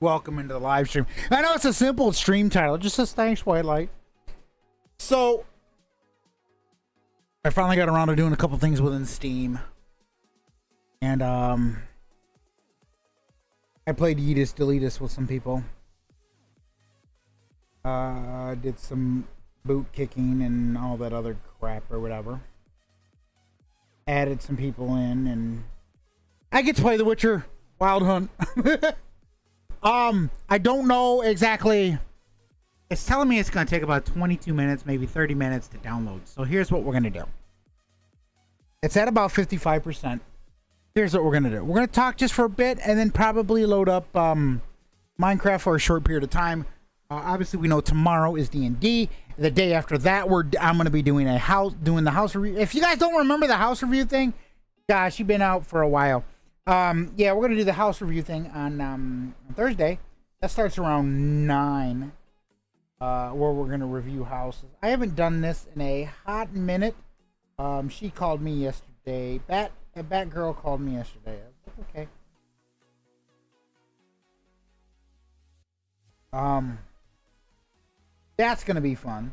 Welcome into the live stream. I know it's a simple stream title. It just says thanks, Whitelight. So, I finally got around to doing a couple things within Steam. And, I played Yeetus Deletus with some people. Did some boot kicking and all that other crap or whatever. Added some people in, and I get to play The Witcher Wild Hunt. I don't know exactly. It's telling me it's going to take about 22 minutes, maybe 30 minutes to download. So here's what we're going to do. It's at about 55%. Here's what we're going to do. We're going to talk just for a bit and then probably load up Minecraft for a short period of time. Obviously, we know tomorrow is D&D. The day after that, I'm going to be doing the house review. If you guys don't remember the house review thing, gosh, you've been out for a while. Yeah, we're going to do the house review thing on Thursday. That starts around 9, where we're going to review houses. I haven't done this in a hot minute. She called me yesterday. Batgirl called me yesterday. I was like, okay. That's going to be fun.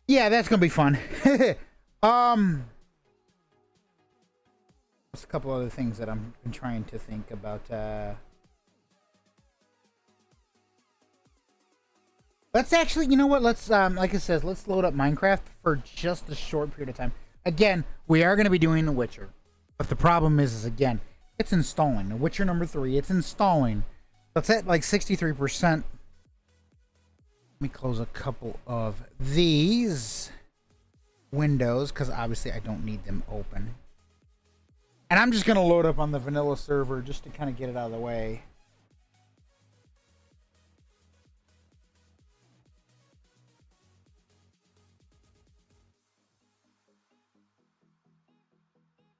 Yeah, that's gonna be fun. There's a couple other things that I'm trying to think about. Let's actually, you know what? Let's like it says, let's load up Minecraft for just a short period of time. Again, we are gonna be doing The Witcher, but the problem is again, it's installing. The Witcher number 3, it's installing. That's at like 63%. Let me close a couple of these windows because obviously I don't need them open. And I'm just going to load up on the vanilla server just to kind of get it out of the way.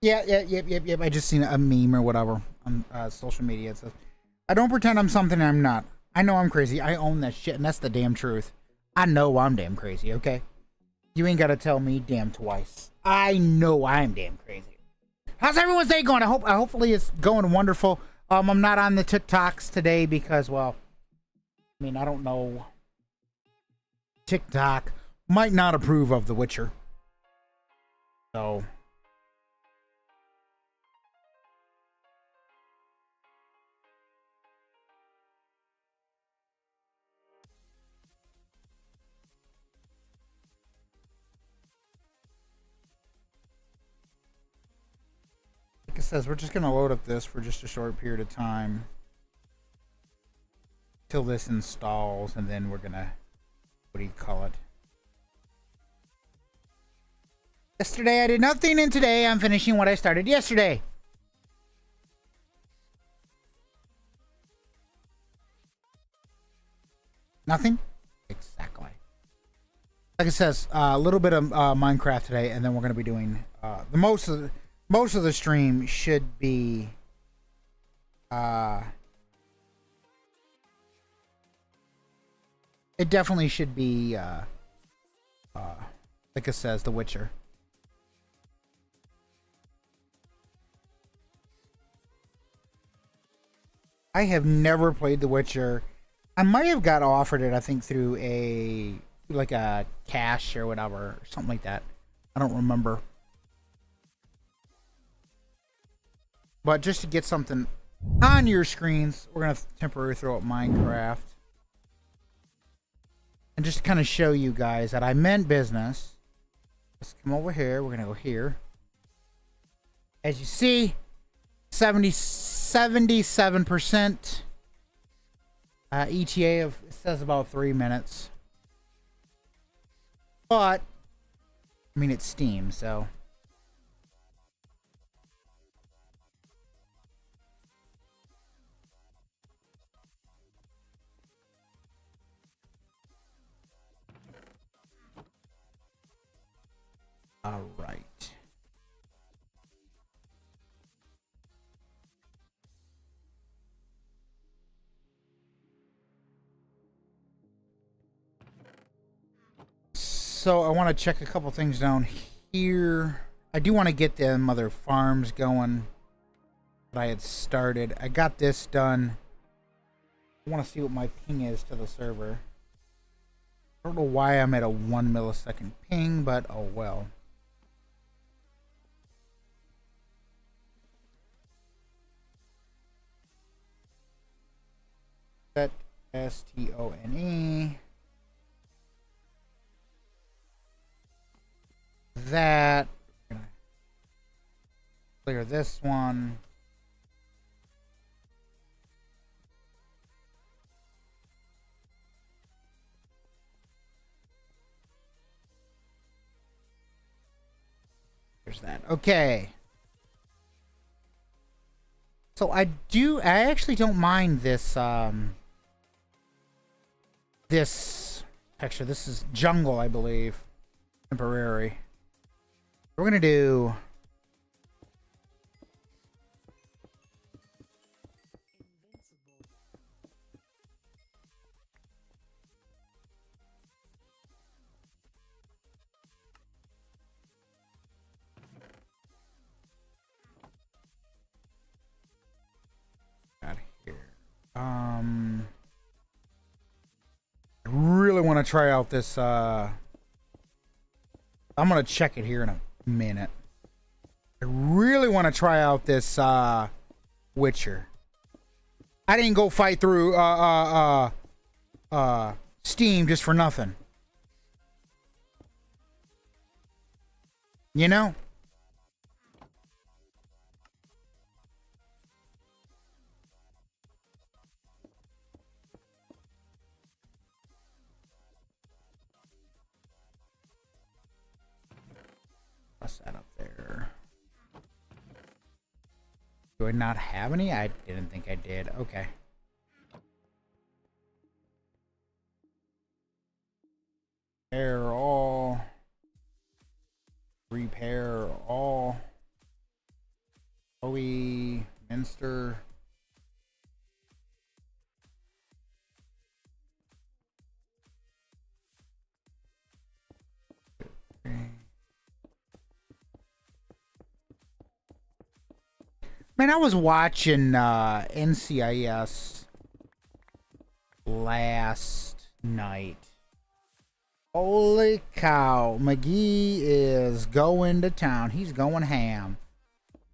Yep. I just seen a meme or whatever on social media. It says, I don't pretend I'm something I'm not. I know I'm crazy. I own that shit, and that's the damn truth. I know I'm damn crazy, okay? You ain't gotta tell me damn twice. I know I'm damn crazy. How's everyone's day going? Hopefully it's going wonderful. I'm not on the TikToks today because, well, I mean, I don't know. TikTok might not approve of The Witcher. So... like it says, we're just going to load up this for just a short period of time till this installs, and then we're going to, what do you call it? Yesterday I did nothing, and today I'm finishing what I started yesterday. Nothing? Exactly. Like it says, a little bit of Minecraft today, and then we're going to be doing the most of the stream should be it definitely should be like it says, The Witcher. I have never played The Witcher. I might have got offered it, I think, through a cash or whatever, or something like that. I don't remember. But just to get something on your screens, we're going to temporarily throw up Minecraft. And just to kind of show you guys that I meant business. Let's come over here. We're going to go here. As you see, 77%. ETA of, it says about 3 minutes. But, I mean, it's Steam, so... All right. so I want to check a couple things down here. I do want to get them other farms going that I had started. I got this done. I want to see what my ping is to the server. I don't know why I'm at a 1 millisecond ping, but oh well. Set STONE. That. Clear this one. There's that. Okay. So I actually don't mind this this texture. This is jungle, I believe. Temporary. We're gonna do out here. I really want to try out this I'm gonna check it here in a minute. I really want to try out this Witcher. I didn't go fight through Steam just for nothing. You know? What's that up there? Do I not have any? I didn't think I did. Okay. Repair all. Repair all. Bowie, Minster. Man, I was watching NCIS last night. Holy cow, McGee is going to town. He's going ham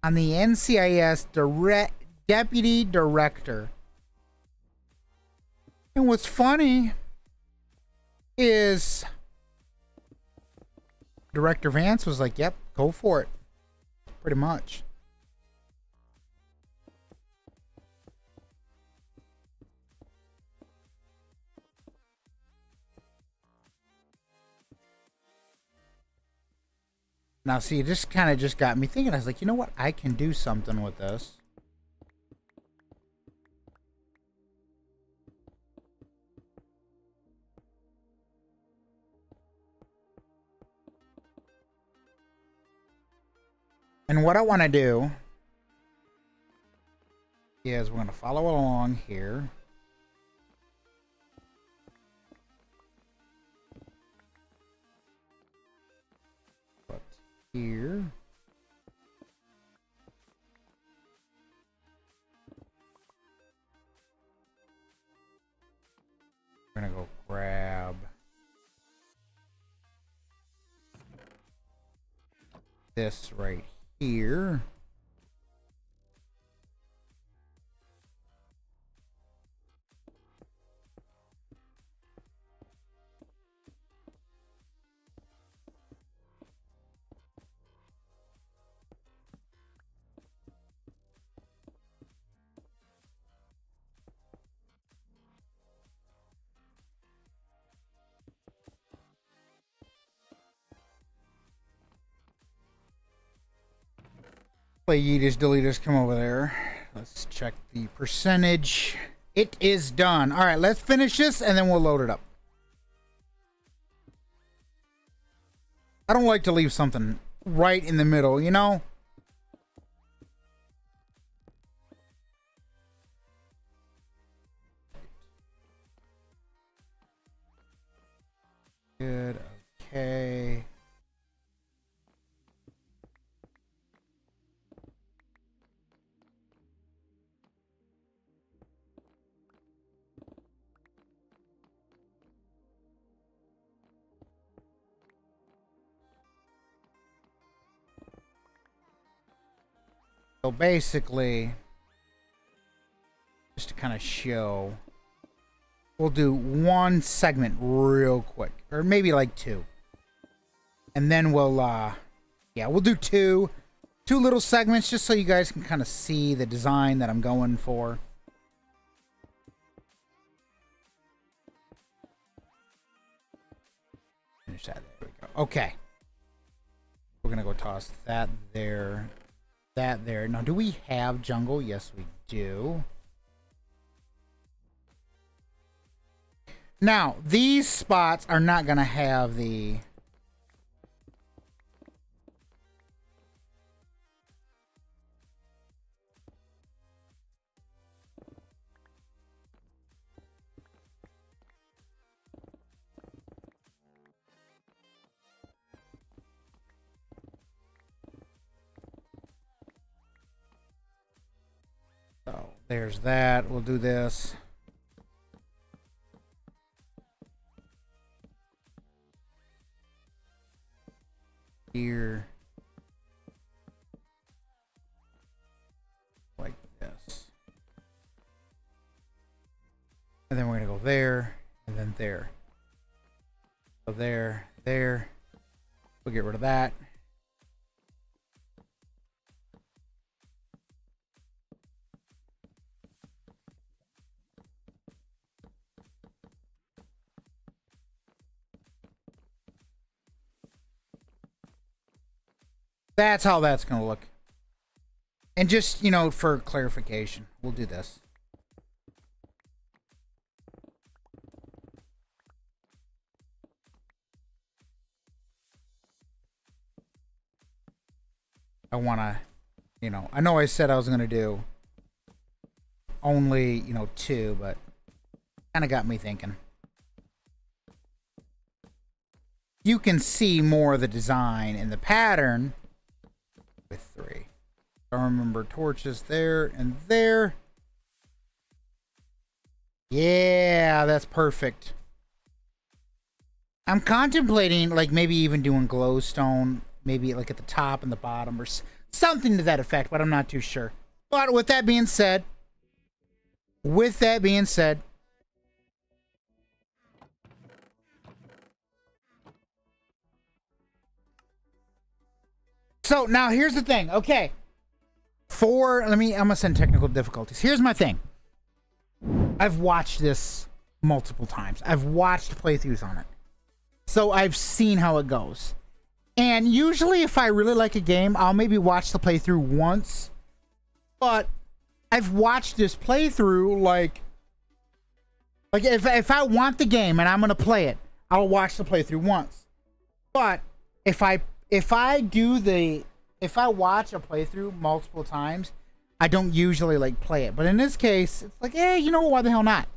on the NCIS deputy director. And what's funny is Director Vance was like, yep, go for it. Pretty much. Now, see, this kind of just got me thinking. I was like, you know what? I can do something with this. And what I want to do is we're going to follow along here. Here. We're gonna go grab this right here. Play Yeetus Deletus, come over there. Let's check the percentage. It is done. All right, let's finish this and then we'll load it up. I don't like to leave something right in the middle, you know? Good, okay. So basically, just to kind of show, we'll do one segment real quick, or maybe like two, and then we'll we'll do two little segments just so you guys can kind of see the design that I'm going for. Finish that. There we go. Okay, we're gonna go toss that there, that there. Now, do we have jungle? Yes, we do. Now, these spots are not going to have the... So, there's that. We'll do this. Here, like this, and then we're gonna go there, and then there. So there. We'll get rid of that. That's how that's going to look. And just, you know, for clarification, we'll do this. I want to, you know, I know I said I was going to do only, you know, two, but kind of got me thinking. You can see more of the design and the pattern with three. I remember torches there and there. Yeah, that's perfect. I'm contemplating like maybe even doing glowstone, maybe like at the top and the bottom or something to that effect, but I'm not too sure. But with that being said, so now here's the thing. Okay. I'm gonna send technical difficulties. Here's my thing. I've watched this multiple times. I've watched playthroughs on it. So I've seen how it goes. And usually if I really like a game, I'll maybe watch the playthrough once. But I've watched this playthrough like if I want the game and I'm gonna play it, I'll watch the playthrough once. But if I watch a playthrough multiple times, I don't usually like play it. But in this case, it's like, you know, why the hell not?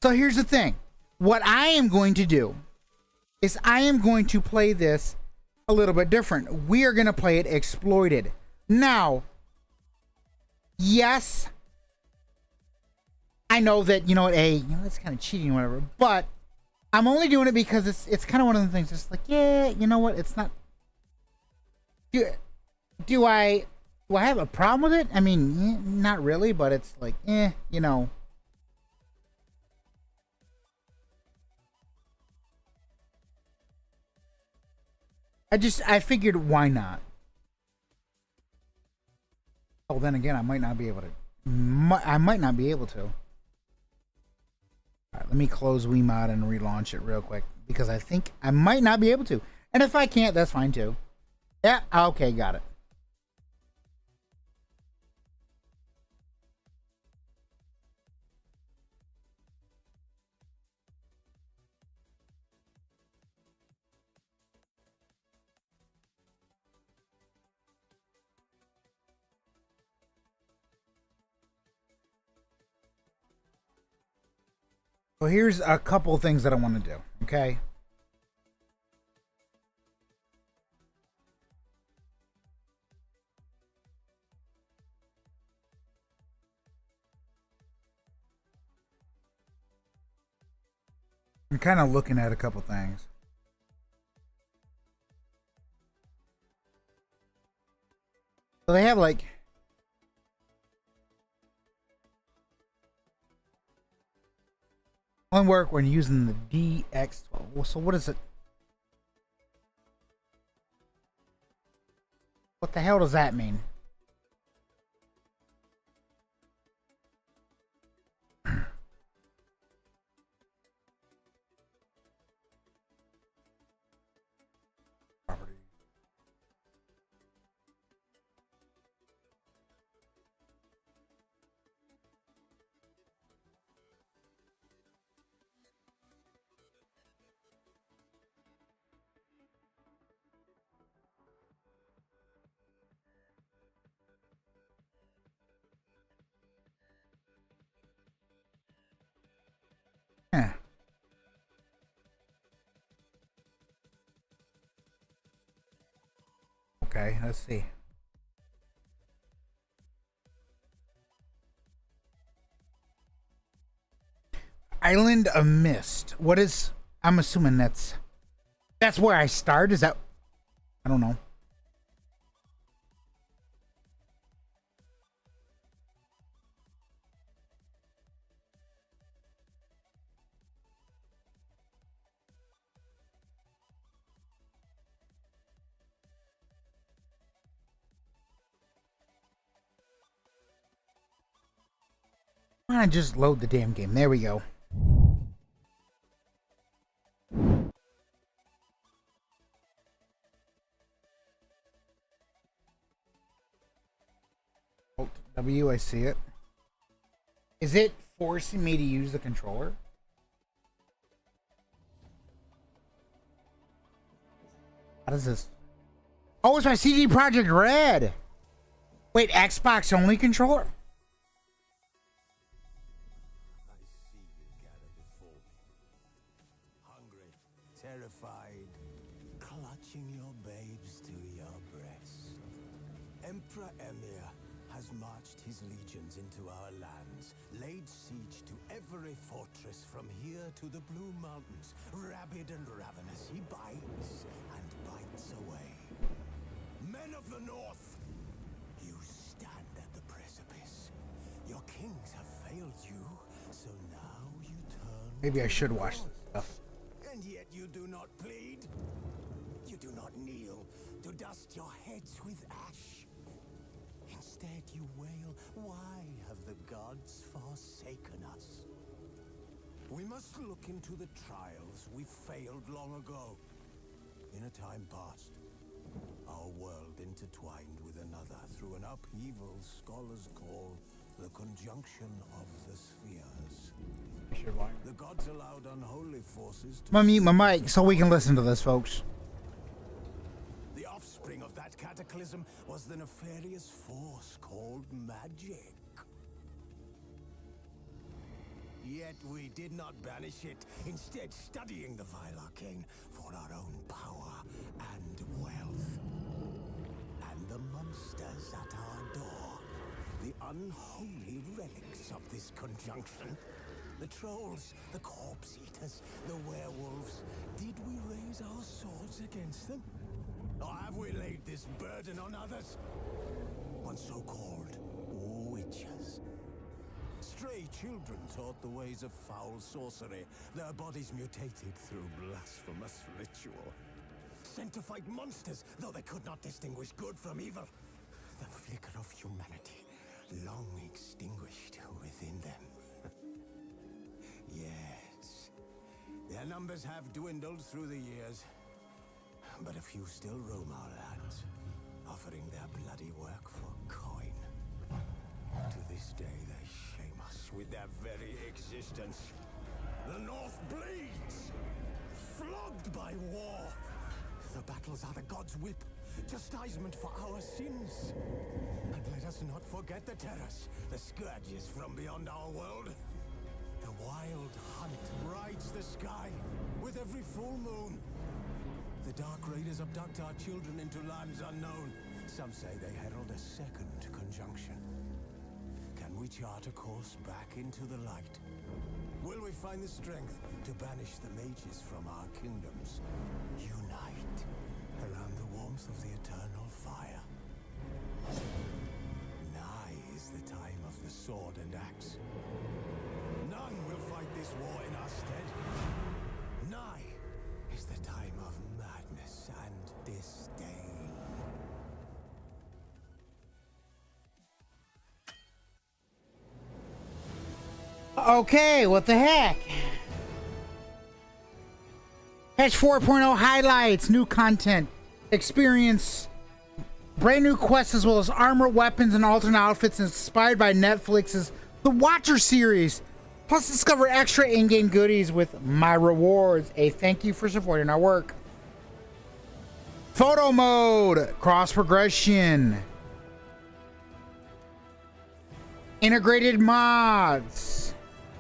So here's the thing. What I am going to do is I am going to play this a little bit different. We are going to play it exploited. Now, yes, I know that, you know, it's kind of cheating or whatever, but I'm only doing it because it's kind of one of the things. It's like, you know what? It's not. Do I have a problem with it? I mean, not really, but it's like, you know. I figured, why not? Oh, then again, I might not be able to. I might not be able to. All right, let me close Wiimote and relaunch it real quick because I think I might not be able to. And if I can't, that's fine too. Yeah, okay, got it. So here's a couple of things that I want to do, okay? I'm kind of looking at a couple things. So they have like only work when using the DX12. So what is it? What the hell does that mean? Yeah. Okay, let's see. Island of Mist. What is? I'm assuming that's where I start. Is that? I don't know. Why don't I just load the damn game? There we go. Alt W, I see it. Is it forcing me to use the controller? How does this? Oh, it's my CD Projekt Red. Wait, Xbox only controller? Terrified, clutching your babes to your breast. Emperor Emir has marched his legions into our lands, laid siege to every fortress from here to the Blue Mountains. Rabid and ravenous, he bites and bites away. Men of the North, you stand at the precipice. Your kings have failed you, so now you turn. Maybe I should watch this stuff. And yet you do not plead. You do not kneel to dust your heads with ash. Instead you wail, why have the gods forsaken us? We must look into the trials we failed long ago. In a time past, our world intertwined with another through an upheaval scholars call the conjunction of the spheres. The gods allowed unholy forces to... I'm gonna mute my mic so we can listen to this, folks. The offspring of that cataclysm was the nefarious force called magic. Yet we did not banish it, instead studying the vile arcane for our own power and wealth. And the monsters at our door, the unholy relics of this conjunction. The trolls, the corpse eaters, the werewolves. Did we raise our swords against them? Or have we laid this burden on others? On so-called witches. Stray children taught the ways of foul sorcery, their bodies mutated through blasphemous ritual. Sent to fight monsters, though they could not distinguish good from evil. The flicker of humanity, long extinguished within them. Yes, their numbers have dwindled through the years, but a few still roam our lands, offering their bloody work for coin. To this day, they shame us with their very existence. The North bleeds, flogged by war. The battles are the gods' whip, chastisement for our sins. And let us not forget the terrors, the scourges from beyond our world. The wild hunt rides the sky with every full moon. The Dark Raiders abduct our children into lands unknown. Some say they herald a second conjunction. Can we chart a course back into the light? Will we find the strength to banish the mages from our kingdoms? Unite around the warmth of the eternal fire. is the time of the sword and axe. None will fight this war in our stead. Nigh is the time of madness and disdain. Okay, what the heck? Patch 4.0 highlights, new content, experience, brand new quests, as well as armor, weapons, and alternate outfits inspired by Netflix's The Watcher series. Plus, discover extra in-game goodies with My Rewards, a thank you for supporting our work. Photo mode, cross progression, integrated mods,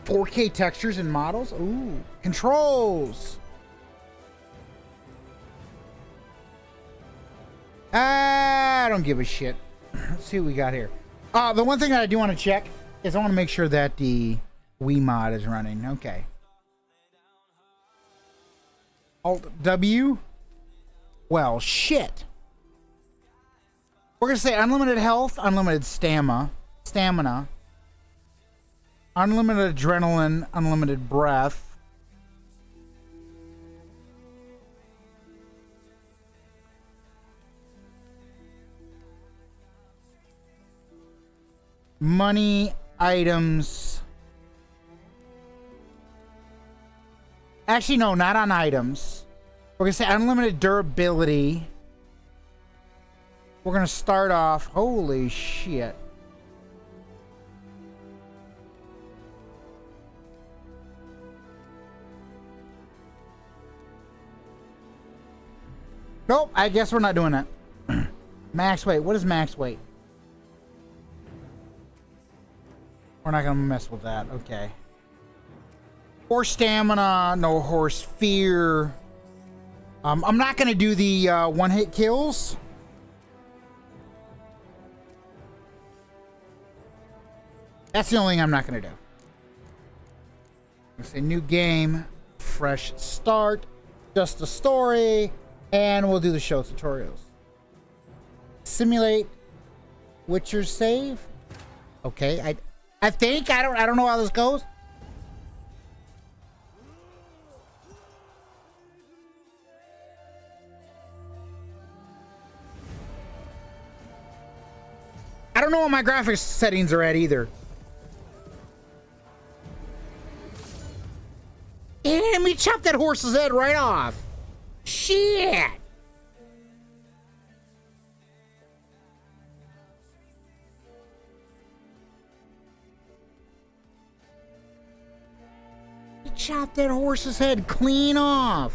4K textures and models. Ooh, controls. I don't give a shit. Let's see what we got here. The one thing that I do want to check is I want to make sure that the Wii mod is running. Okay. Alt W. Well, shit. We're going to say unlimited health, unlimited stamina, unlimited adrenaline, unlimited breath. Money, items. Actually, no, not on items. We're going to say unlimited durability. We're going to start off. Holy shit. Nope, I guess we're not doing that. Max weight. What is max weight? We're not going to mess with that. Okay. Horse stamina. No horse fear. I'm not going to do the one-hit kills. That's the only thing I'm not going to do. Let's say new game. Fresh start. Just a story. And we'll do the show tutorials. Simulate Witcher save. Okay, I think I don't know how this goes. I don't know what my graphics settings are at either. Damn, he chopped that horse's head right off. Shit. He chopped that horse's head clean off.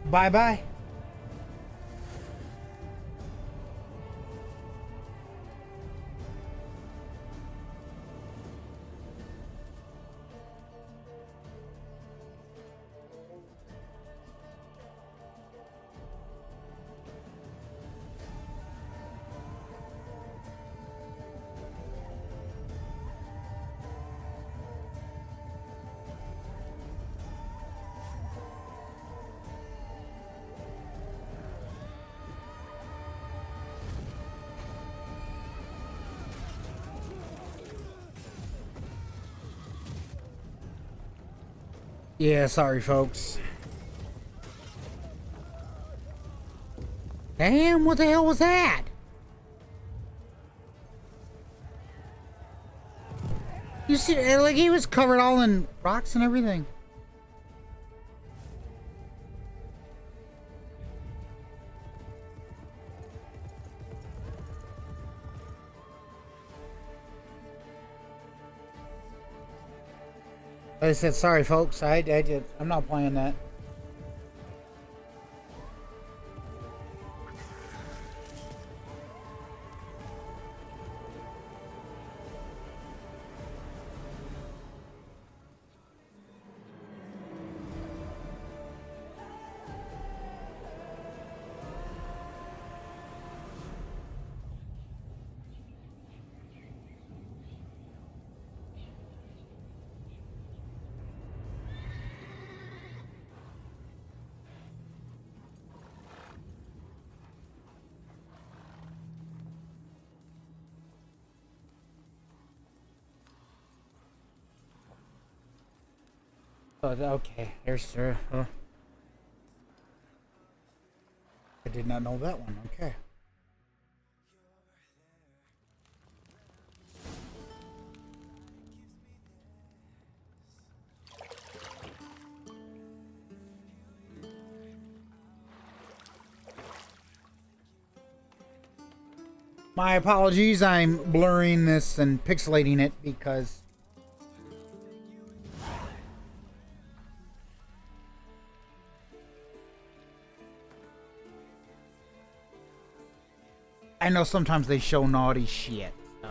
Bye-bye. Yeah, sorry, folks. Damn, what the hell was that? You see, like, he was covered all in rocks and everything. I said, sorry, folks. I'm not playing that. Oh, okay. There's I did not know that one. Okay. My apologies, I'm blurring this and pixelating it because I know sometimes they show naughty shit. So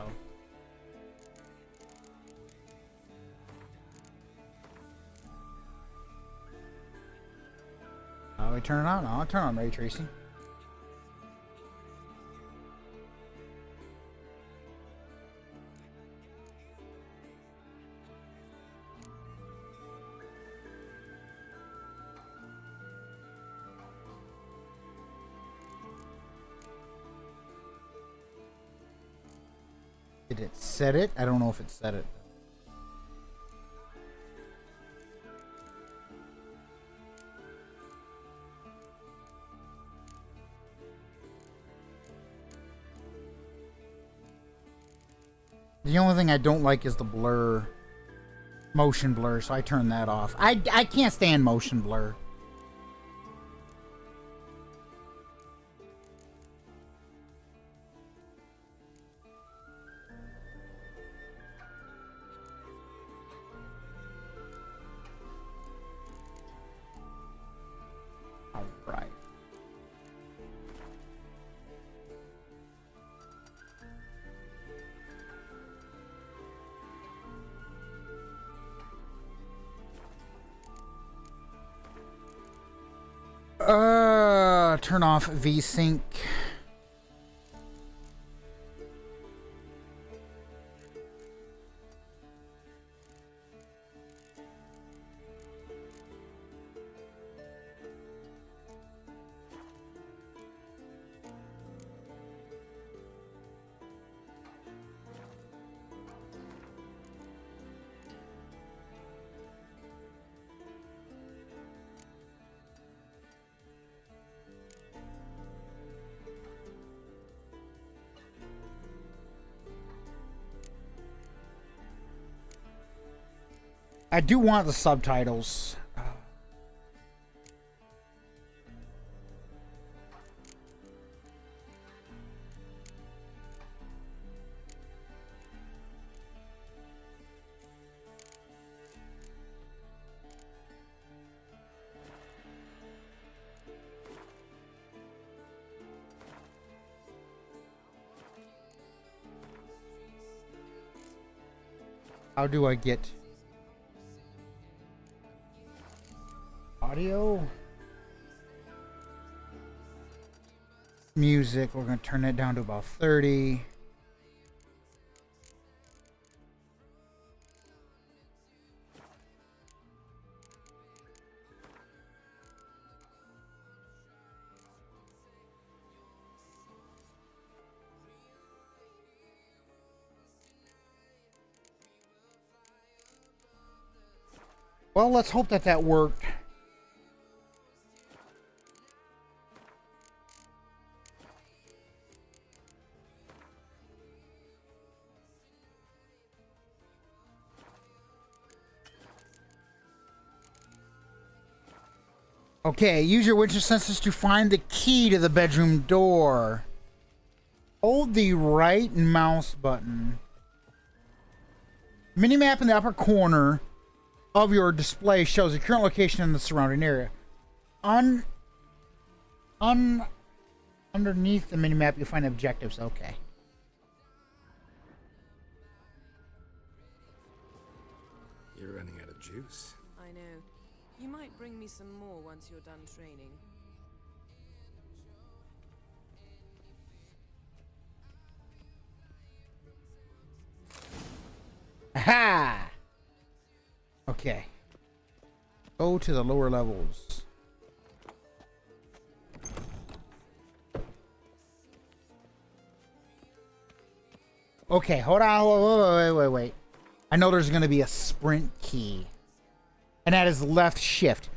we turn it on. I'll turn on ray tracing. Did it set it? I don't know if it set it. The only thing I don't like is the blur, motion blur, so I turn that off. I can't stand motion blur. All right. Turn off VSync. I do want the subtitles. How do I get audio? Music, we're going to turn that down to about 30. Well, let's hope that that worked. Okay, use your winter senses to find the key to the bedroom door. Hold the right mouse button. Minimap in the upper corner of your display shows the current location in the surrounding area. Underneath the minimap, you'll find objectives. Okay. You're running out of juice. I know. You might bring me some more once you're done training. Aha! Okay. Go to the lower levels. Okay, hold on. Wait. I know there's going to be a sprint key. And that is left shift.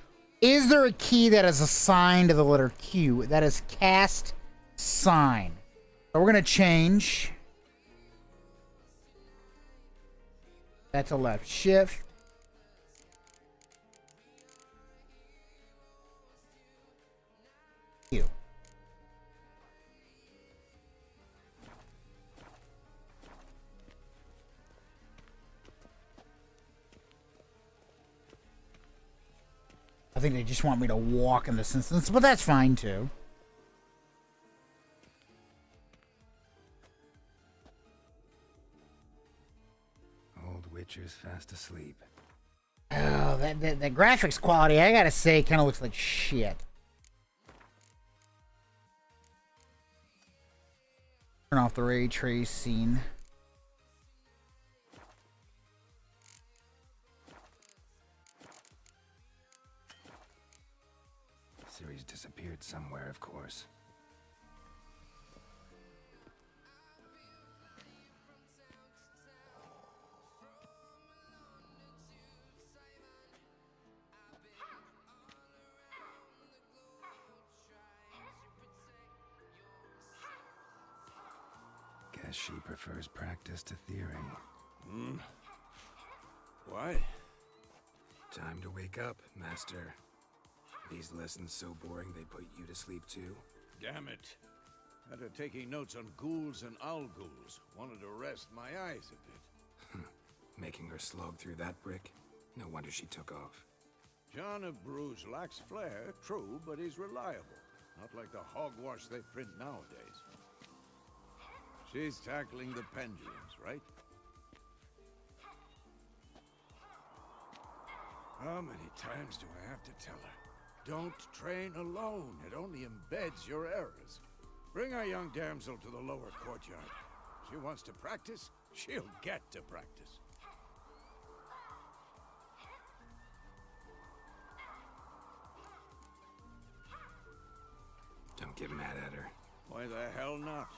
Is there a key that is assigned to the letter Q? That is cast sign. So we're going to change. That's a left shift. Q. I think they just want me to walk in this instance, but that's fine too. Old Witcher's fast asleep. Oh, that graphics quality, I gotta say, kind of looks like shit. Turn off the ray tracing. Ciri's disappeared somewhere, of course. Guess she prefers practice to theory. What? Time to wake up, Master. These lessons so boring they put you to sleep too? Damn it. After taking notes on ghouls and owl ghouls, wanted to rest my eyes a bit. Making her slog through that brick? No wonder she took off. John of Bruges lacks flair, true, but he's reliable. Not like the hogwash they print nowadays. She's tackling the pendulums, right? How many times do I have to tell her? Don't train alone. It only embeds your errors. Bring our young damsel to the lower courtyard. She wants to practice, she'll get to practice. Don't get mad at her. Why the hell not?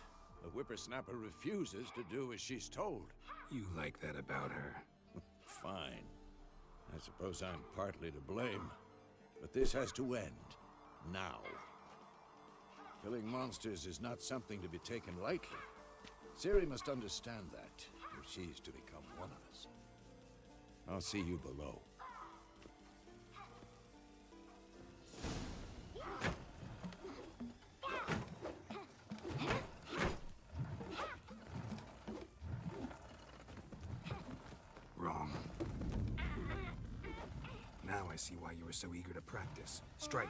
The whippersnapper refuses to do as she's told. You like that about her. Fine. I suppose I'm partly to blame. But this has to end. Now. Killing monsters is not something to be taken lightly. Ciri must understand that, if she's to become one of us. I'll see you below. Wrong. Now I see why you were so eager to practice. Strike.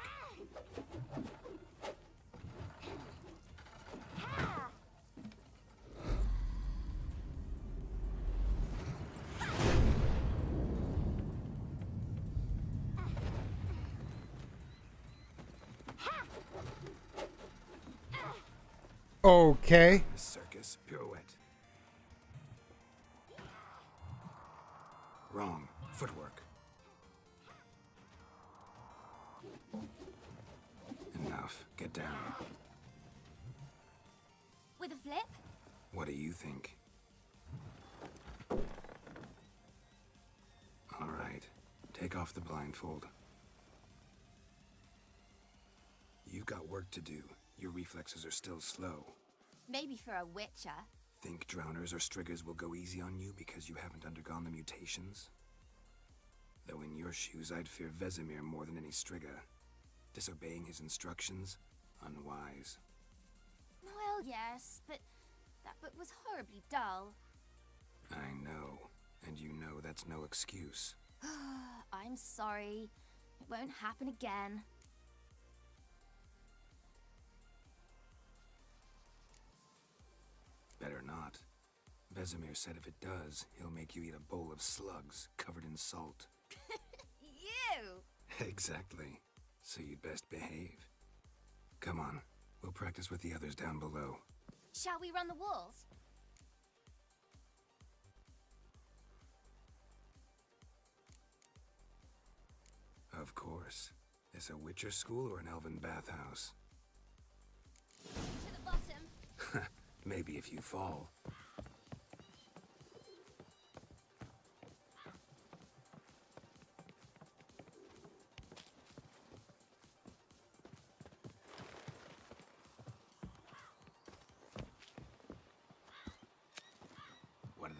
Okay. The circus pirouette. Wrong. Footwork. Enough. Get down. With a flip? What do you think? All right. Take off the blindfold. You've got work to do. Your reflexes are still slow. Maybe for a witcher. Think drowners or striggers will go easy on you because you haven't undergone the mutations? Though in your shoes, I'd fear Vesemir more than any strigger. Disobeying his instructions? Unwise. Well, yes, but that book was horribly dull. I know. And you know that's no excuse. I'm sorry. It won't happen again. Better not. Vesemir said if it does, he'll make you eat a bowl of slugs covered in salt. You! Exactly. So you'd best behave. Come on, we'll practice with the others down below. Shall we run the walls? Of course. Is a Witcher school or an elven bathhouse? To the bottom. Maybe if you fall.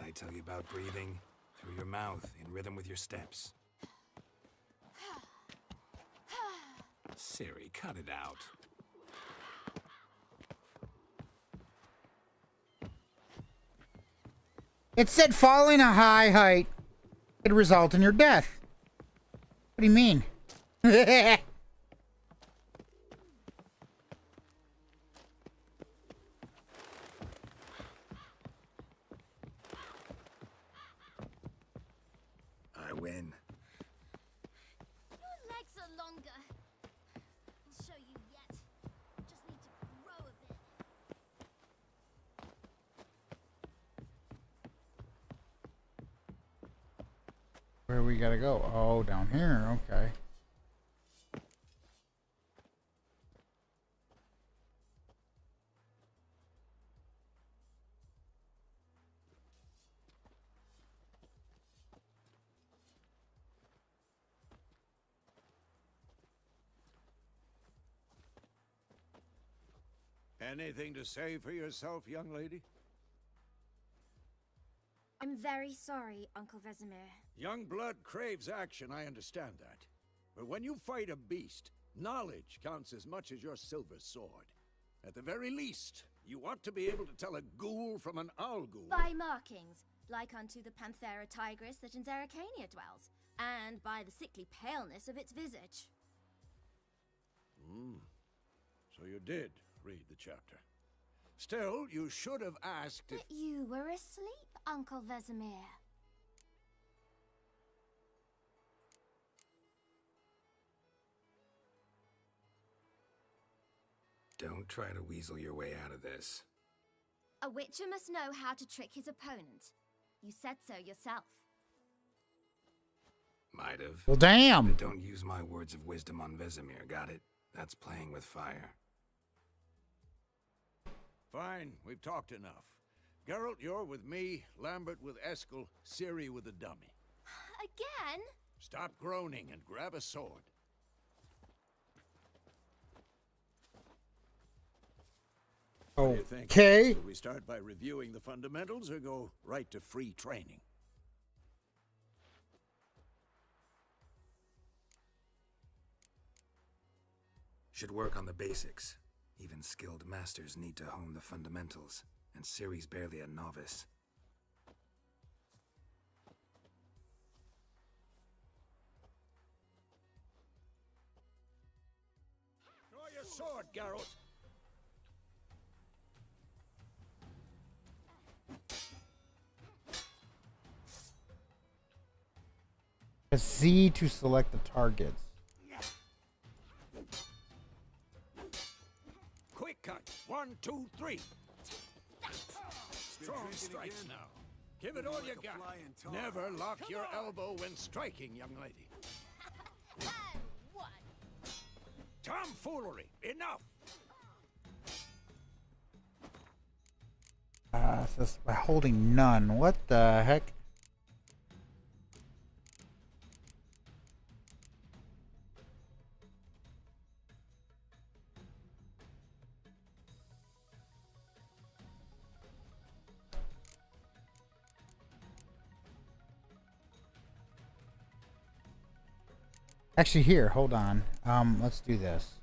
I tell you about breathing? Through your mouth, in rhythm with your steps. Ciri, cut it out. It said falling a high height could result in your death. What do you mean? I win. Your legs are longer. I'll show you yet. Just need to grow a bit. Where we gotta go? Oh, down here. Okay. Anything to say for yourself, young lady? I'm very sorry, Uncle Vesemir. Young blood craves action, I understand that. But when you fight a beast, knowledge counts as much as your silver sword. At the very least, you ought to be able to tell a ghoul from an owl ghoul. By markings, like unto the Panthera tigris that in Zerrikania dwells, and by the sickly paleness of its visage. So you did read the chapter. Still, you should have asked if... But you were asleep, Uncle Vesemir. Don't try to weasel your way out of this. A witcher must know how to trick his opponent. You said so yourself. Might have. Well, damn. But don't use my words of wisdom on Vesemir, got it? That's playing with fire. Fine, we've talked enough. Geralt, you're with me, Lambert with Eskel, Ciri with the dummy. Again? Stop groaning and grab a sword. What do you think? Okay. Should we start by reviewing the fundamentals or go right to free training? Should work on the basics. Even skilled masters need to hone the fundamentals, and Ciri's barely a novice. Draw your sword, Geralt! Press Z to select the targets. Quick cut! 1, 2, 3! Strong strikes now. Give it all you got. Never lock your elbow when striking, young lady. What? Tomfoolery! Enough! Says by holding none. What the heck? Actually, here, hold on. Let's do this.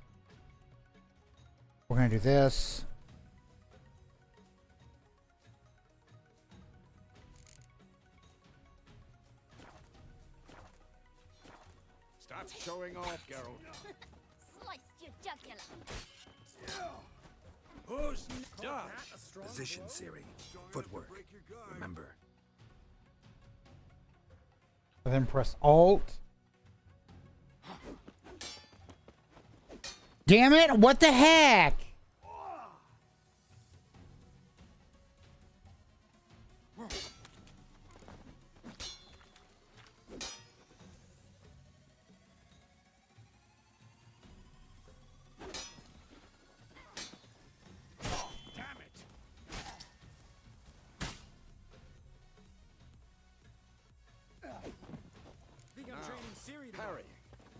We're gonna do this. Stop showing off, Geralt. Sliced your jugular. Who's done? Position, Ciri. Footwork. Remember. Then press Alt. Damn it! What the heck? Damn it! Think I'm training Ciri to Parry.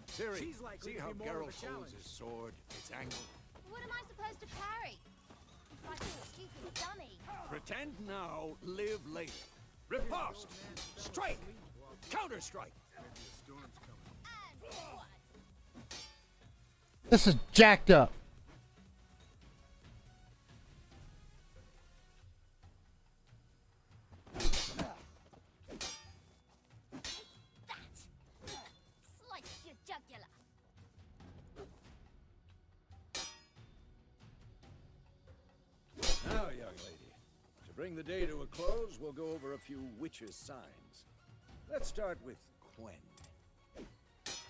Ciri, She's likely see to how be more of a Geralt challenge. holds his sword, its angle? What am I supposed to parry? Like a stupid dummy. Pretend now, live later. Riposte! Strike! Counter-strike! This is jacked up. Slice your jugular. Now, young lady, to bring the day to a close, we'll go over a few witches' signs. Let's start with Quen.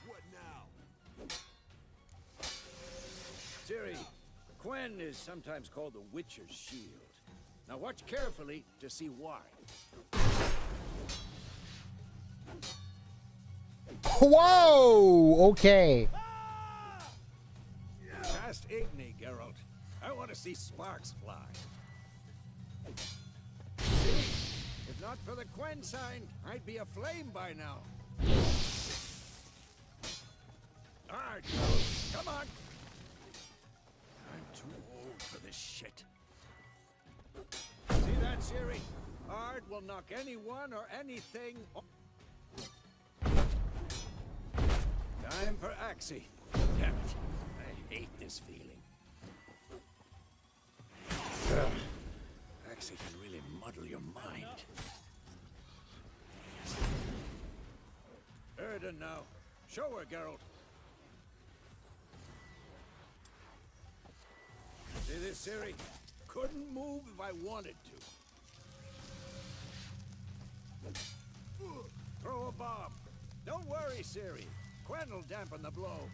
What now? Ciri, Quen is sometimes called the Witcher's Shield. Now watch carefully to see why. Whoa! Okay. Cast Igni, Geralt. I want to see sparks fly. If not for the Quen sign, I'd be aflame by now. Alright, come on. I'm too old for this shit. See that, Ciri? Ard will knock anyone or anything. Time for Axie. Damn it. I hate this feeling. Axie can really muddle your mind. Erden now. Show her, Geralt. See this, Ciri? Couldn't move if I wanted to. Throw a bomb. Don't worry, Ciri. Quen will dampen the blow.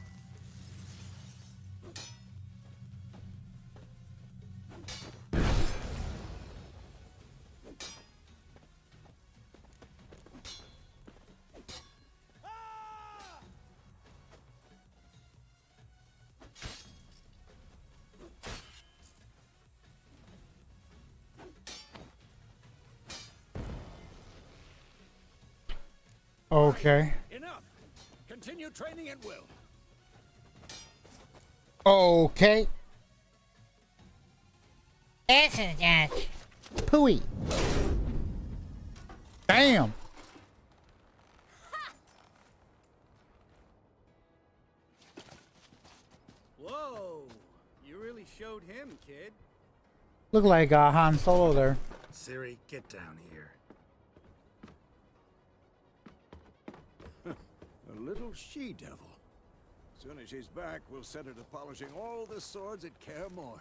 Okay. Enough. Continue training at will. Okay. Pooey. Damn. Whoa! You really showed him, kid. Look like Han Solo there. Ciri, get down here. A little she-devil. Soon as she's back, we'll set her to polishing all the swords at Kaer Morhen.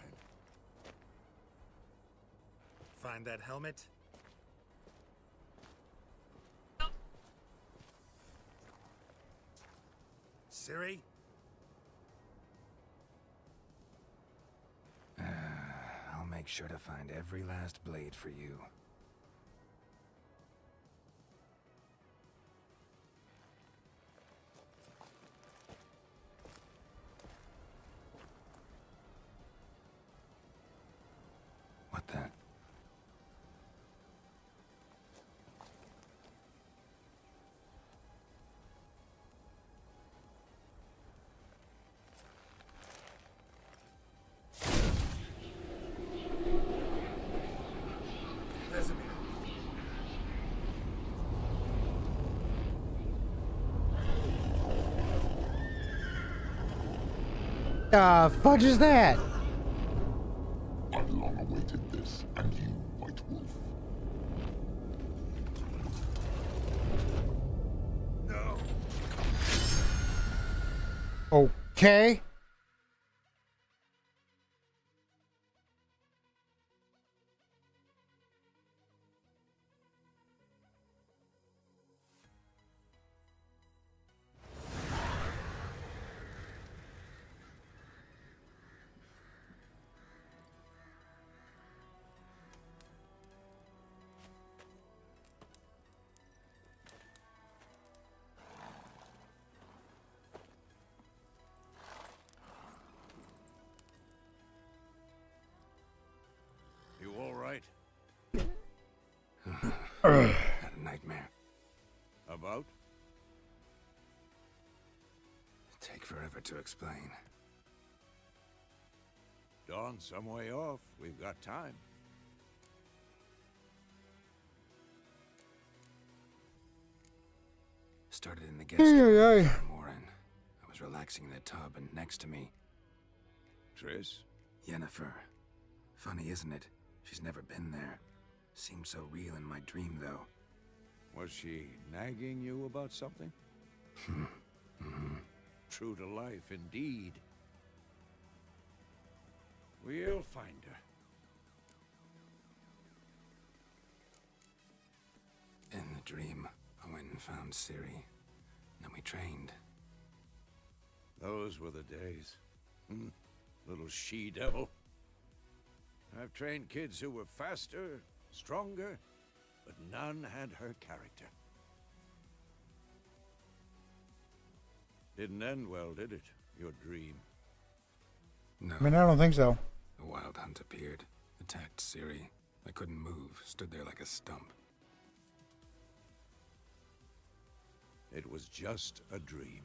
Find that helmet? Ciri? I'll make sure to find every last blade for you. What the? Vesemir. Fudge is that? I've long awaited this, and you, White Wolf. No. Okay. You all right? Had a nightmare. About? Take forever to explain. Dawn's some way off. We've got time. Started in the guest room. Ay. Morin. I was relaxing in the tub, and next to me, Triss? Yennefer. Funny, isn't it? She's never been there. Seemed so real in my dream, though. Was she nagging you about something? True to life, indeed. We'll find her. In the dream, I went and found Ciri. Then we trained. Those were the days. Little she-devil. I've trained kids who were faster, stronger, but none had her character. Didn't end well, did it? Your dream. No. I mean, I don't think so. A wild hunt appeared, attacked Ciri. I couldn't move, stood there like a stump. It was just a dream.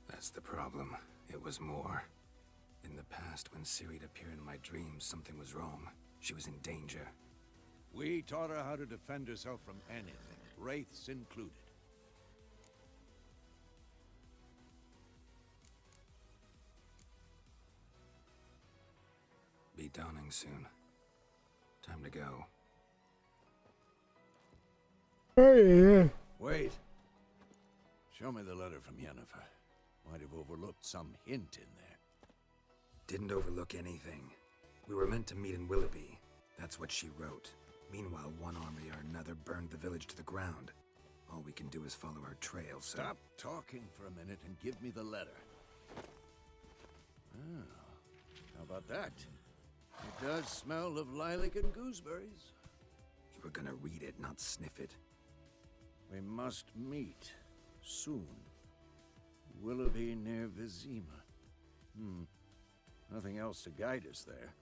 That's the problem. It was more. In the past, when Ciri'd appear in my dreams, something was wrong. She was in danger. We taught her how to defend herself from anything, wraiths included. Be dawning soon. Time to go. Wait. Show me the letter from Yennefer. Might have overlooked some hint in there. Didn't overlook anything. We were meant to meet in Willoughby. That's what she wrote. Meanwhile, one army or another burned the village to the ground. All we can do is follow her trail, so... Stop talking for a minute and give me the letter. Oh, how about that? It does smell of lilac and gooseberries. You were gonna read it, not sniff it. We must meet soon. Willoughby near Vizima. Nothing else to guide us there.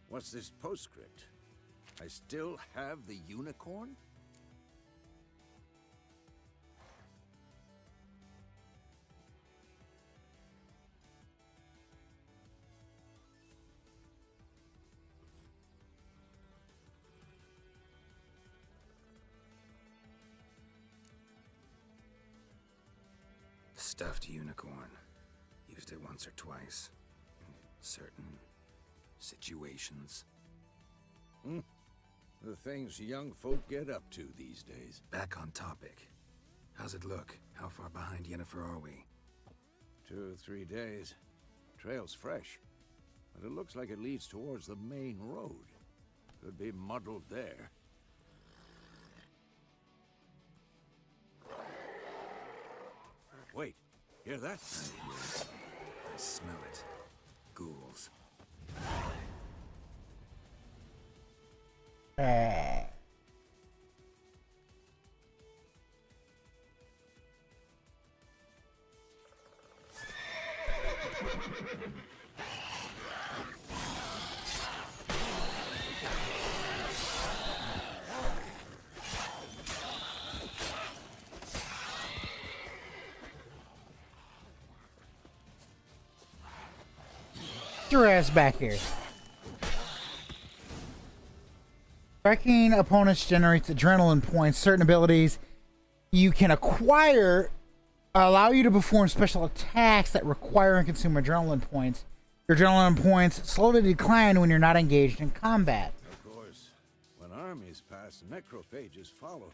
What's this postscript? I still have the unicorn? Stuffed unicorn. Used it once or twice. In certain situations. The things young folk get up to these days. Back on topic. How's it look? How far behind Yennefer are we? 2 or 3 days. Trail's fresh, but it looks like it leads towards the main road. Could be muddled there. Wait, hear that? I hear it. I smell it. Ghouls. Get your ass back here. Striking opponents generates adrenaline points. Certain abilities you can acquire allow you to perform special attacks that require and consume adrenaline points. Your adrenaline points slowly decline when you're not engaged in combat. Of course, when armies pass, necrophages follow.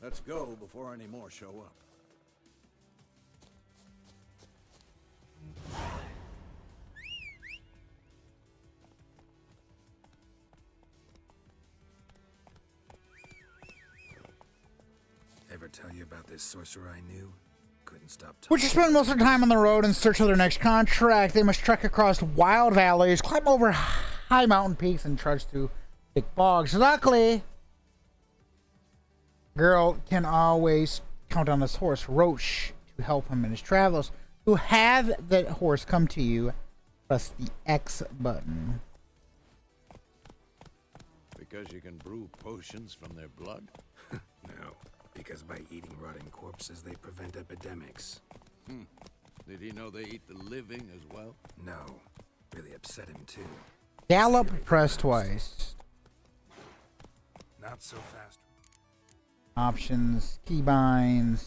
Let's go before any more show up. Ever tell you about this sorcerer I knew? Couldn't stop talking. Which spend most of their time on the road in search of their next contract. They must trek across wild valleys, climb over high mountain peaks, and trudge through thick bogs. Luckily, girl can always count on this horse, Roche, to help him in his travels. To have that horse come to you, press the X button. Because you can brew potions from their blood? No, because by eating rotting corpses, they prevent epidemics. Did he know they eat the living as well? No, really upset him too. Gallop, press twice. Not so fast. Options, keybinds.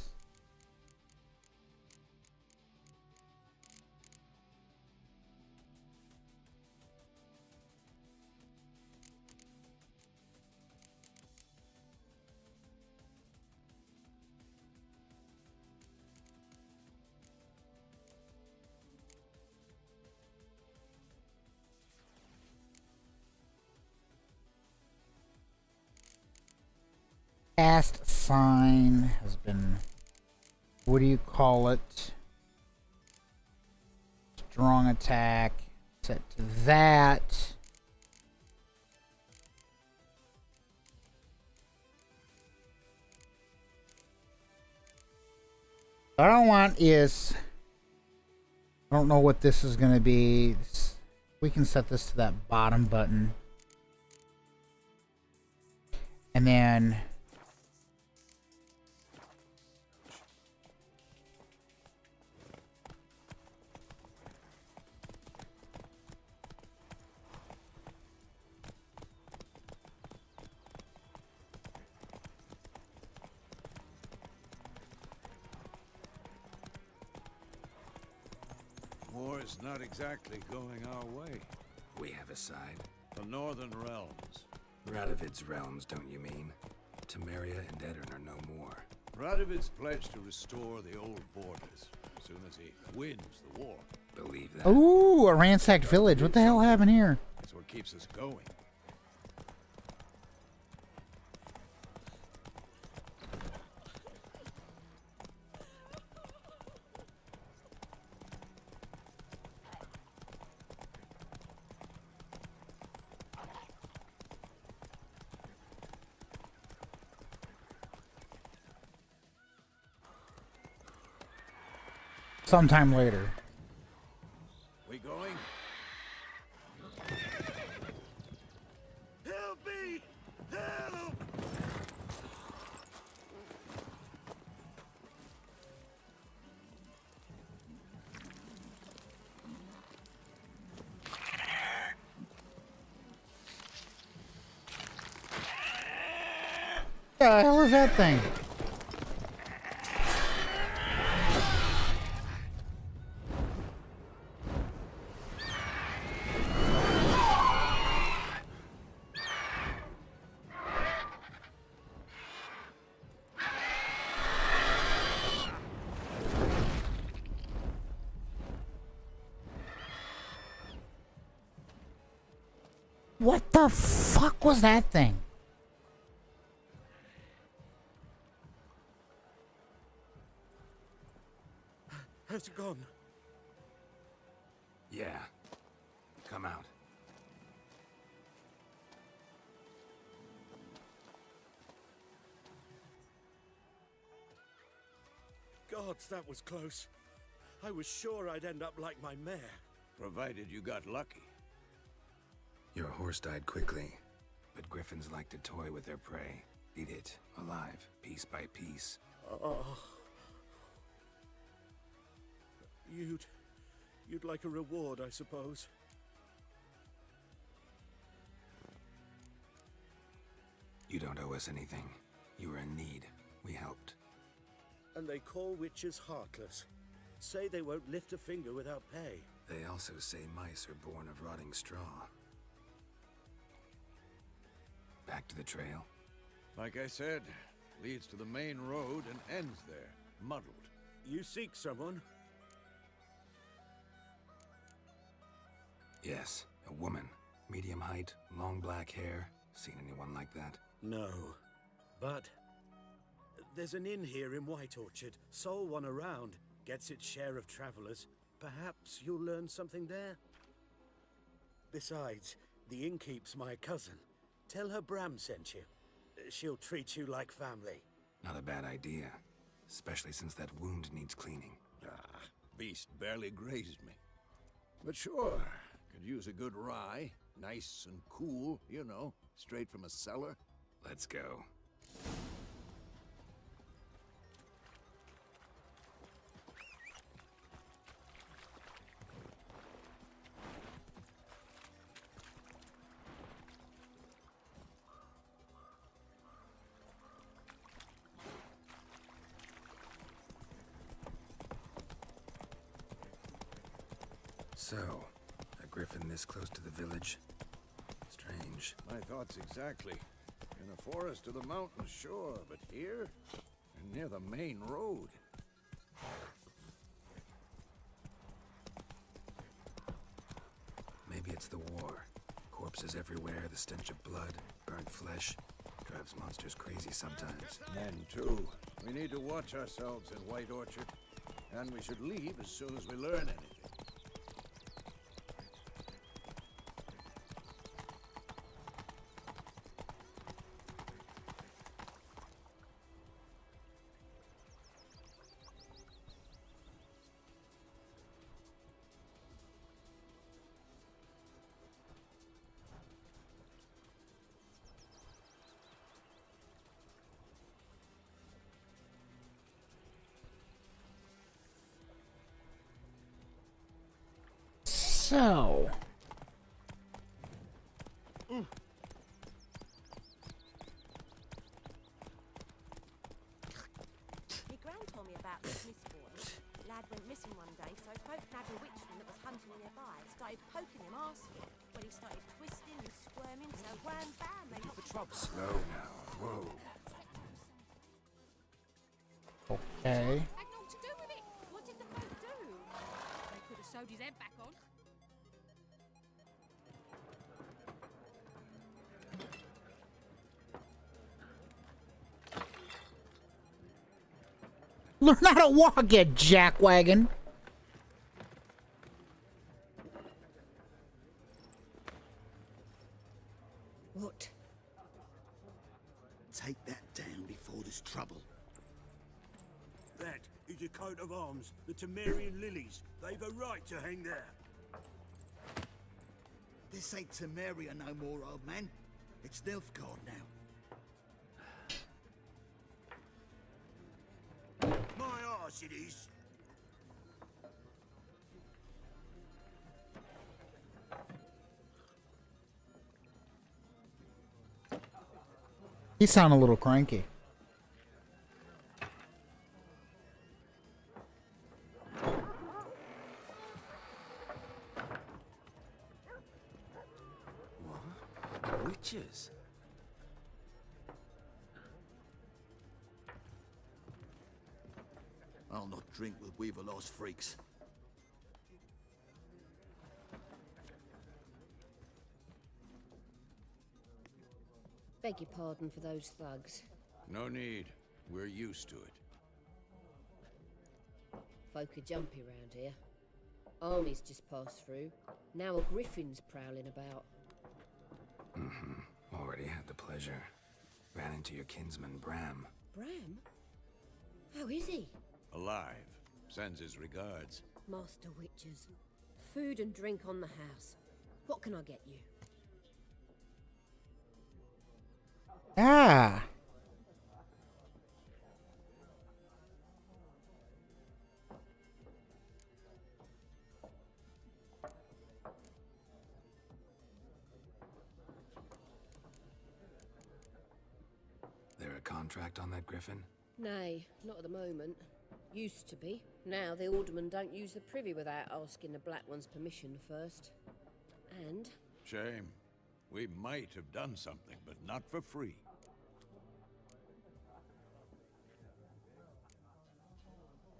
Cast sign has been, what do you call it? Strong attack. Set to that. What I don't want is, I don't know what this is going to be. We can set this to that bottom button. And then War is not exactly going our way. We have a side. The Northern Realms. Radovid's realms, don't you mean? Temeria and Edirn are no more. Radovid's pledged to restore the old borders as soon as he wins the war. Believe that. ooh, a ransacked village. What the hell happened here? That's what keeps us going. Sometime later. We going? Help me! Help! What the hell is that thing? What the fuck was that thing? Has it gone? Yeah. Come out. Gods, that was close. I was sure I'd end up like my mare. Provided you got lucky. Your horse died quickly, but griffins like to toy with their prey. Eat it, alive, piece by piece. Oh. You'd like a reward, I suppose. You don't owe us anything. You were in need. We helped. And they call witches heartless. Say they won't lift a finger without pay. They also say mice are born of rotting straw. Back to the trail? Like I said, leads to the main road and ends there, muddled. You seek someone? Yes, a woman. Medium height, long black hair. Seen anyone like that? No. But there's an inn here in White Orchard. Sole one around. Gets its share of travelers. Perhaps you'll learn something there? Besides, the innkeep's my cousin. Tell her Bram sent you. She'll treat you like family. Not a bad idea. Especially since that wound needs cleaning. Ah, beast barely grazed me. But sure, could use a good rye. Nice and cool, you know, straight from a cellar. Let's go. So, a griffin this close to the village? Strange. My thoughts exactly. In the forest or the mountains, sure, but here? And near the main road. Maybe it's the war. Corpses everywhere, the stench of blood, burnt flesh. Drives monsters crazy sometimes. Men, too. We need to watch ourselves in White Orchard. And we should leave as soon as we learn anything. So, My gran told me about this Miss boy. Lad went missing one day, so folk nabbed a witchman that was hunting nearby. Started poking him arsehole. When he started twisting and squirming, so wham bam, they got the trouble. Slow now. Whoa. okay. Had naught to do with it. What did the folk do? They could have sewed his head back on. Learn how to walk, you jackwagon. What? Take that down before there's trouble. That is a coat of arms, the Temerian lilies. They've a right to hang there. This ain't Temeria no more, old man. It's Nilfgaard now. My arse it is. You sound a little cranky. What? Witches? I'll not drink with Weaverlaw's freaks. Beg your pardon for those thugs. No need. We're used to it. Folk are jumpy round here. Armies just passed through. Now a griffin's prowling about. Already had the pleasure. Ran into your kinsman, Bram. Bram? How is he? Alive. Sends his regards. Master Witchers. Food and drink on the house. What can I get you? Ah. There a contract on that griffin? Nay, not at the moment. Used to be. Now the aldermen don't use the privy without asking the Black One's permission first. And Shame. We might have done something, but not for free.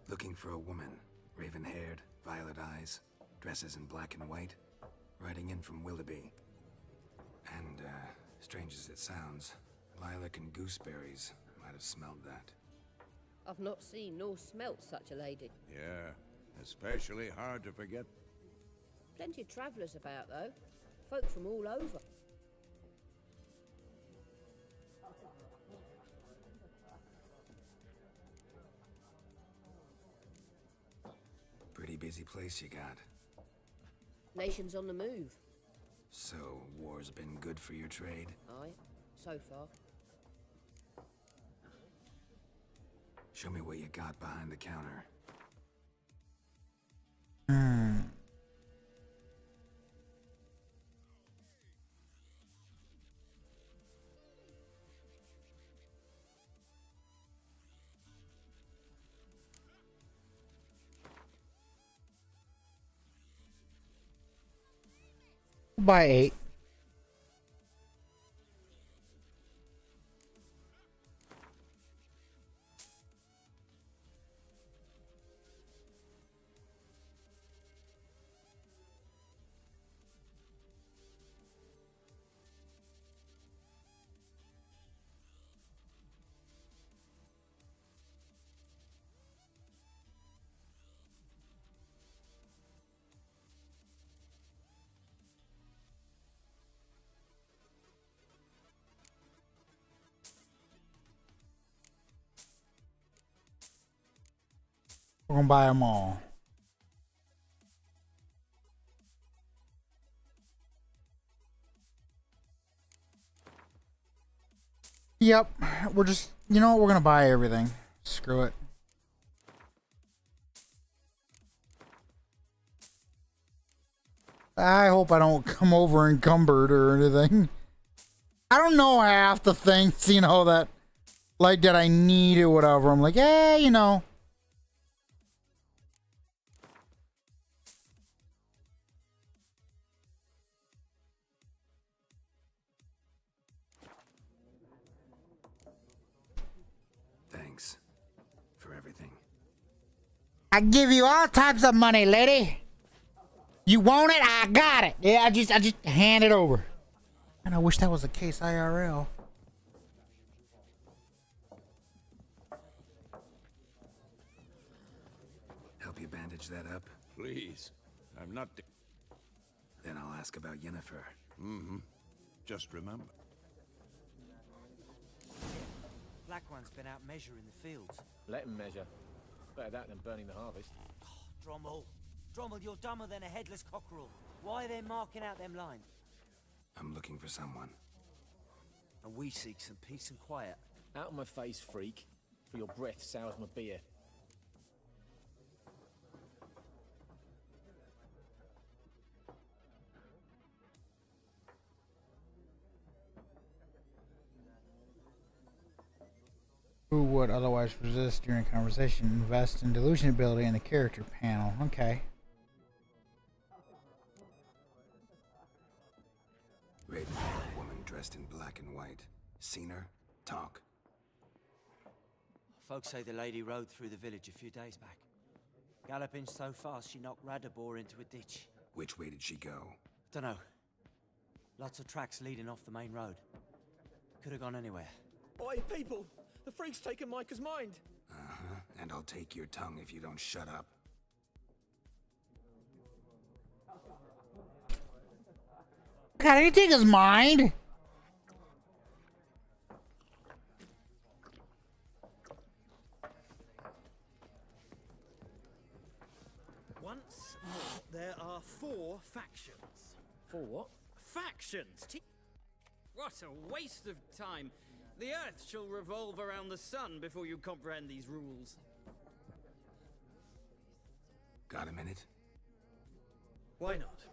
Looking for a woman. Raven-haired, violet eyes, dresses in black and white. Riding in from Willoughby. And, strange as it sounds, lilac and gooseberries might have smelled that. I've not seen nor smelt such a lady. Yeah, especially hard to forget. Plenty of travellers about, though. Folk from all over. Pretty busy place you got. Nations on the move. So, war's been good for your trade? Aye, so far. Show me what you got behind the counter. Buy 8. We're gonna buy them all. Yep, we're just, you know what, we're gonna buy everything. Screw it. I hope I don't come over encumbered or anything. I don't know half the things, you know, that, like, that I need or whatever. I'm like, yeah, you know. Thanks for everything. I give you all types of money, lady. You want it? I got it. Yeah, I just hand it over. And I wish that was the case IRL. Help you bandage that up? Please. I'm not... Then I'll ask about Yennefer. Mm-hmm. Just remember. Black One's been out measuring the fields. Let him measure. Better that than burning the harvest. Drommel. Drommel, you're dumber than a headless cockerel. Why are they marking out them lines? I'm looking for someone. And we seek some peace and quiet. Out of my face, freak. For your breath sours my beer. Who would otherwise resist during conversation? Invest in delusion ability in the character panel. Okay. Raven-haired woman dressed in black and white. Seen her? Talk. Folks say the lady rode through the village a few days back. Galloping so fast she knocked Radabor into a ditch. Which way did she go? Dunno. Lots of tracks leading off the main road. Could have gone anywhere. Oi, people! The freak's taken Micah's mind! Uh-huh. And I'll take your tongue if you don't shut up. God, did he take his mind? Once more, there are 4 factions. 4 what? Factions! What a waste of time! The Earth shall revolve around the sun before you comprehend these rules. Got a minute? Why not?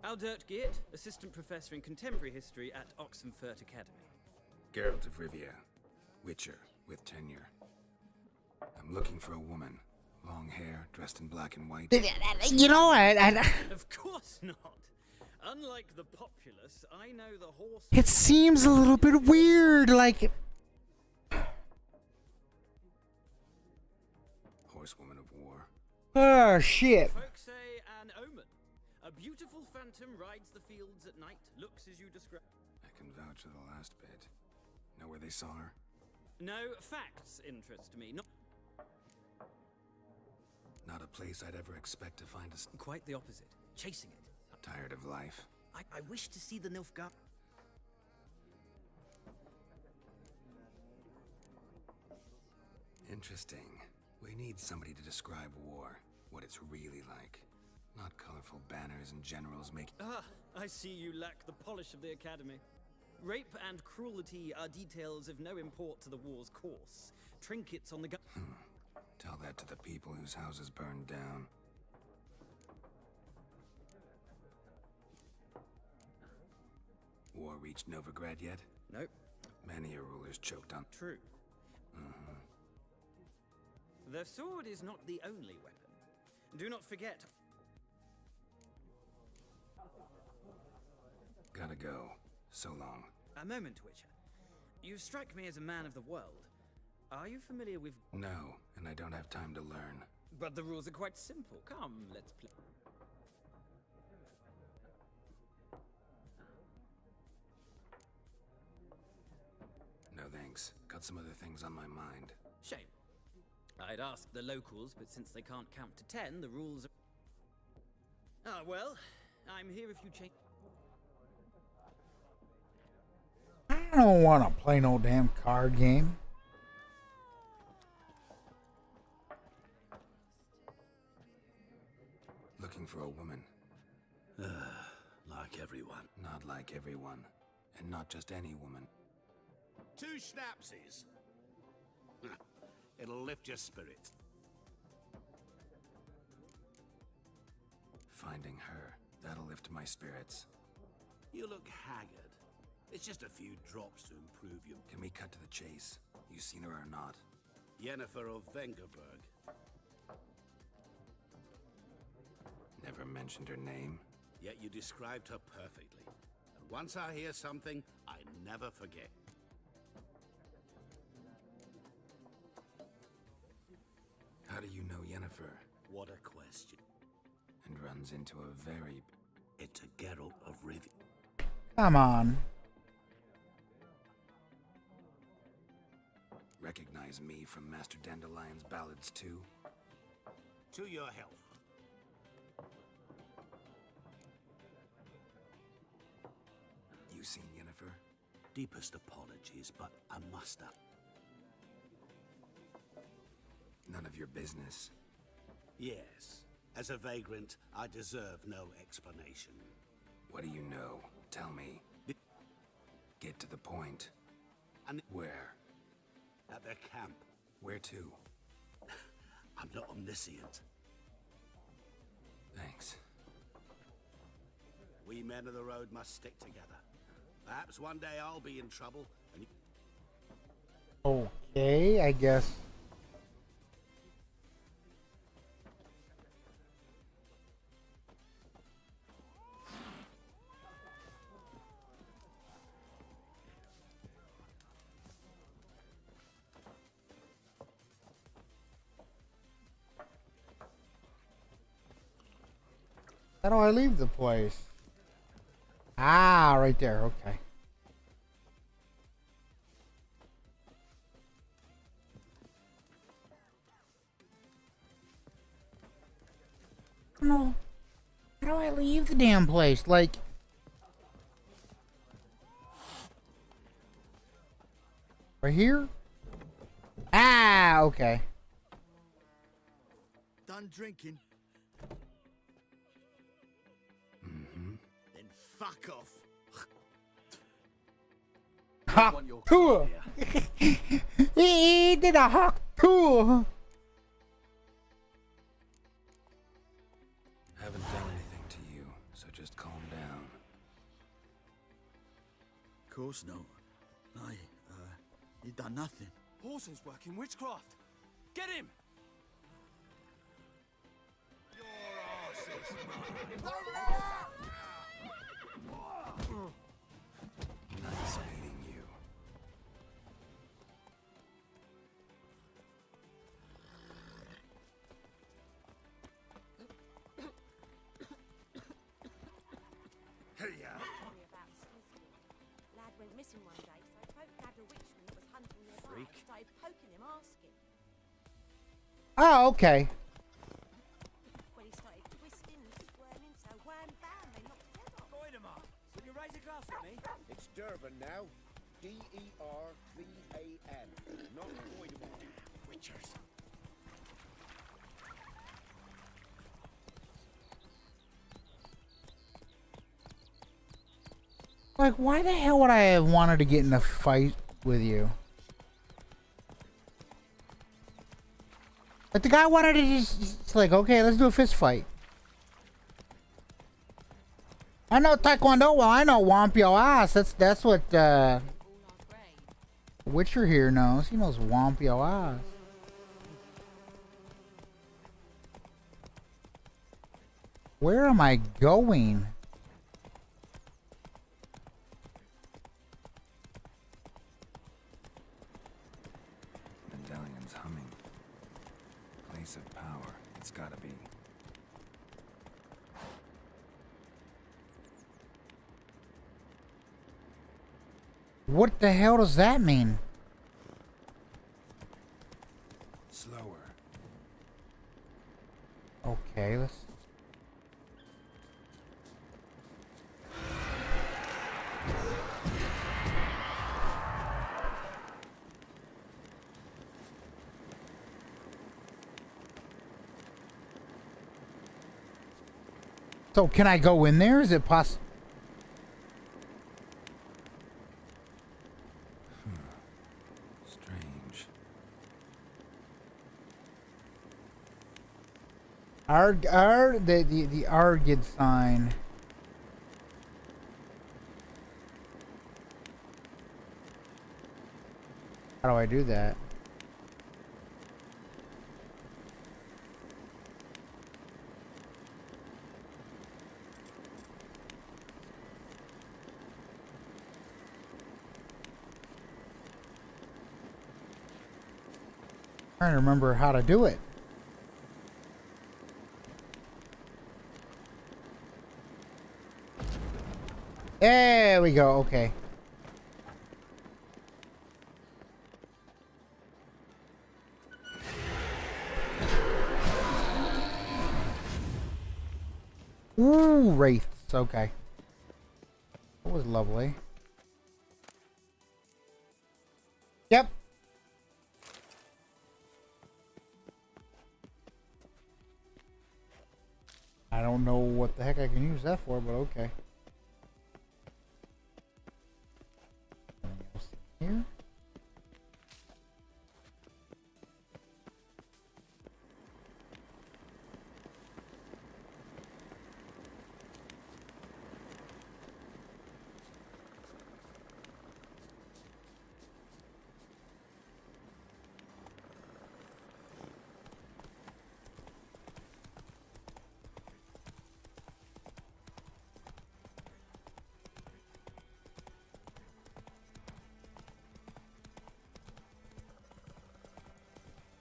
Aldert Geert, Assistant Professor in Contemporary History at Oxenfurt Academy. Geralt of Rivia. Witcher, with tenure. I'm looking for a woman. Long hair, dressed in black and white. You know what? Of course not. Unlike the populace, I know the horse... It seems a little bit weird, like... Horsewoman of war. Oh, shit. Folks say an omen. A beautiful phantom rides the fields at night, looks as you describe. I can vouch for the last bit. Know where they saw her? No, facts interest me. Not a place I'd ever expect to find us. Quite the opposite. Chasing it. Tired of life. I wish to see the Nilfgaard. Interesting. We need somebody to describe war. What it's really like. Not colorful banners and generals making... Ah, I see you lack the polish of the Academy. Rape and cruelty are details of no import to the war's course. Trinkets on the gun... Tell that to the people whose houses burned down. War reached Novigrad yet? Nope. Many a ruler's choked on... True. The sword is not the only weapon. Do not forget... gotta go. So long. A moment, Witcher. You strike me as a man of the world. Are you familiar with... No, and I don't have time to learn. But the rules are quite simple. Come, let's play. No thanks. Got some other things on my mind. Shame. I'd ask the locals, but since they can't count to 10, the rules are... Ah, well, I'm here if you change... I don't want to play no damn card game. Looking for a woman. Like everyone. Not like everyone. And not just any woman. 2 schnapsies. It'll lift your spirits. Finding her. That'll lift my spirits. You look haggard. It's just a few drops to improve your... Can we cut to the chase? You seen her or not? Yennefer of Vengerberg. Never mentioned her name. Yet you described her perfectly. And once I hear something, I never forget. How do you know Yennefer? What a question. And runs into a very... It's a Geralt of Rivia. Come on. Recognize me from Master Dandelion's ballads too? To your health. You seen Yennefer? Deepest apologies, but I must have. None of your business. Yes. As a vagrant, I deserve no explanation. What do you know? Tell me. Get to the point. And where? At their camp. Where to? I'm not omniscient. Thanks. We men of the road must stick together. Perhaps one day I'll be in trouble and Okay, I guess. How do I leave the place? Ah, right there. Okay. No. How do I leave the damn place? Like... Right here? Ah, okay. Done drinking? Mm-hmm. Then fuck off. Ha! Tour! He did a hawk tour! Haven't done anything to you, so just calm down. Of course no. He done nothing. Paulson's working witchcraft. Get him! Nice meeting you. Hey-ya. Told me about Smithfield. Lad went missing one day, so folk nabbed a witchman that was hunting nearby. Freak. Started poking him, asking. Oh, okay. When he started twisting and squirming, so wham bam, they knocked his head off. Voidemar, will you raise a glass for me? It's Dervan now. D-E-R-V-A-N. Not Voidemar. Witchers. Like, why the hell would I have wanted to get in a fight with you? But the guy wanted to just, it's like, okay, let's do a fist fight. I know Taekwondo, well, I know womp your ass. That's what, Witcher here knows. He knows womp your ass. Where am I going? What the hell does that mean? Slower. Okay, let's... So can I go in there? Is it possible? Strange. The Argid sign. How do I do that? Trying to remember how to do it. There we go. Okay. Ooh, wraiths. Okay. That was lovely. Yep. I don't know what the heck I can use that for, but okay. Anything else here?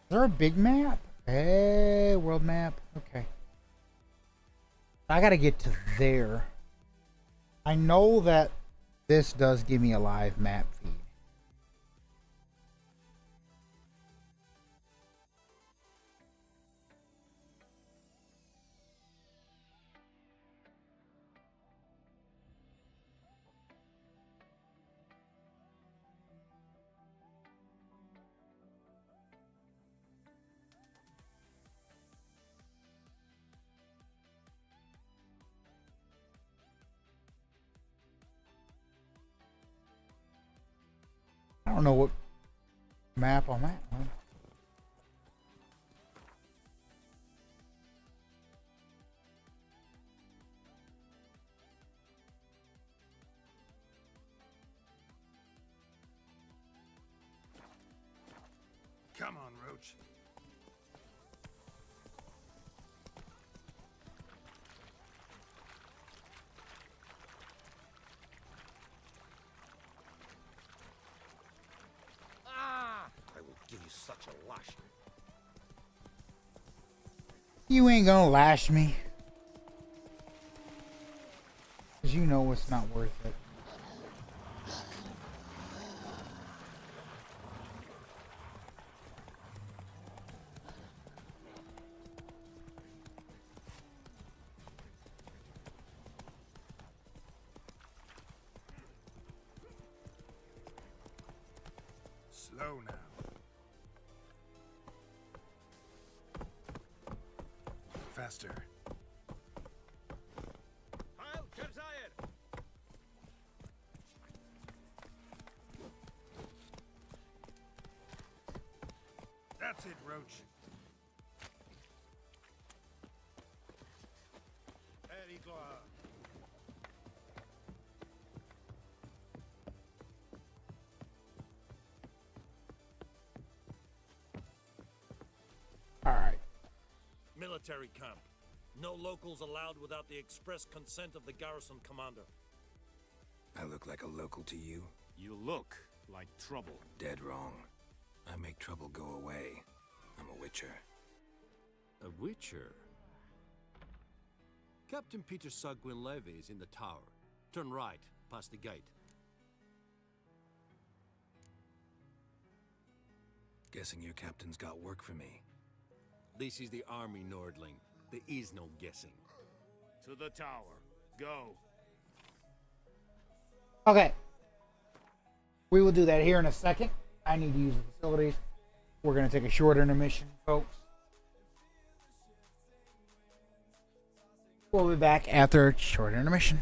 Is there a big map? Hey, world map. Okay. I gotta get to there. I know that this does give me a live map feed. I don't know what map I'm at. Huh? Come on, Roach. I will give you such a lash. You ain't gonna lash me. 'Cause you know it's not worth it. Slow now. Faster. Heil Kerzayir! That's it, Roach. Erigla. All right. Military camp. No locals allowed without the express consent of the garrison commander. I look like a local to you? You look like trouble. Dead wrong. I make trouble go away. I'm a witcher. A witcher? Captain Peter Sagwin Levy is in the tower. Turn right, past the gate. Guessing your captain's got work for me. This is the army, Nordling. There is no guessing. To the tower. Go. Okay. We will do that here in a second. I need to use the facilities. We're going to take a short intermission, folks. We'll be back after a short intermission.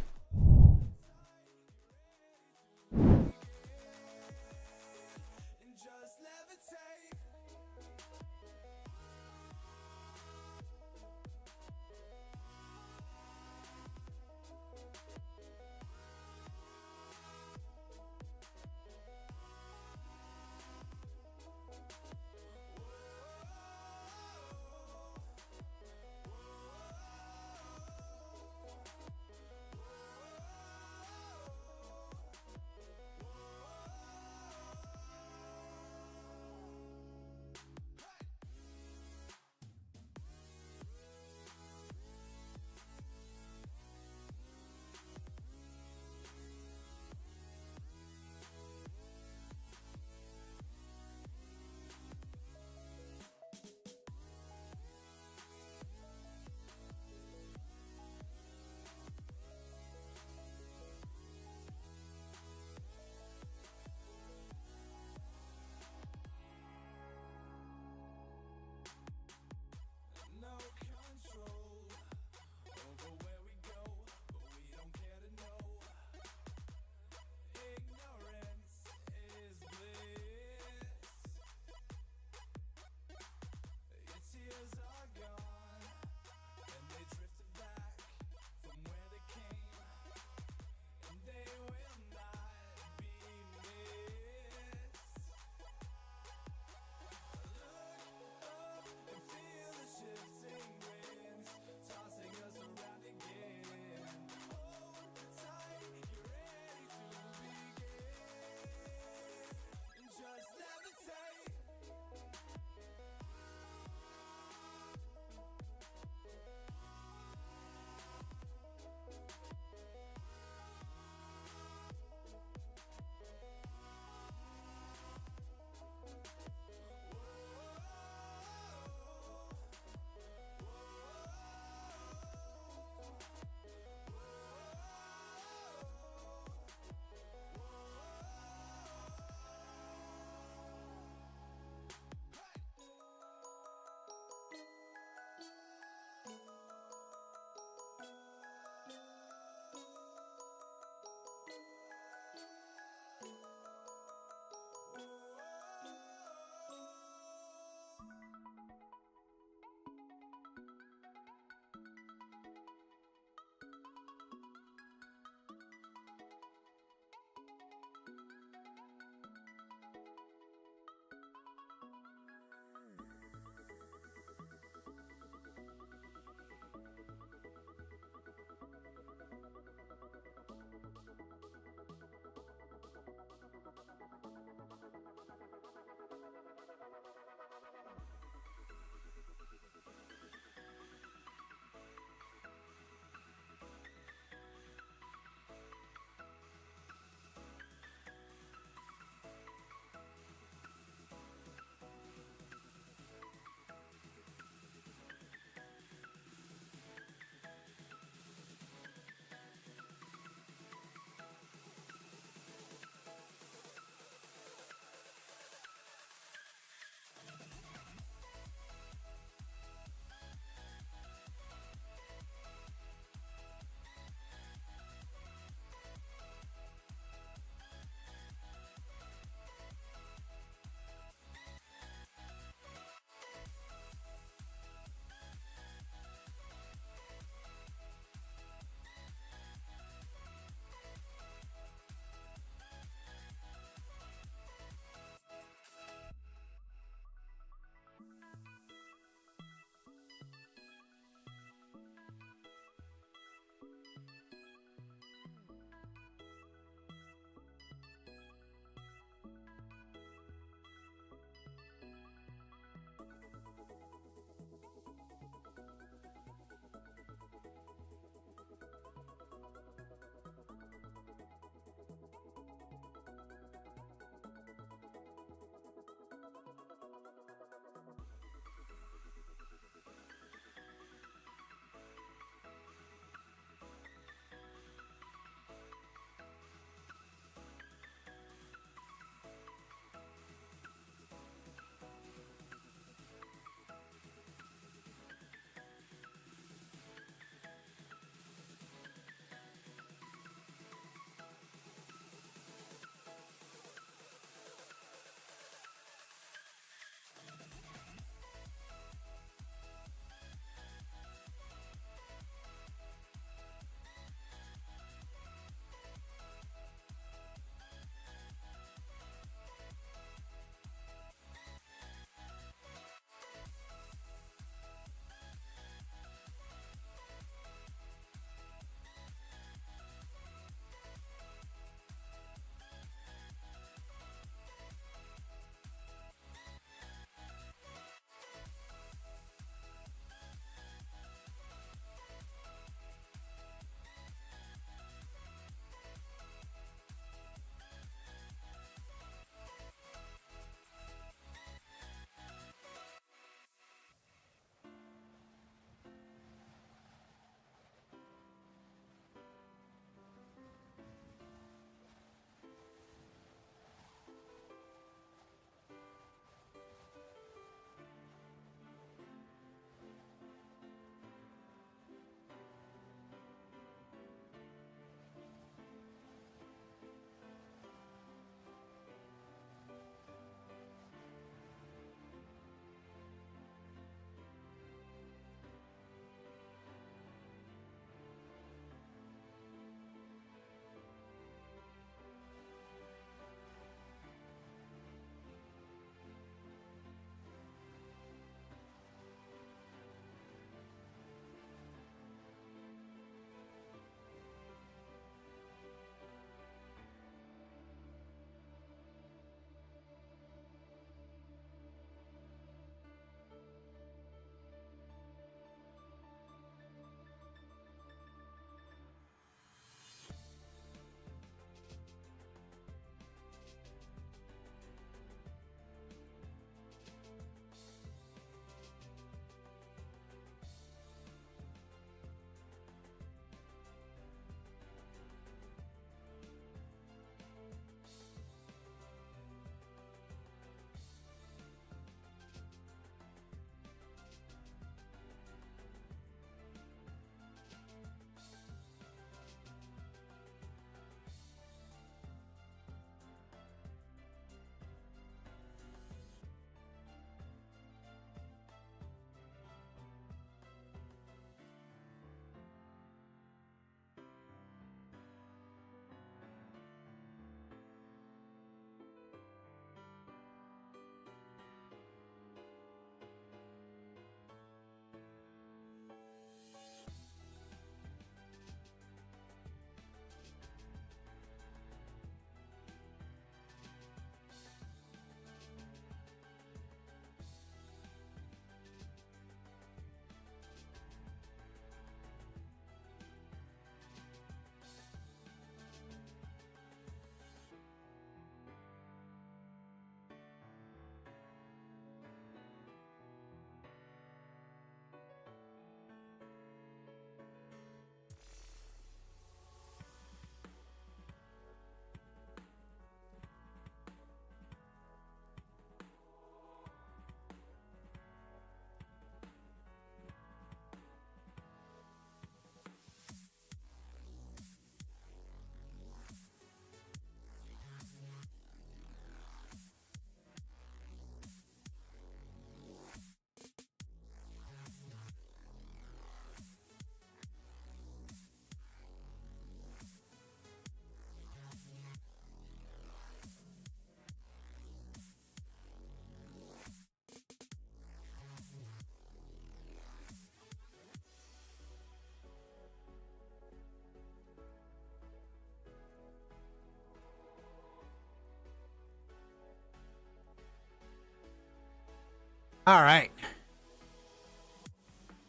All right.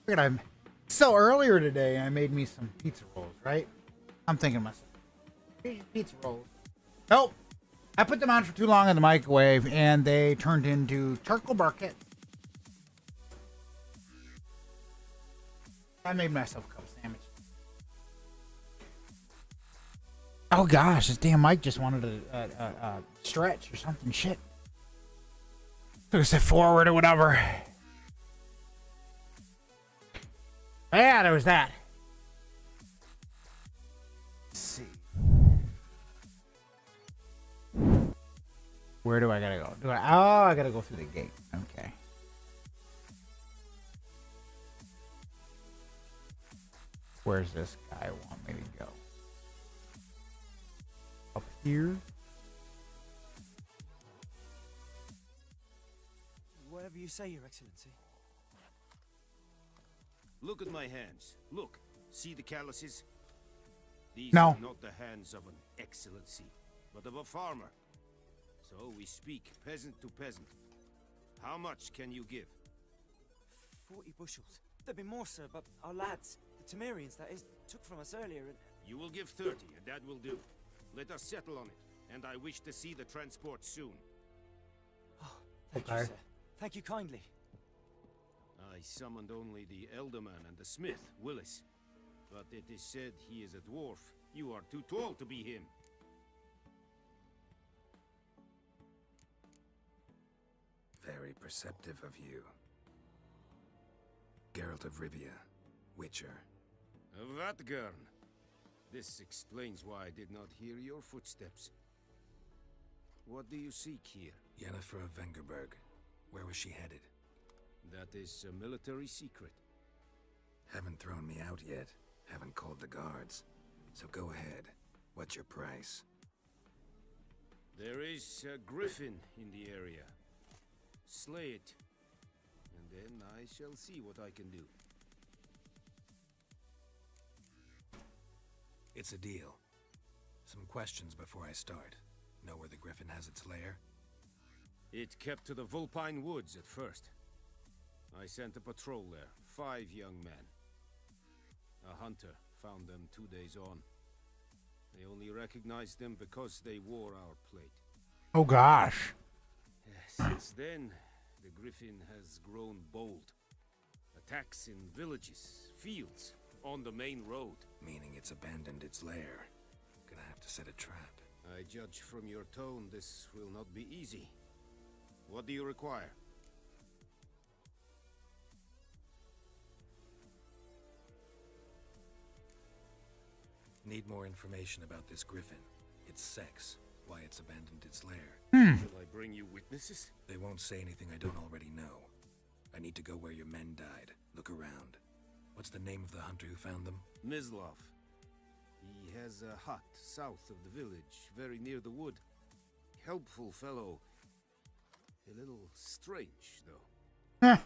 Look at I'm so earlier today I made me some pizza rolls, right? I'm thinking to myself, here's your pizza rolls. Nope. I put them on for too long in the microwave and they turned into charcoal briquettes. I made myself a couple sandwiches. Oh gosh, this damn mic just wanted to stretch or something. Shit. Took a step forward or whatever. Yeah, there was that. Let's see. Where do I gotta go? I gotta go through the gate. Okay. Where's this guy want me to go? Up here? Whatever you say, Your Excellency. Look at my hands. Look. See the calluses? These No. are not the hands of an excellency, but of a farmer. So we speak peasant to peasant. How much can you give? 40 bushels. There'd be more, sir, but our lads, the Temerians, that is, took from us earlier and... You will give 30, and that will do. Let us settle on it, and I wish to see the transport soon. Thank you, sir. Thank you kindly. I summoned only the Elderman and the smith, Willis. But it is said he is a dwarf. You are too tall to be him. Very perceptive of you. Geralt of Rivia, Witcher. Vatgern. This explains why I did not hear your footsteps. What do you seek here? Yennefer of Vengerberg. Where was she headed? That is a military secret. Haven't thrown me out yet. Haven't called the guards. So go ahead. What's your price? There is a griffin in the area. Slay it, and then I shall see what I can do. It's a deal. Some questions before I start. Know where the griffin has its lair? It kept to the Vulpine Woods at first. I sent a patrol there, 5 young men. A hunter found them 2 days on. They only recognized them because they wore our plate. Oh gosh. Since then, the griffin has grown bold. Attacks in villages, fields, on the main road. Meaning it's abandoned its lair. Gonna have to set a trap. I judge from your tone this will not be easy. What do you require? Need more information about this griffin. Its sex, why it's abandoned its lair. Shall I bring you witnesses? They won't say anything I don't already know. I need to go where your men died. Look around. What's the name of the hunter who found them? Mislav. He has a hut south of the village, very near the wood. Helpful fellow. A little strange, though.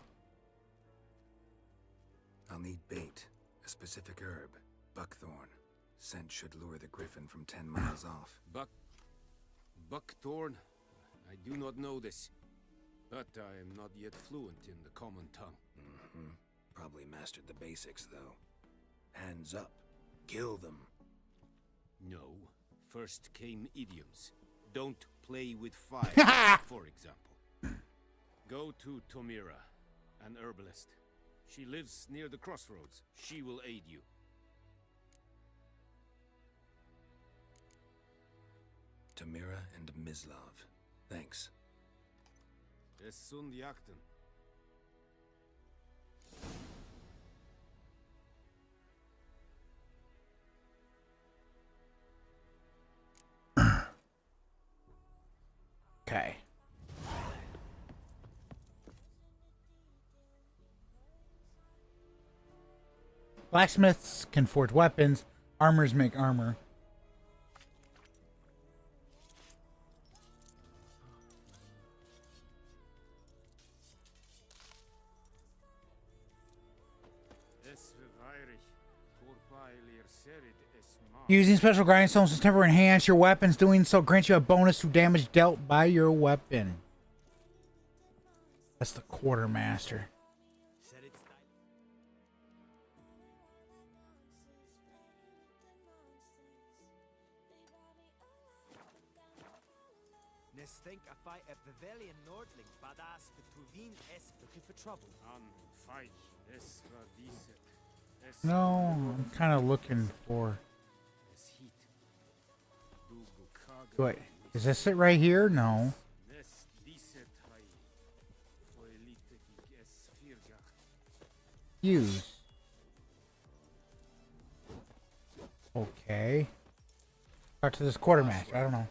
I'll need bait. A specific herb. Buckthorn. Scent should lure the griffin from 10 miles off. Buckthorn? I do not know this. But I am not yet fluent in the common tongue. Probably mastered the basics, though. Hands up. Kill them. No. First came idioms. Don't play with fire, for example. Go to Tomira, an herbalist. She lives near the crossroads. She will aid you. Tomira and Mislav. Thanks. Es sunt jachten. Okay. Blacksmiths can forge weapons. Armors make armor. Using special grindstones to temper enhance your weapons. Doing so grants you a bonus to damage dealt by your weapon. That's the quartermaster. Think I fight a Bavarian Nordling, badass Tuvin S looking for trouble. Fight. No, I'm kind of looking for. Wait, is this it right here? No. Use. Okay. Talk to this quartermaster. I don't know.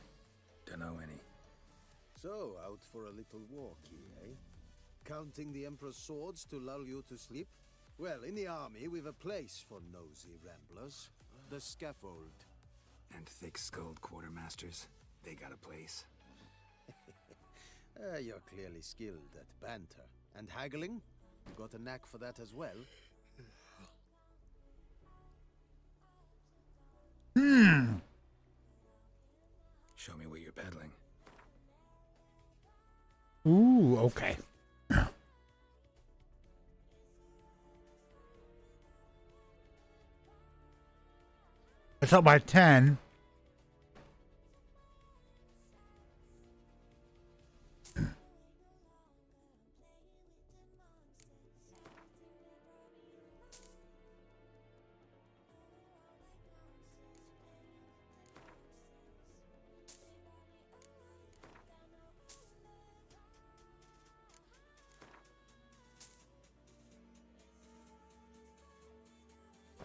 Dunno any. So, out for a little walk, eh? Counting the Emperor's swords to lull you to sleep? Well, in the army, we've a place for nosy ramblers. The scaffold. And thick-skulled quartermasters. They got a place. You're clearly skilled at banter. And haggling? You got a knack for that as well? Show me what you're peddling. Ooh, okay. It's up by 10.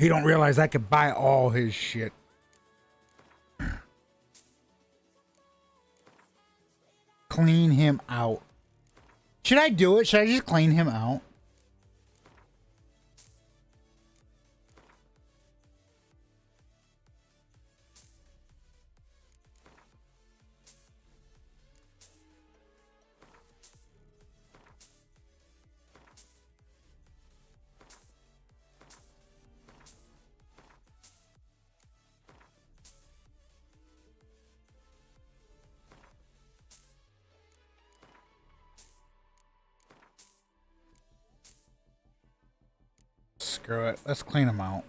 He don't realize I could buy all his shit. Clean him out. Should I do it? Should I just clean him out? Screw it. Let's clean him out.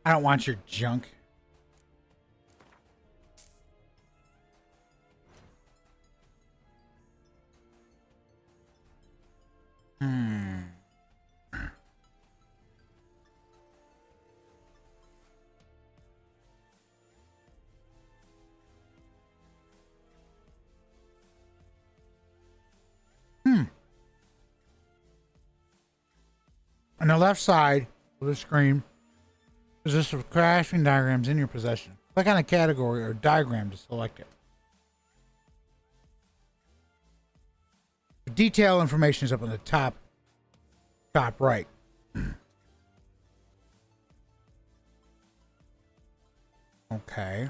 I don't want your junk. On the left side of the screen, there's a list of crafting diagrams in your possession. Click on a category or diagram to select it. The detail information is up on the top right. Okay.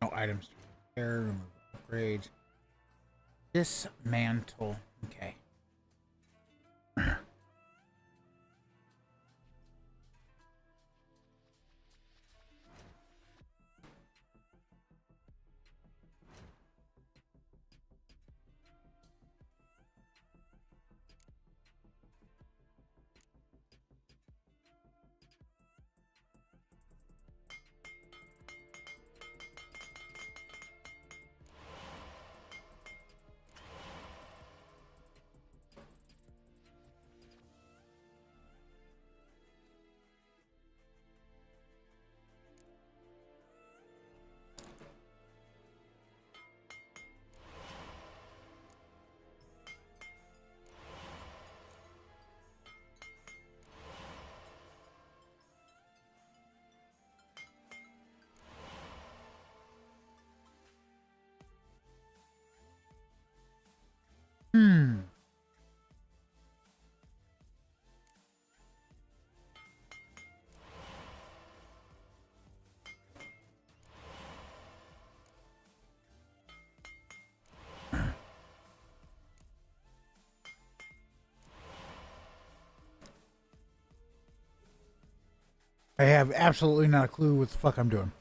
No items to repair, remove, upgrade, dismantle. Okay. I have absolutely not a clue what the fuck I'm doing.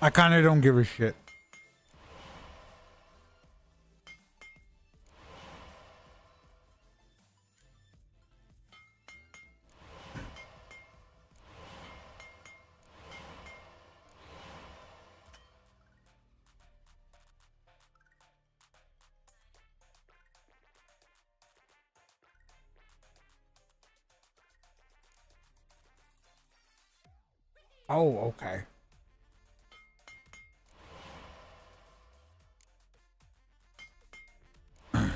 I kind of don't give a shit. Oh, okay. I'd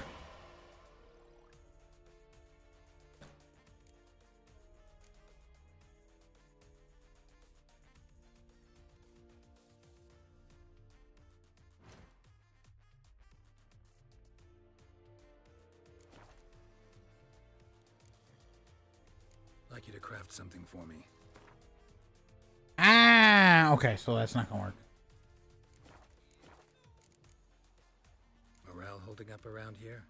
like you to craft something for me. Ah, okay, so that's not gonna work. Morale holding up around here?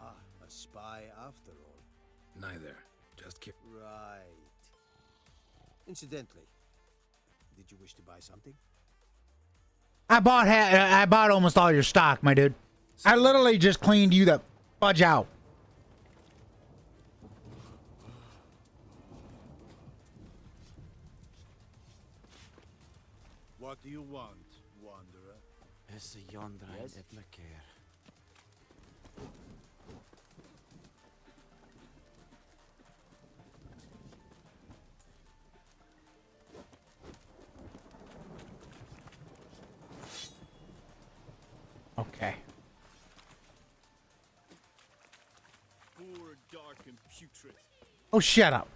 Ah, a spy after all. Neither. Just keep. Right. Incidentally, did you wish to buy something? I bought almost all your stock, my dude. I literally just cleaned you the fudge out. What do you want, wanderer? Es yonder Yes? et lacer. Okay. Poor, dark, and putrid. Oh, shut up.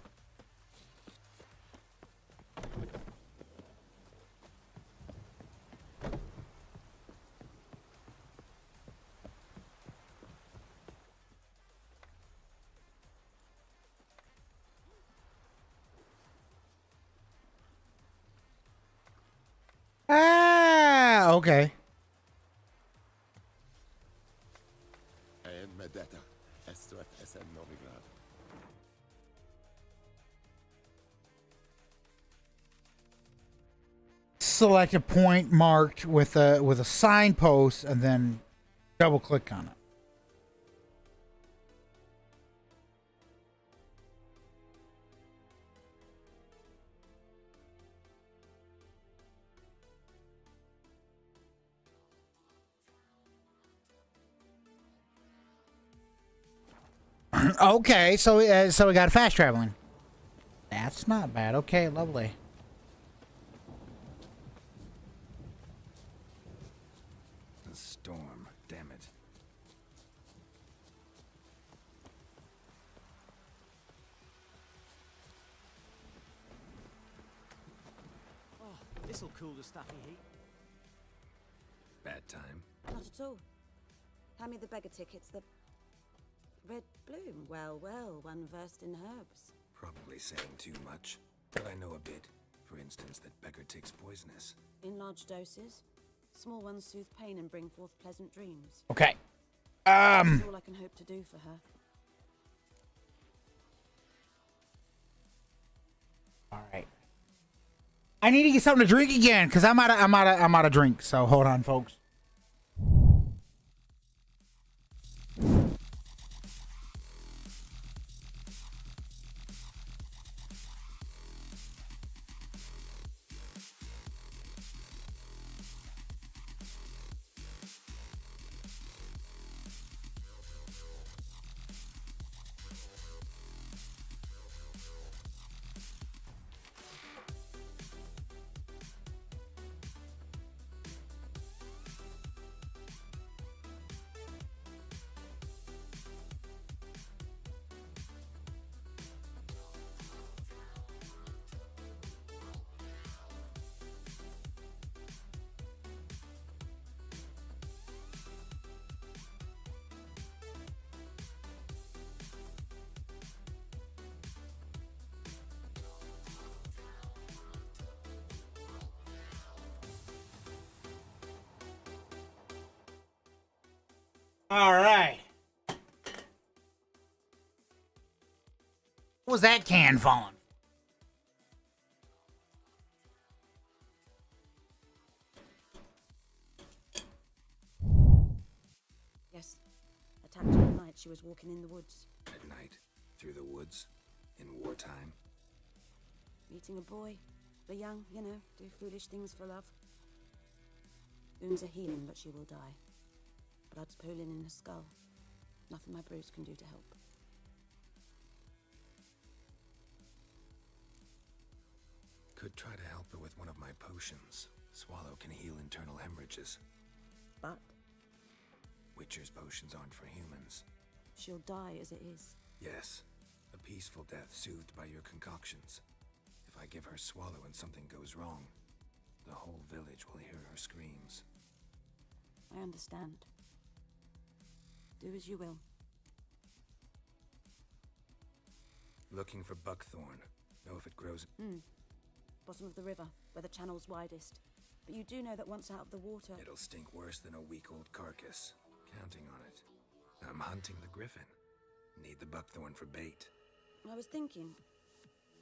Ah, okay. En med detta, SOF SN Novigrad. Select a point marked with a signpost and then double click on it. Okay, so we got fast traveling. That's not bad. Okay, lovely. The storm, damn it. Oh, this'll cool the stuffy heat. Bad time. Not at all. Hand me the beggar tickets, the red bloom. Well, well, one versed in herbs. Probably saying too much, but I know a bit. For instance, that beggar tick's poisonous. In large doses. Small ones soothe pain and bring forth pleasant dreams. Okay. That's all I can hope to do for her. All right. I need to get something to drink again because I'm out of drink. So hold on, folks. All right. What was that can falling? Yes. Attacked her at night. She was walking in the woods. At night, through the woods, in wartime. Meeting a boy. The young, you know, do foolish things for love. Wounds are healing, but she will die. Blood's pooling in her skull. Nothing my bruise can do to help. Could try to help her with one of my potions. Swallow can heal internal hemorrhages. But Witcher's potions aren't for humans. she'll die as it is. Yes, a peaceful death soothed by your concoctions. If I give her Swallow and something goes wrong, the whole village will hear her screams. I understand. Do as you will. Looking for buckthorn. Know if it grows. Bottom of the river, where the channel's widest. But you do know that once out of the water... It'll stink worse than a week-old carcass. Counting on it. I'm hunting the griffin. Need the buckthorn for bait. I was thinking...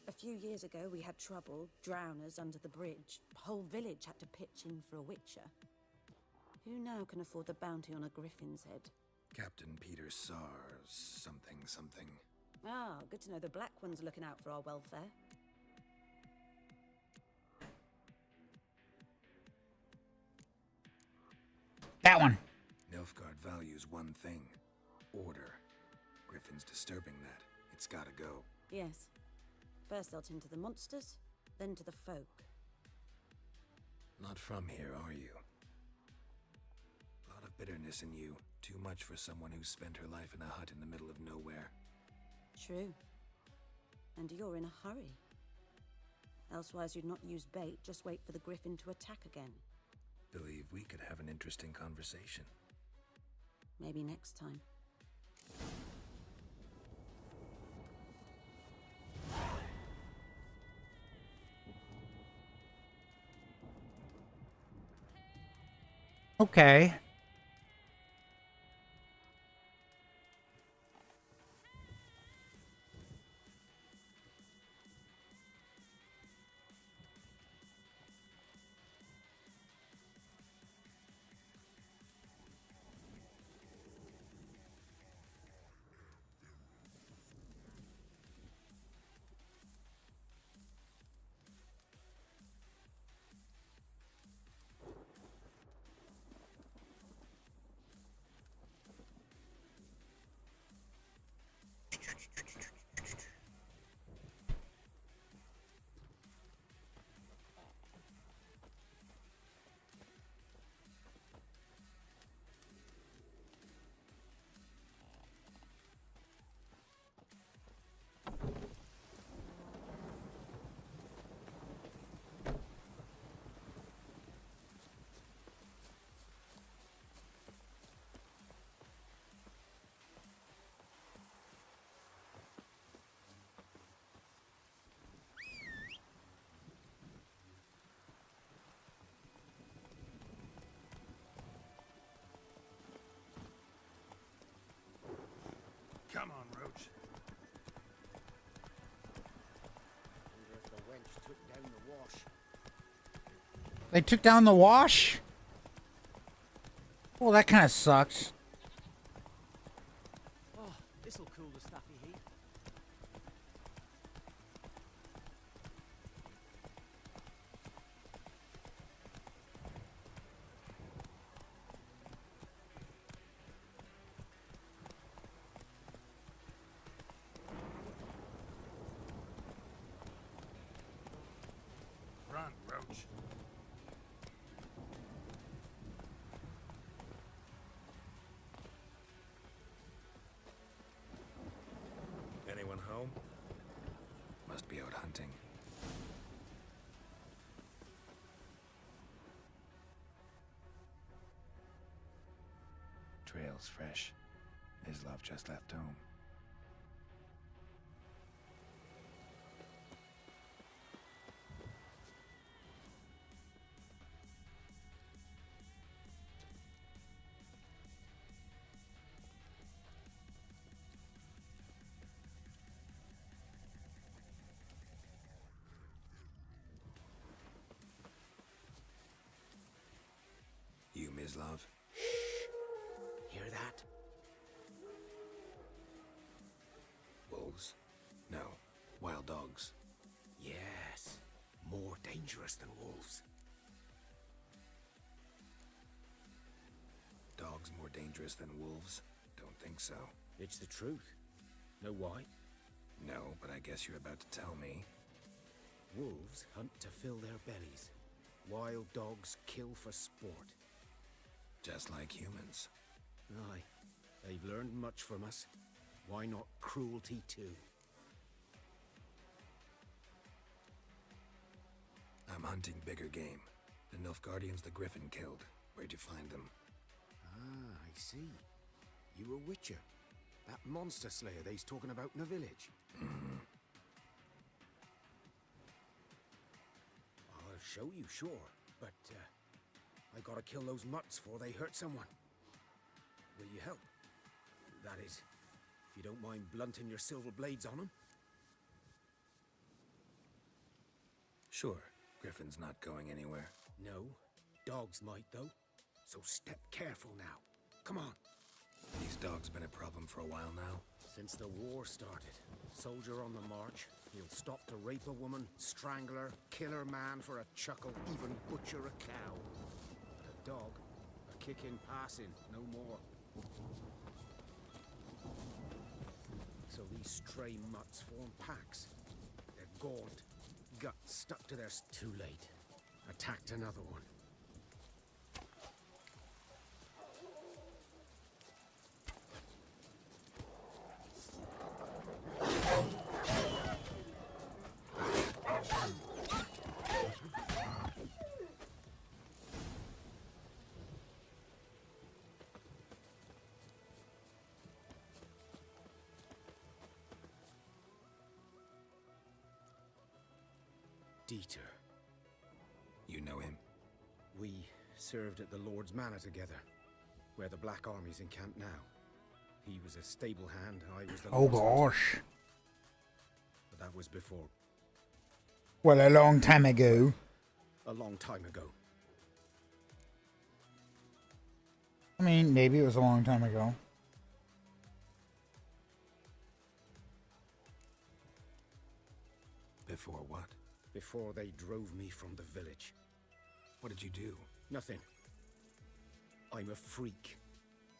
A few years ago, we had trouble, drowners under the bridge. The whole village had to pitch in for a witcher. Who now can afford the bounty on a griffin's head? Captain Peter Sars, something. Ah, good to know the Black One's looking out for our welfare. That one. Nilfgaard values one thing. Order. Griffin's disturbing that. It's gotta go. Yes. First they'll tend to the monsters, then to the folk. Not from here, are you? A lot of bitterness in you. Too much for someone who spent her life in a hut in the middle of nowhere. True. And you're in a hurry. Elsewise you'd not use bait, just wait for the griffin to attack again. Believe we could have an interesting conversation. Maybe next time. Okay. Come on, Roach. Wonder if the wench took down the wash. They took down the wash? Well, that kind of sucks. Oh, this'll cool the stuffy heat. Run, Roach. Anyone home? Must be out hunting. Trail's fresh. His love just left home. Miroslav. Hear that? Wolves? No. Wild dogs. Yes. More dangerous than wolves. Dogs more dangerous than wolves? Don't think so. It's the truth. Know why? No, but I guess you're about to tell me. Wolves hunt to fill their bellies. Wild dogs kill for sport. Just like humans. Aye. They've learned much from us. Why not cruelty too? I'm hunting bigger game. The Nilfgaardians the Griffin killed. Where'd you find them? Ah, I see. You a witcher. That monster slayer they's talking about in the village. I'll show you, sure. But, I gotta kill those mutts before they hurt someone. Will you help? That is, if you don't mind blunting your silver blades on them. Sure. Griffin's not going anywhere. No. Dogs might, though. So step careful now. Come on. These dogs been a problem for a while now? Since the war started. Soldier on the march. He'll stop to rape a woman, strangle her, kill her man for a chuckle, even butcher a cow. But a dog, a kick in passing, no more. So these stray mutts form packs. They're gaunt, guts stuck to their... Too late. Attacked another one. Dieter. You know him? We served at the Lord's Manor together, where the Black Army's encamped now. He was a stable hand, I was the Oh Lord's hunter. gosh. But that was before. Well, a long time ago. A long time ago. I mean, maybe it was a long time ago. Before what? Before they drove me from the village. What did you do? Nothing. I'm a freak.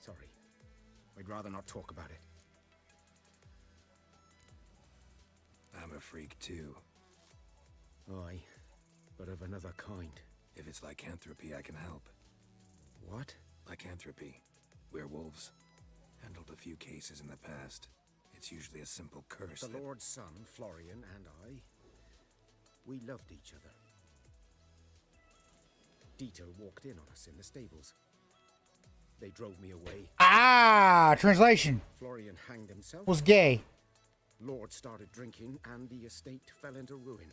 Sorry. I'd rather not talk about it. I'm a freak too. Aye, but of another kind. If it's lycanthropy, I can help. What? Lycanthropy. Werewolves. Handled a few cases in the past. It's usually a simple curse. The Lord's son, Florian, and I, we loved each other. Dieter walked in on us in the stables. They drove me away. Ah, translation. Florian hanged himself. Was gay. Lord started drinking, and the estate fell into ruin.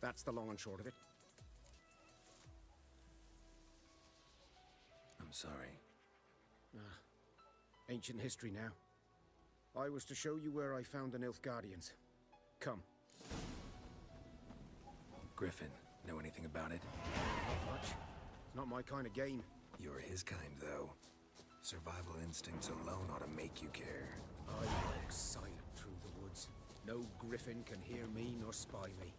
That's the long and short of it. I'm sorry. Ancient history now. I was to show you where I found the Nilfgaardians. Come. Griffin, know anything about it? Not much. It's not my kind of game. You're his kind, though. Survival instincts alone ought to make you care. I walk silent through the woods. No griffin can hear me nor spy me.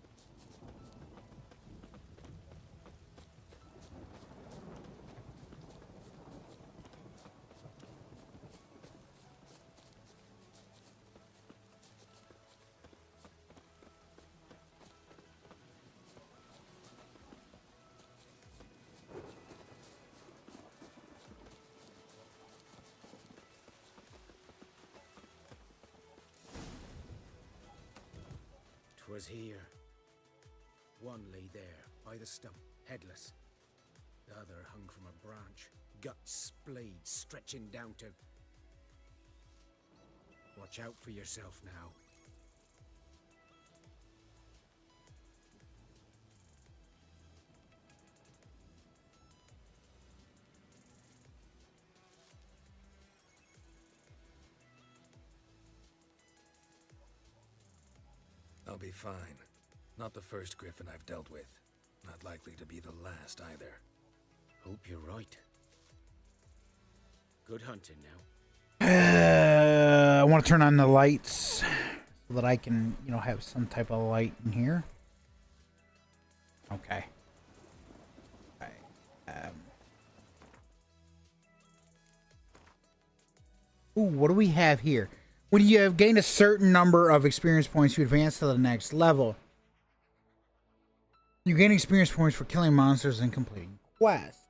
Was here. One lay there, by the stump, headless. The other hung from a branch, guts splayed, stretching down to... Watch out for yourself now. I'll be fine. Not the first Griffin I've dealt with. Not likely to be the last either. Hope you're right. Good hunting now. I want to turn on the lights so that I can, you know, have some type of light in here. Okay. Ooh, what do we have here? When you have gained a certain number of experience points, you advance to the next level. You gain experience points for killing monsters and completing quests.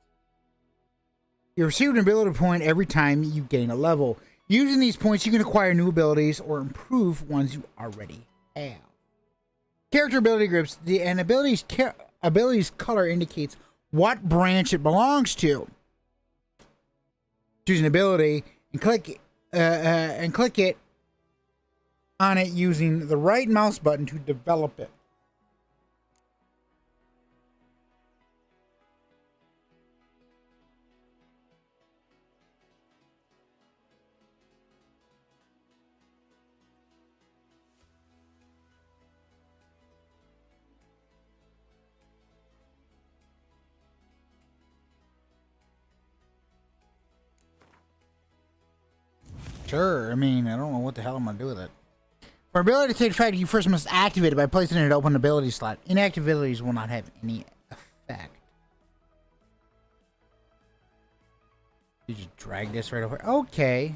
You receive an ability point every time you gain a level. Using these points, you can acquire new abilities or improve ones you already have. Character ability groups. The ability's color indicates what branch it belongs to. Choose an ability and click it on it using the right mouse button to develop it. Sure, I mean, I don't know what the hell I'm gonna do with it. For ability to take effect, you first must activate it by placing it in an open ability slot. Inactive abilities will not have any effect. You just drag this right over. Okay.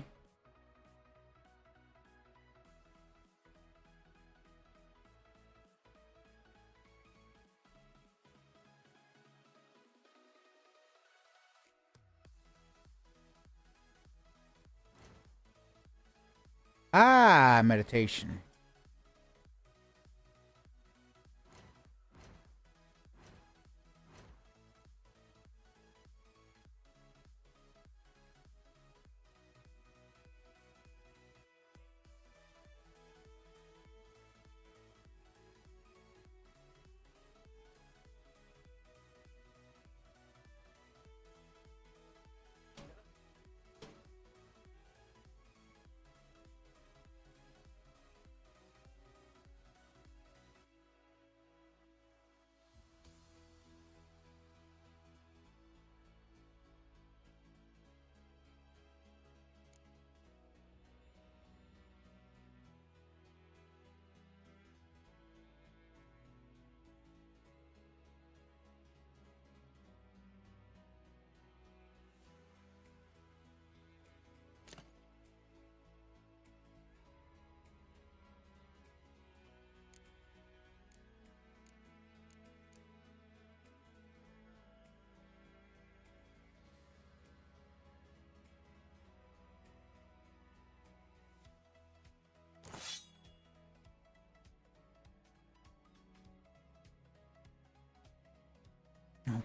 Ah, meditation.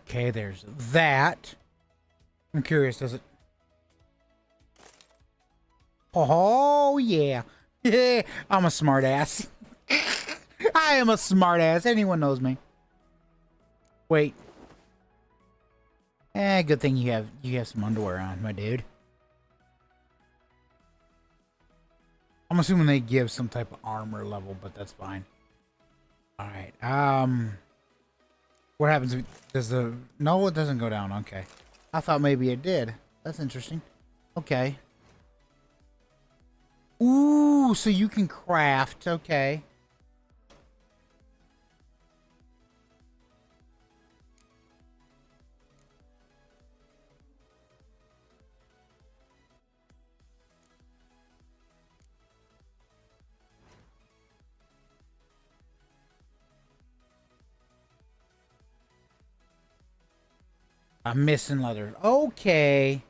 Okay, there's that. I'm curious, does it... Oh, yeah. Yeah, I'm a smartass. I am a smartass. Anyone knows me. Wait. Good thing you have some underwear on, my dude. I'm assuming they give some type of armor level, but that's fine. Alright, what happens if... Does the... No, it doesn't go down. Okay. I thought maybe it did. That's interesting. Okay. Ooh, so you can craft. Okay. I'm missing leather. Okay.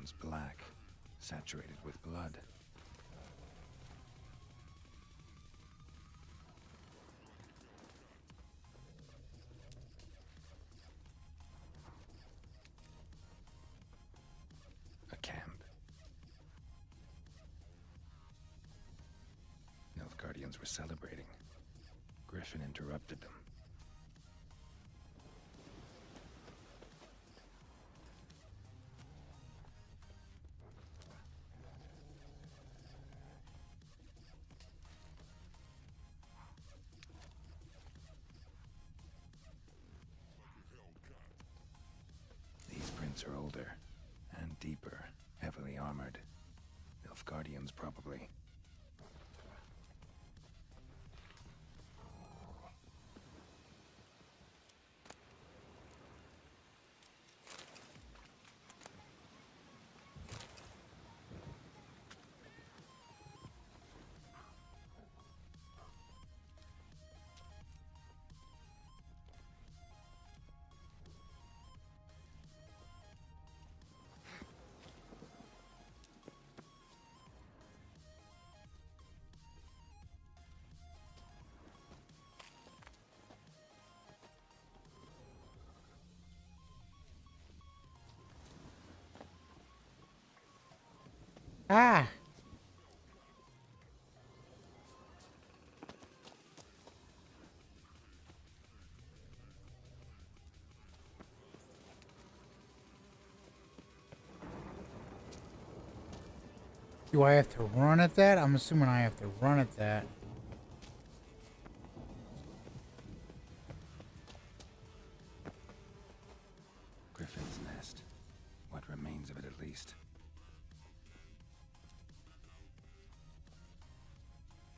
bones black, saturated with blood. A camp. Nilfgaardians were celebrating. Griffin interrupted them. These prints are older and deeper, heavily armored. Nilfgaardians, probably. Ah! Do I have to run at that? I'm assuming I have to run at that. Griffin's nest. What remains of it, at least.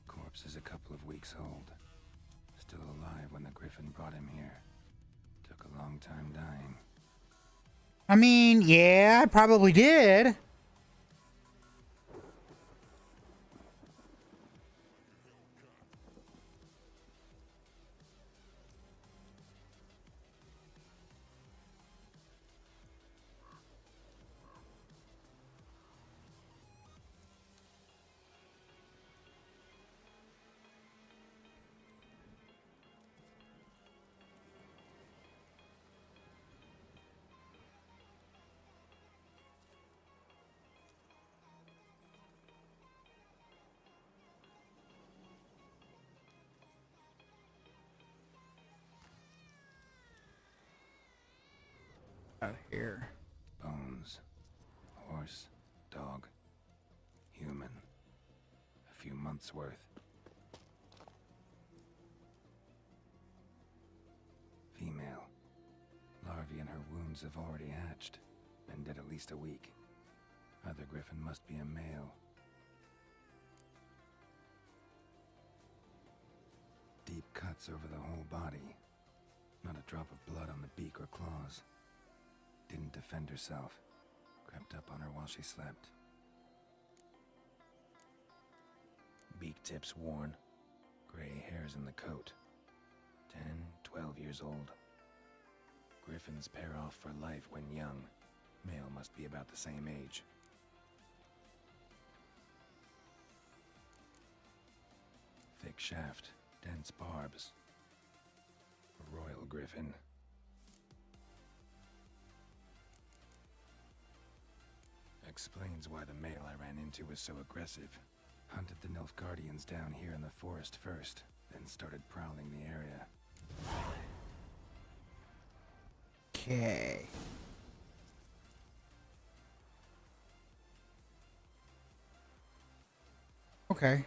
Corpse is a couple of weeks old. Still alive when the Griffin brought him here. Took a long time dying. I mean, yeah, I probably did. Out here. Bones. Horse. Dog. Human. A few months' worth. Female. Larvae in her wounds have already hatched. Been dead at least a week. Other Griffin must be a male. Deep cuts over the whole body. Not a drop of blood on the beak or claws. Didn't defend herself. Crept up on her while she slept. Beak tips worn. Gray hairs in the coat. 10, 12 years old. Griffins pair off for life when young. Male must be about the same age. Thick shaft, dense barbs. A royal Griffin. Explains why the male I ran into was so aggressive. Hunted the Nilfgaardians down here in the forest first, then started prowling the area. Okay. Okay.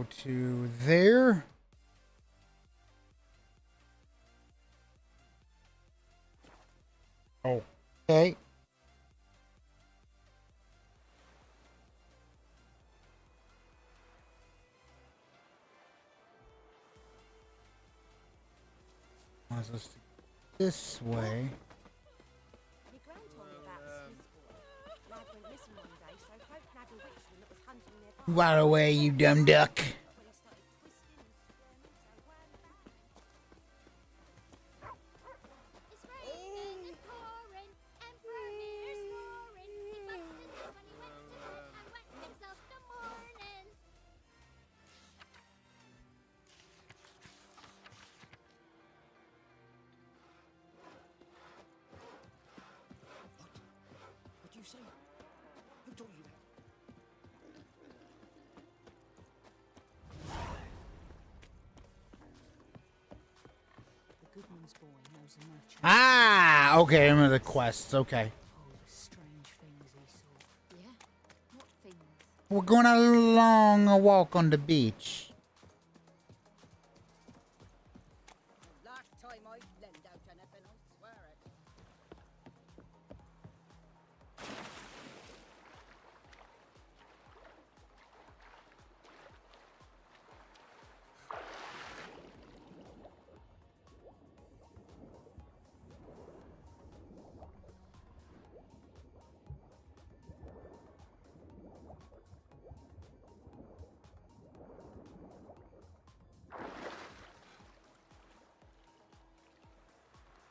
go to there. Okay. Let's just this way. My gran told me about the Smith boy. Lad went missing one day, so folk nabbed a witchman that was hunting nearby. Right away, you dumb duck. What do you say? Who told you that? The Goodman's boy knows a merchant. Ah, okay, I'm in the quests. Okay. All the strange things he saw. Yeah? What things? We're going along a walk on the beach. Last time I lend out anything, I swear it.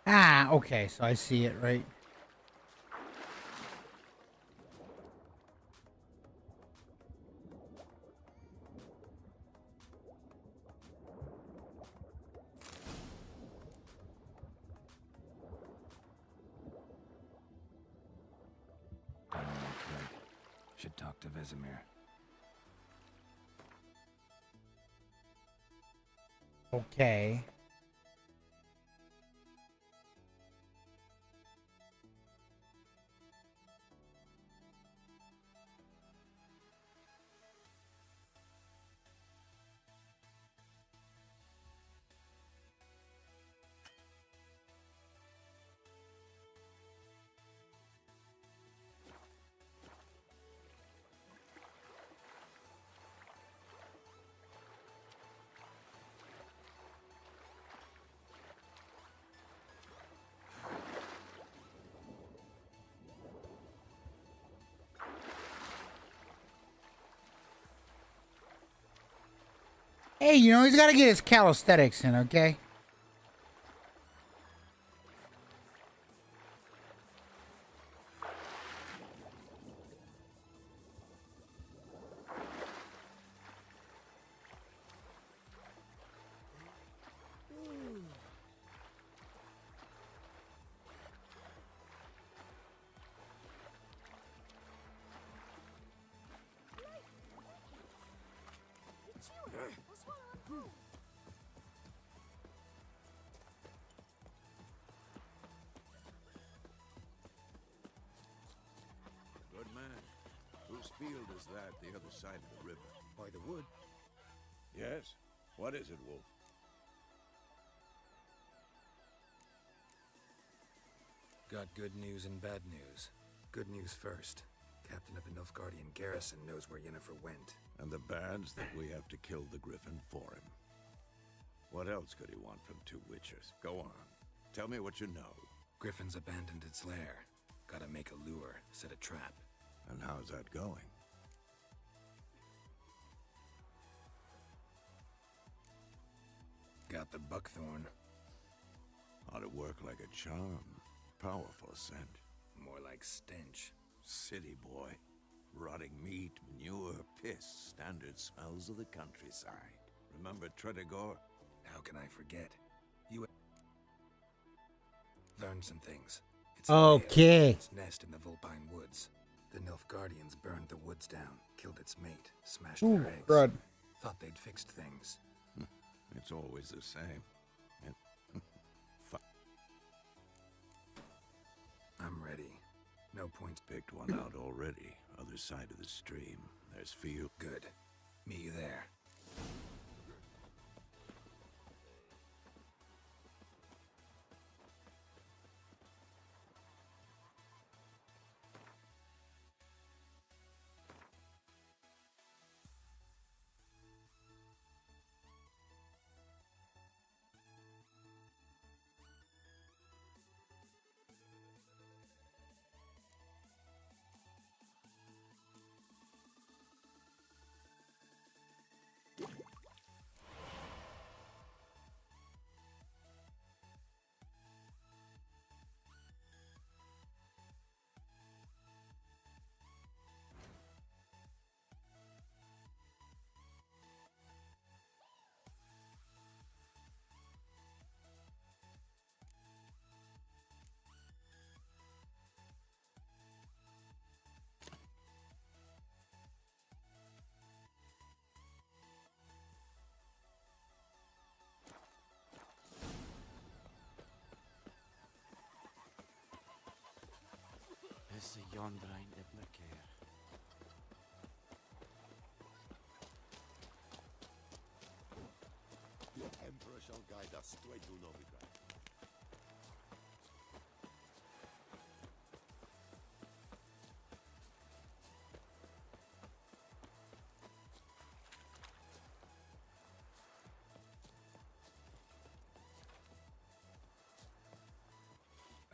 Ah, okay, so I see it, right? Done all I could. Should talk to Vesemir. Okay. Hey, you know, he's got to get his calisthenics in, okay? Good man. Whose field is that the other side of the river? By the wood. Yes? What is it, Wolf? Got good news and bad news. Good news first. Captain of the Nilfgaardian garrison knows where Yennefer went. And the bad's that we have to kill the Griffin for him. What else could he want from two witchers? Go on. Tell me what you know. Griffin's abandoned its lair. Gotta make a lure, set a trap. And how's that going? Got the buckthorn. Ought to work like a charm. Powerful scent. More like stench. City boy. Rotting meat, manure, piss. Standard smells of the countryside. Remember Tredegor? How can I forget? You learned some things. It's a Okay. its nest in the Vulpine Woods. The Nilfgaardians burned the woods down, killed its mate, smashed Ooh, their eggs. God. Thought they'd fixed things. It's always the same. I'm ready. No point. Picked one out already. Other side of the stream. There's field. Good. Meet you there. Yonder ain't Ibn care. The Emperor shall guide us straight to Novigrad.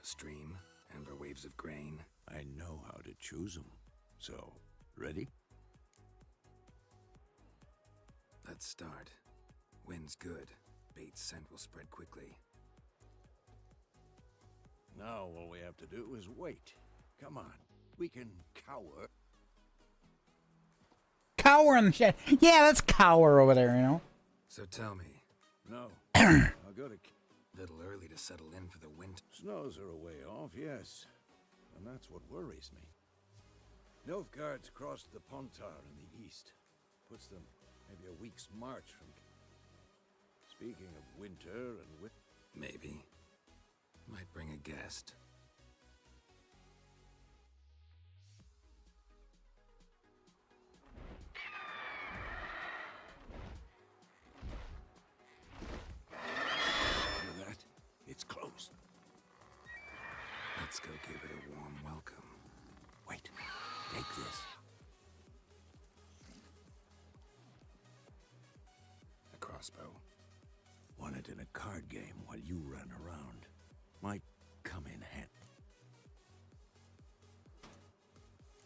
A stream, amber waves of grain. I know how to choose them. So, ready? Let's start. Wind's good. Bait's scent will spread quickly. Now all we have to do is wait. Come on. We can cower. Cower in the shed. Yeah, let's cower over there, you know. So tell me. No. I'll go to... Little early to settle in for the winter. Snows are a way off, yes. And that's what worries me. Nilfgaard's crossed the Pontar in the east. Puts them maybe a week's march from... Speaking of winter and Maybe. Might bring a guest. Hear that? It's close. Let's go give it a warm welcome. Wait. Take this. A crossbow. Won it in a card game while you ran around. Might come in handy.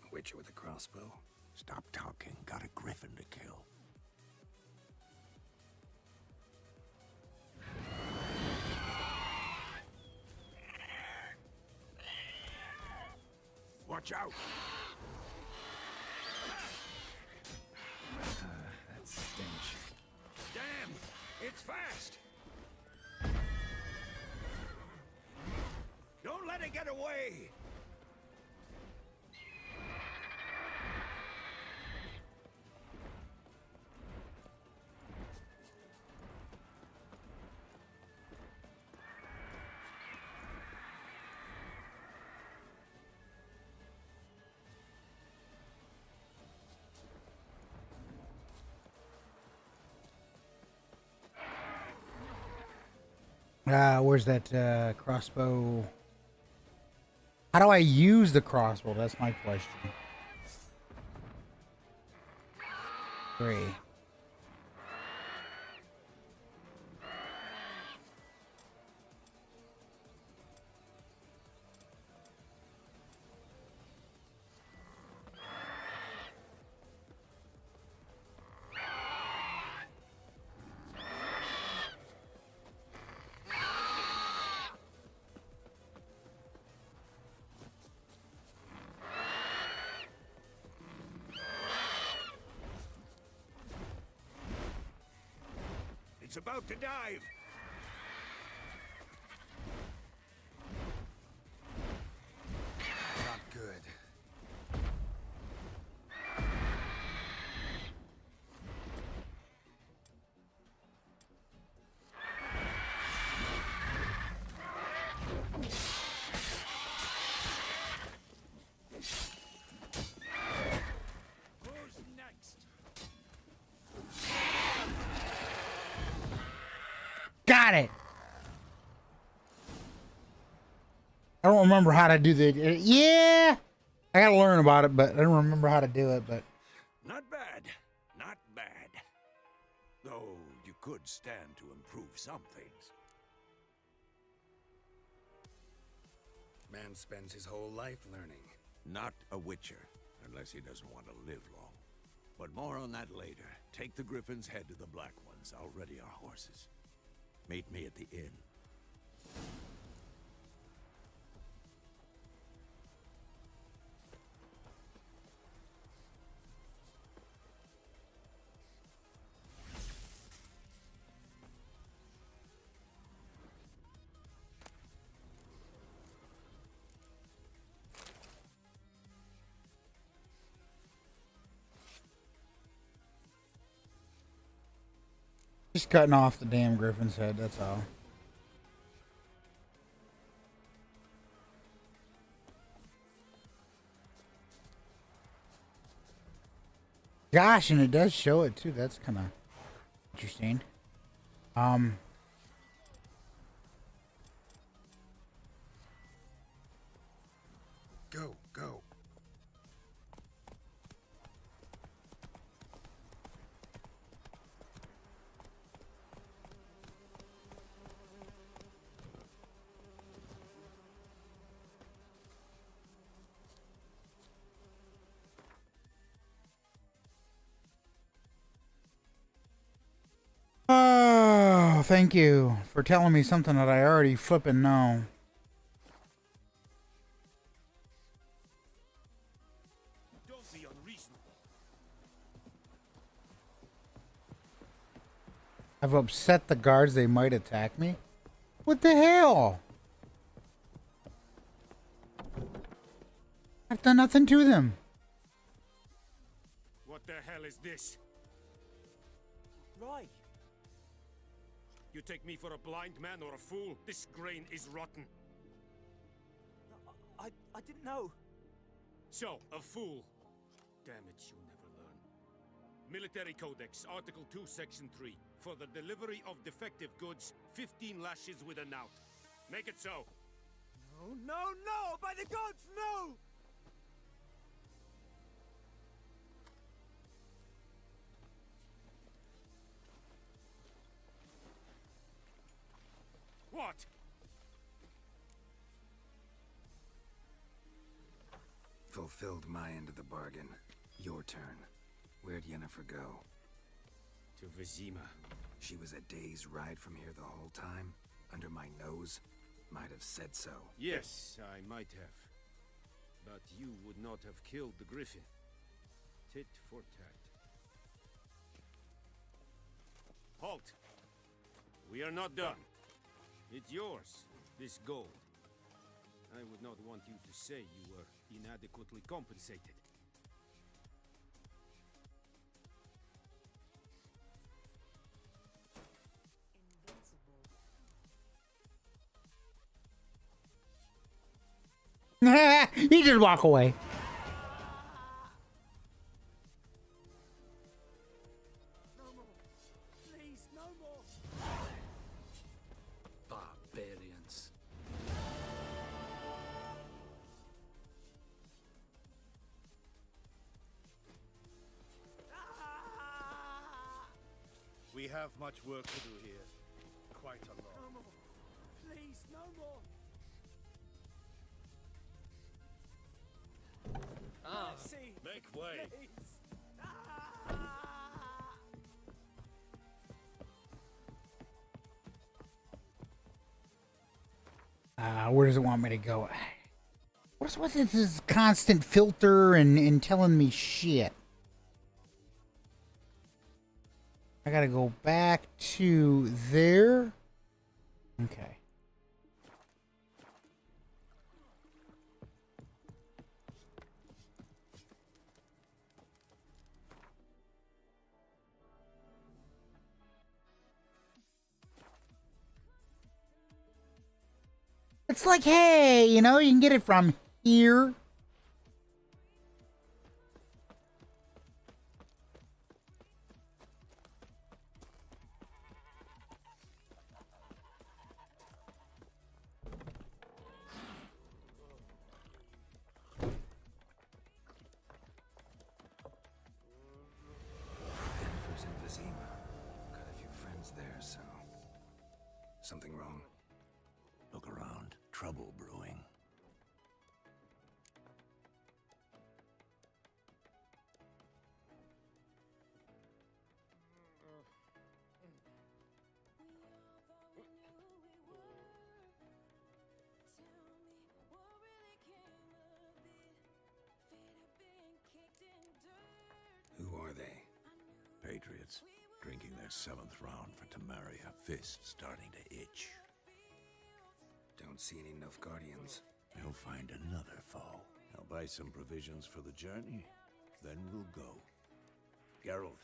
A witcher with a crossbow. Stop talking. Got a griffin to kill. Watch out! That stench. Damn! It's fast! Don't let it get away! Where's that crossbow? How do I use the crossbow? That's my question. 3. It's about to dive! Not good. Who's next? Got it. I don't remember how to do the. Yeah, I gotta learn about it, but I don't remember how to do it. But Not bad. Not bad. Though you could stand to improve some things. Man spends his whole life learning. Not a witcher, unless he doesn't want to live long. But more on that later. Take the Griffin's head to the Black Ones. I'll ready our horses. Meet me at the inn. just cutting off the damn griffin's head. That's all. Gosh, and it does show it too. That's kind of interesting. Go, go. Oh, thank you for telling me something that I already flippin' know. Don't be unreasonable. I've upset the guards. They might attack me. What the hell? I've done nothing to them. What the hell is this? Right. You take me for a blind man or a fool? This grain is rotten. I didn't know. So, a fool. Damn it, you never learn. Military Codex, Article 2, Section 3. For the delivery of defective goods, 15 lashes with a knout. Make it so. No, no, no! By the gods, no! What? Fulfilled my end of the bargain. Your turn. Where'd Yennefer go? To Vizima. She was a day's ride from here the whole time? Under my nose? Might have said so. Yes, I might have. But you would not have killed the griffin. Tit for tat. Halt! We are not done. It's yours, this gold. I would not want you to say you were inadequately compensated. He just walk away. Please, no more! Barbarians. We have much work to do here. Quite a lot. No more! Please, no more! Mercy! Make way. Please. Where does it want me to go? What's with this constant filter and telling me shit? I gotta go back to there. Okay. It's like, hey, you know, you can get it from here. Yennefer's in Vizima. Got a few friends there, so... Something wrong? Look around. Trouble brewing. Who are they? Patriots. Drinking their 7th round for Temeria. Fists starting to itch. Don't see any Nilfgaardians. They'll find another foe. I'll buy some provisions for the journey. Then we'll go. Geralt,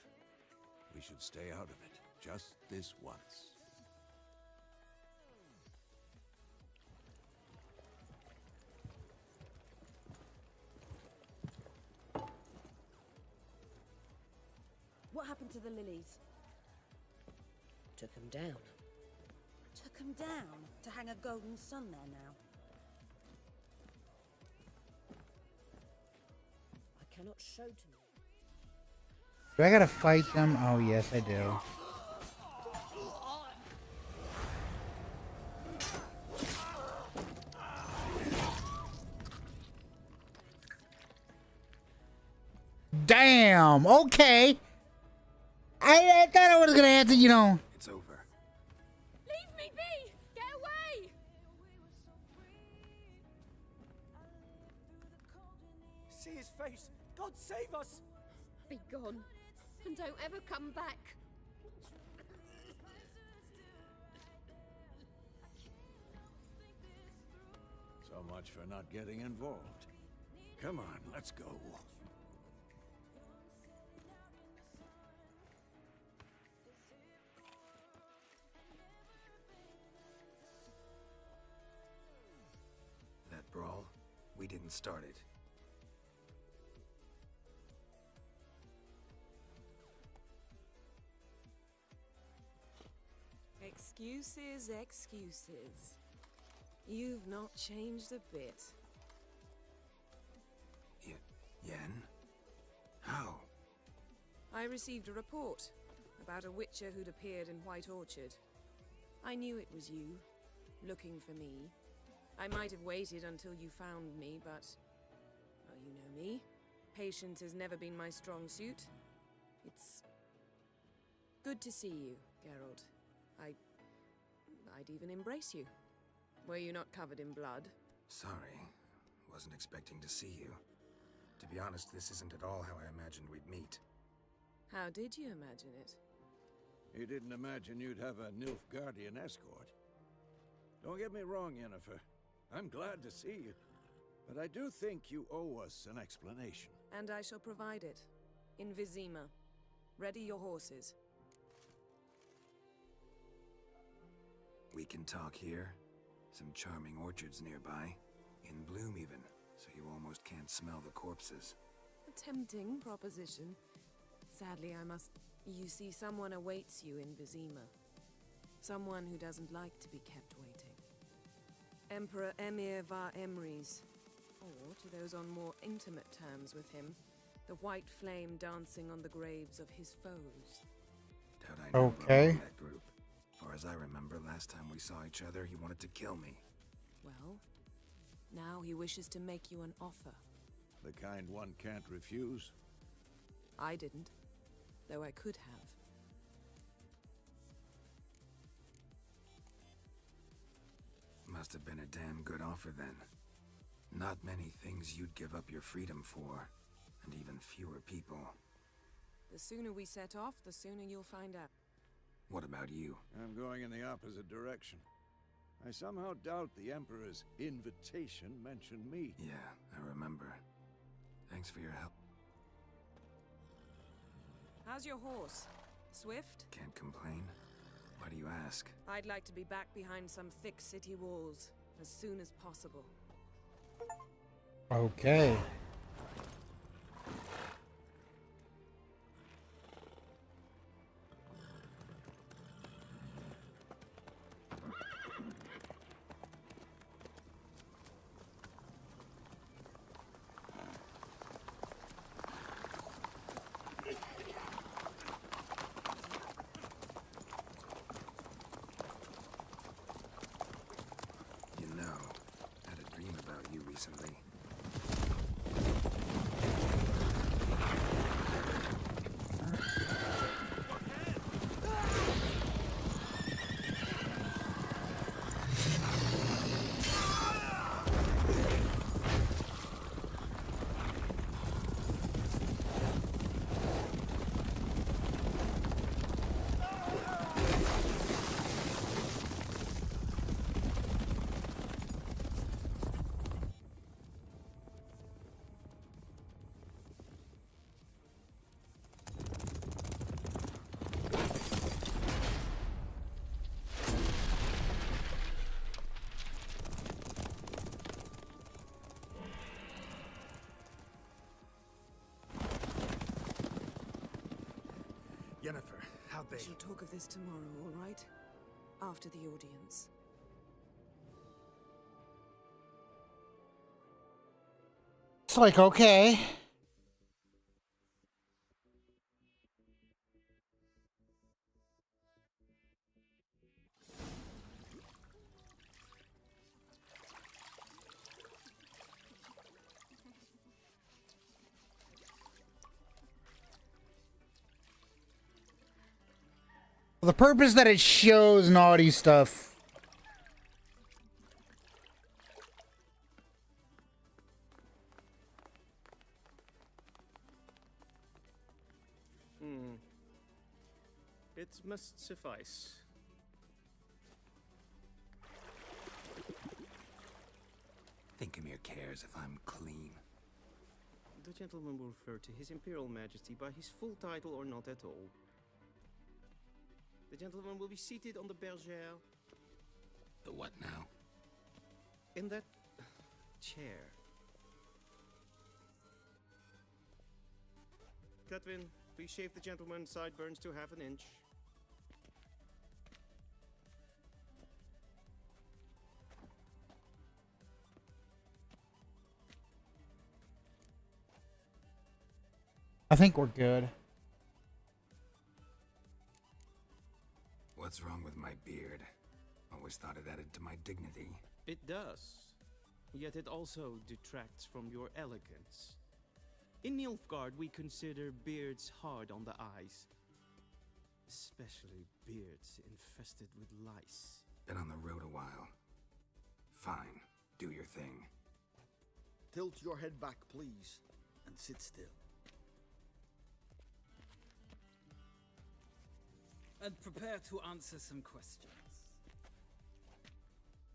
we should stay out of it. Just this once. What happened to the lilies? Took him down. Took them down to hang a golden sun there now. I cannot show to me. Do I gotta fight them? Oh, yes, I do. Damn, okay. I thought I was gonna answer, you know. It's over. Leave me be! Get away! See his face! God save us! Be gone, and don't ever come back. So much for not getting involved. Come on, let's go. That brawl, we didn't start it. Excuses, excuses. You've not changed a bit. Yen? How? I received a report about a witcher who'd appeared in White Orchard. I knew it was you, looking for me. I might have waited until you found me, but... well, you know me. Patience has never been my strong suit. It's... good to see you, Geralt. I'd even embrace you. Were you not covered in blood? Sorry. Wasn't expecting to see you. To be honest, this isn't at all how I imagined we'd meet. How did you imagine it? You didn't imagine you'd have a Nilfgaardian escort. Don't get me wrong, Yennefer. I'm glad to see you. But I do think you owe us an explanation. And I shall provide it. In Vizima. Ready your horses. We can talk here. Some charming orchards nearby. In bloom even, so you almost can't smell the corpses. A tempting proposition. Sadly, I must... You see, someone awaits you in Vizima. Someone who doesn't like to be kept waiting. Emperor Emir var Emrys. Or, to those on more intimate terms with him, the white flame dancing on the graves of his foes. Doubt I know Okay. about that group. Far as I remember, last time we saw each other, he wanted to kill me. Well, now he wishes to make you an offer. The kind one can't refuse? I didn't, though I could have. Must have been a damn good offer then. Not many things you'd give up your freedom for, and even fewer people. The sooner we set off, the sooner you'll find out. What about you? I'm going in the opposite direction. I somehow doubt the Emperor's invitation mentioned me. Yeah, I remember. Thanks for your help. How's your horse? Swift? Can't complain. Why do you ask? I'd like to be back behind some thick city walls as soon as possible. Okay. You know, I had a dream about you recently. Yennefer, how'd they... We shall talk of this tomorrow, all right? After the audience. It's like, okay. The purpose that it shows naughty stuff. It must suffice. Thinkamere cares if I'm clean. The gentleman will refer to His Imperial Majesty by his full title or not at all. The gentleman will be seated on the bergère. The what now? In that chair. Cutwin, please shave the gentleman's sideburns to half an inch. I think we're good. What's wrong with my beard? Always thought it added to my dignity. It does. Yet it also detracts from your elegance. In Nilfgaard, we consider beards hard on the eyes. Especially beards infested with lice. Been on the road a while. Fine. Do your thing. Tilt your head back, please, and sit still. And prepare to answer some questions.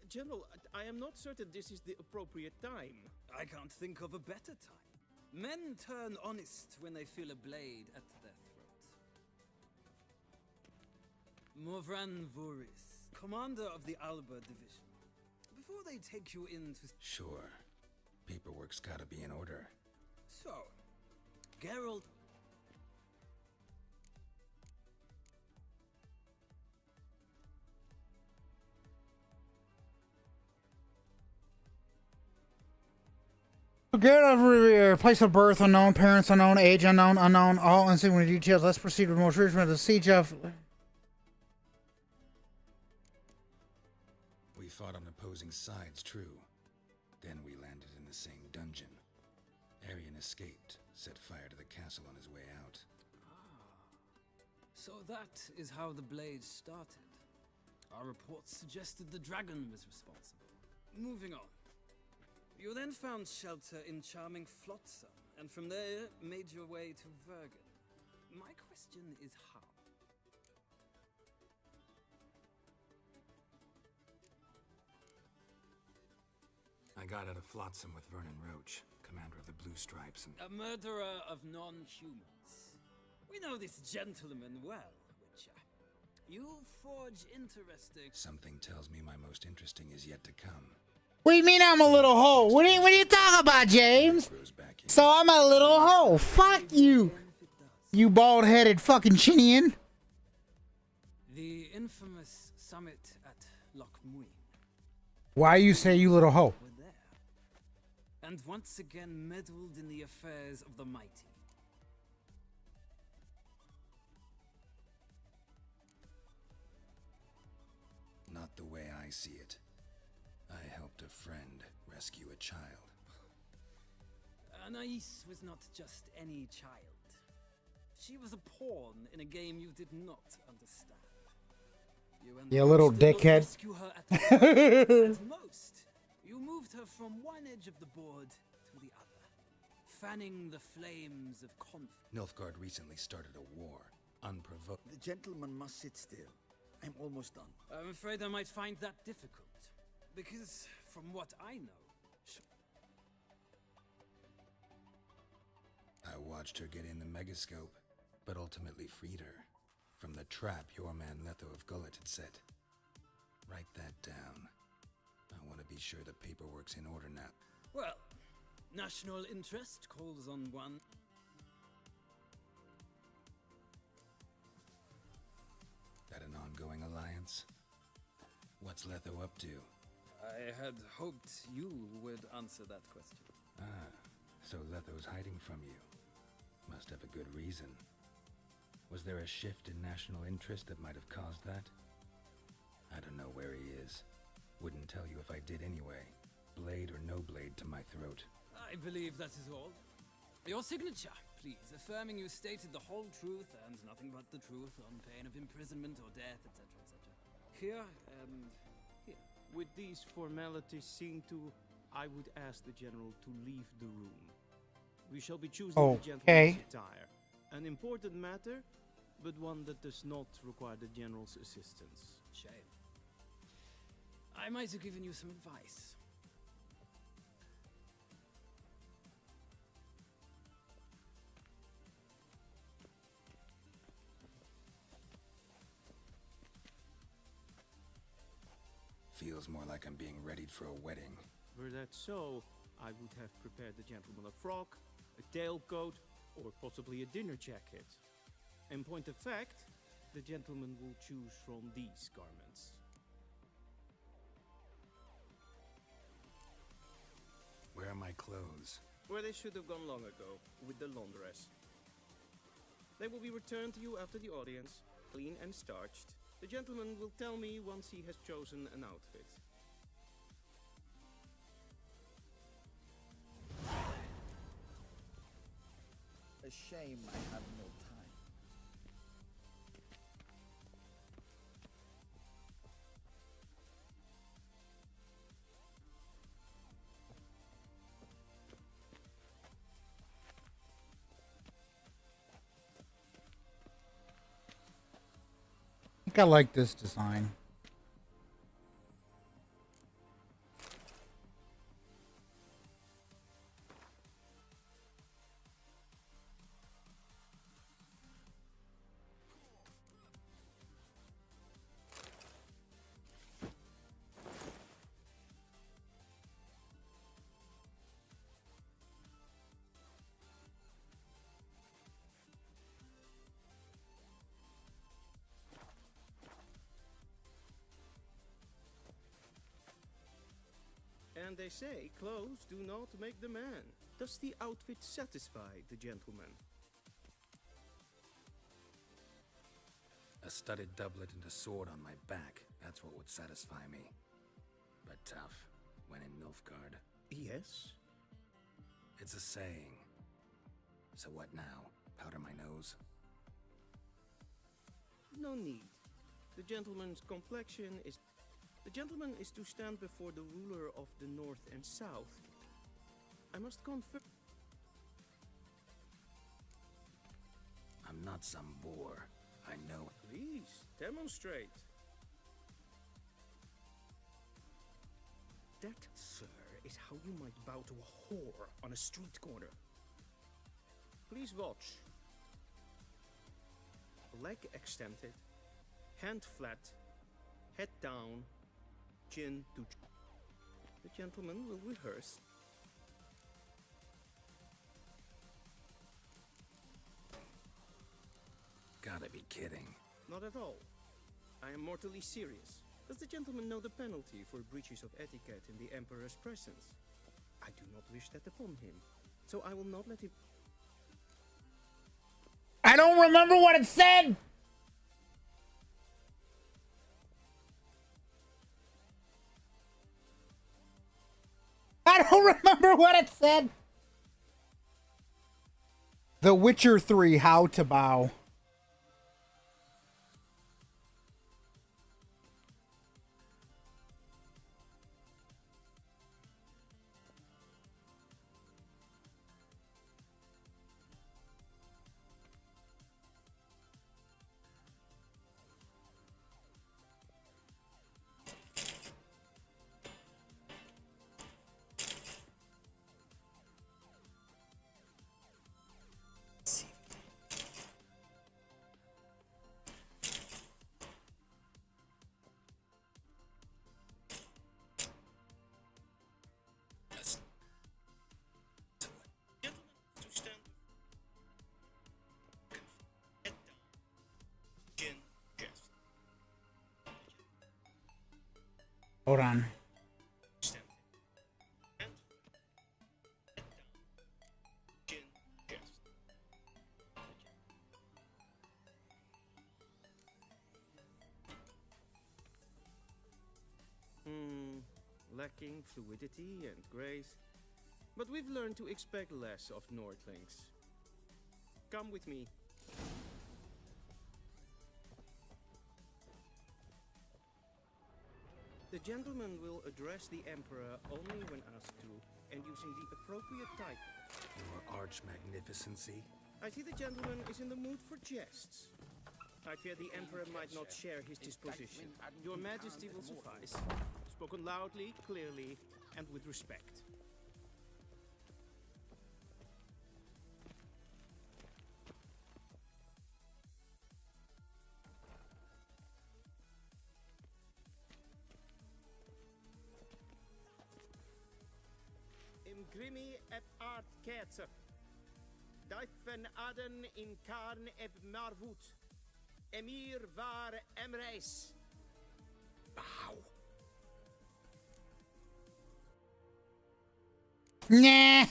General, I am not certain this is the appropriate time. I can't think of a better time. Men turn honest when they feel a blade at their throat. Morvran Voorhis, commander of the Alba Division. Before they take you into... Sure. Paperwork's gotta be in order. So, Geralt... Geralt of Rivia, place of birth unknown, parents unknown, age unknown, all insignificant details. Let's proceed with most recent the siege of... We fought on opposing sides, true. Then we landed in the same dungeon. Arian escaped, set fire to the castle on his way out. So that is how the blade started. Our reports suggested the dragon was responsible. Moving on. You then found shelter in charming Flotsam, and from there made your way to Vergen. My question is how? I got out of Flotsam with Vernon Roach, commander of the Blue Stripes, and... A murderer of non-humans. We know this gentleman well, Witcher. You forge interesting... Something tells me my most interesting is yet to come. What do you mean I'm a little hoe? What are you talking about, James? So I'm a little hoe. Fuck you. You bald-headed fucking Chinian. The infamous summit at Loch Muin. Why you say you little hoe? Were there. And once again meddled in the affairs of the mighty. Not the way I see it. I helped a friend rescue a child. Anais was not just any child. She was a pawn in a game you did not understand. You little dickhead. Rescue her at most, you moved her from one edge of the board to the other, fanning the flames of conflict. Nilfgaard recently started a war, unprovoked. The gentleman must sit still. I'm almost done. I'm afraid I might find that difficult. Because, from what I know... I watched her get in the megascope, but ultimately freed her. From the trap your man Letho of Gullet had set. Write that down. I want to be sure the paperwork's in order now. Well, national interest calls on one. chance. What's Letho up to? I had hoped you would answer that question. Ah, so Letho's hiding from you. Must have a good reason. Was there a shift in national interest that might have caused that? I don't know where he is. Wouldn't tell you if I did anyway. Blade or no blade to my throat. I believe that is all. Your signature, please, affirming you stated the whole truth and nothing but the truth on pain of imprisonment or death, etc., etc. Here and here. With these formalities seen to, I would ask the general to leave the room. We shall be choosing the gentleman's attire. An important matter, but one that does not require the general's assistance. Shame. I might have given you some advice. Feels more like I'm being readied for a wedding. Were that so, I would have prepared the gentleman a frock, a tailcoat, or possibly a dinner jacket. In point of fact, the gentleman will choose from these garments. Where are my clothes? Where they should have gone long ago, with the laundress. They will be returned to you after the audience, clean and starched. The gentleman will tell me once he has chosen an outfit. A shame I have no time. I think I like this design. And they say clothes do not make the man. Does the outfit satisfy the gentleman? A studded doublet and a sword on my back. That's what would satisfy me. But tough. When in Nilfgaard. Yes? It's a saying. So what now? Powder my nose? No need. The gentleman's complexion is... The gentleman is to stand before the ruler of the North and South. I must confirm... I'm not some boor. I know... Please, demonstrate. That, sir, is how you might bow to a whore on a street corner. Please watch. Leg extended, hand flat, head down, chin to chin. The gentleman will rehearse. Gotta be kidding. Not at all. I am mortally serious. Does the gentleman know the penalty for breaches of etiquette in the Emperor's presence? I do not wish that upon him, so I will not let him... I don't remember what it said! I don't remember what it said! The Witcher 3, How to Bow. Hold on. Lacking fluidity and grace. But we've learned to expect less of Nordlings. Come with me. The gentleman will address the Emperor only when asked to, and using the appropriate title. Your arch magnificency. I see the gentleman is in the mood for jests. I fear the Emperor might not share his disposition. Your Majesty will suffice. Spoken loudly, clearly, and with respect. Imgrimi et art ketzer. Dijfen aden in karn eb marvut. Emir var emreis. Bow. Nah.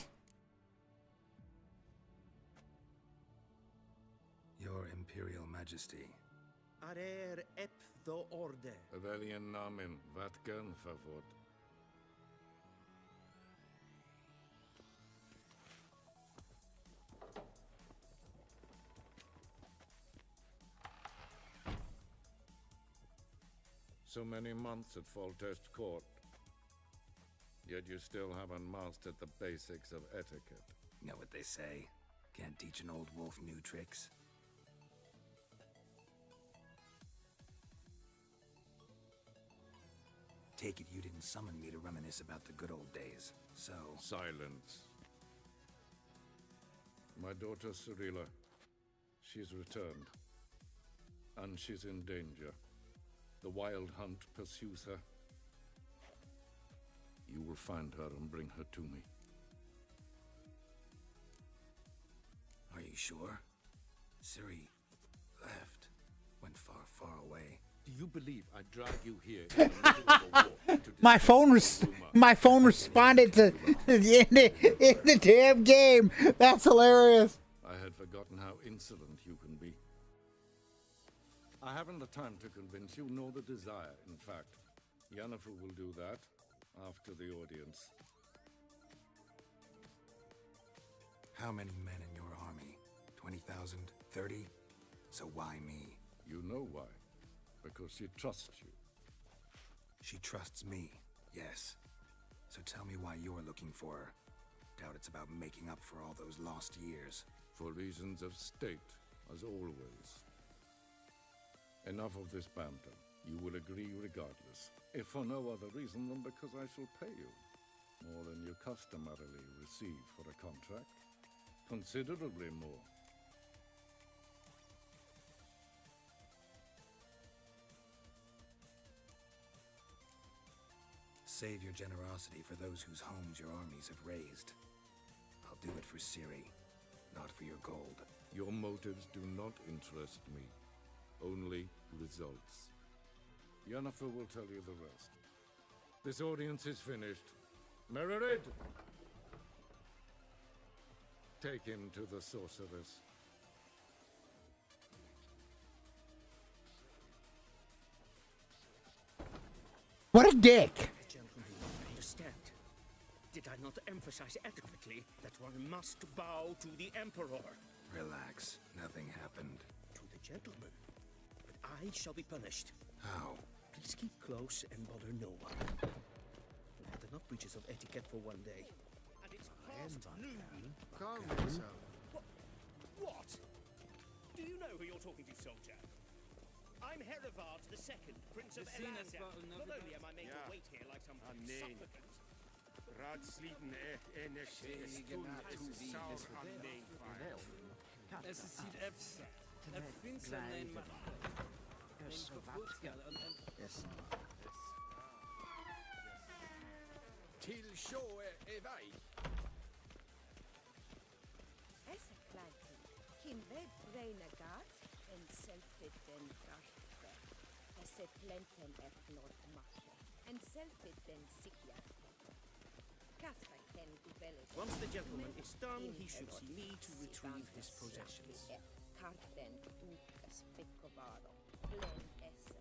Your Imperial Majesty. Arer ep the orde. Aurelian namen, Vatkan favor. So many months at Foltest Court. Yet you still haven't mastered the basics of etiquette. You know what they say? Can't teach an old wolf new tricks. Take it you didn't summon me to reminisce about the good old days, so... Silence. My daughter Cyrilla, she's returned. And she's in danger. The Wild Hunt pursues her. You will find her and bring her to me. Are you sure? Ciri left. Went far, far away. Do you believe I drag you here in the middle of a war to My phone responded to in the damn game. That's hilarious. I had forgotten how insolent you can be. I haven't the time to convince you, nor the desire, in fact. Yennefer will do that after the audience. How many men in your army? 20,000? 30? So why me? You know why. Because she trusts you. She trusts me, yes. So tell me why you're looking for her. Doubt it's about making up for all those lost years. For reasons of state, as always. Enough of this banter. You will agree regardless. If for no other reason than because I shall pay you. More than you customarily receive for a contract. Considerably more. Save your generosity for those whose homes your armies have razed. I'll do it for Ciri, not for your gold. Your motives do not interest me. Only results. Yennefer will tell you the rest. This audience is finished. Mererid! Take him to the sorceress. What a dick. Gentlemen, understand. Did I not emphasize adequately that one must bow to the Emperor? Relax. Nothing happened. To the gentleman. But I shall be punished. How? Please keep close and bother no one. We've had enough breaches of etiquette for one day. And it's past noon. Calm yourself. What? Do you know who you're talking to, soldier? I'm Herivard II, Prince of Elander. Not only am I made to wait here like some supplicant. Es ist Sid Epsa. Prince nein Mann. Till show evej. Essa planten, kin ved renegat, en selfet den drashte. Essa planten et nord mache. and self-it then sikya. Kasper ken uvelet. Once the gentleman is done, he should see me to retrieve his possessions. Karten ukas pekkovado. Glen esse.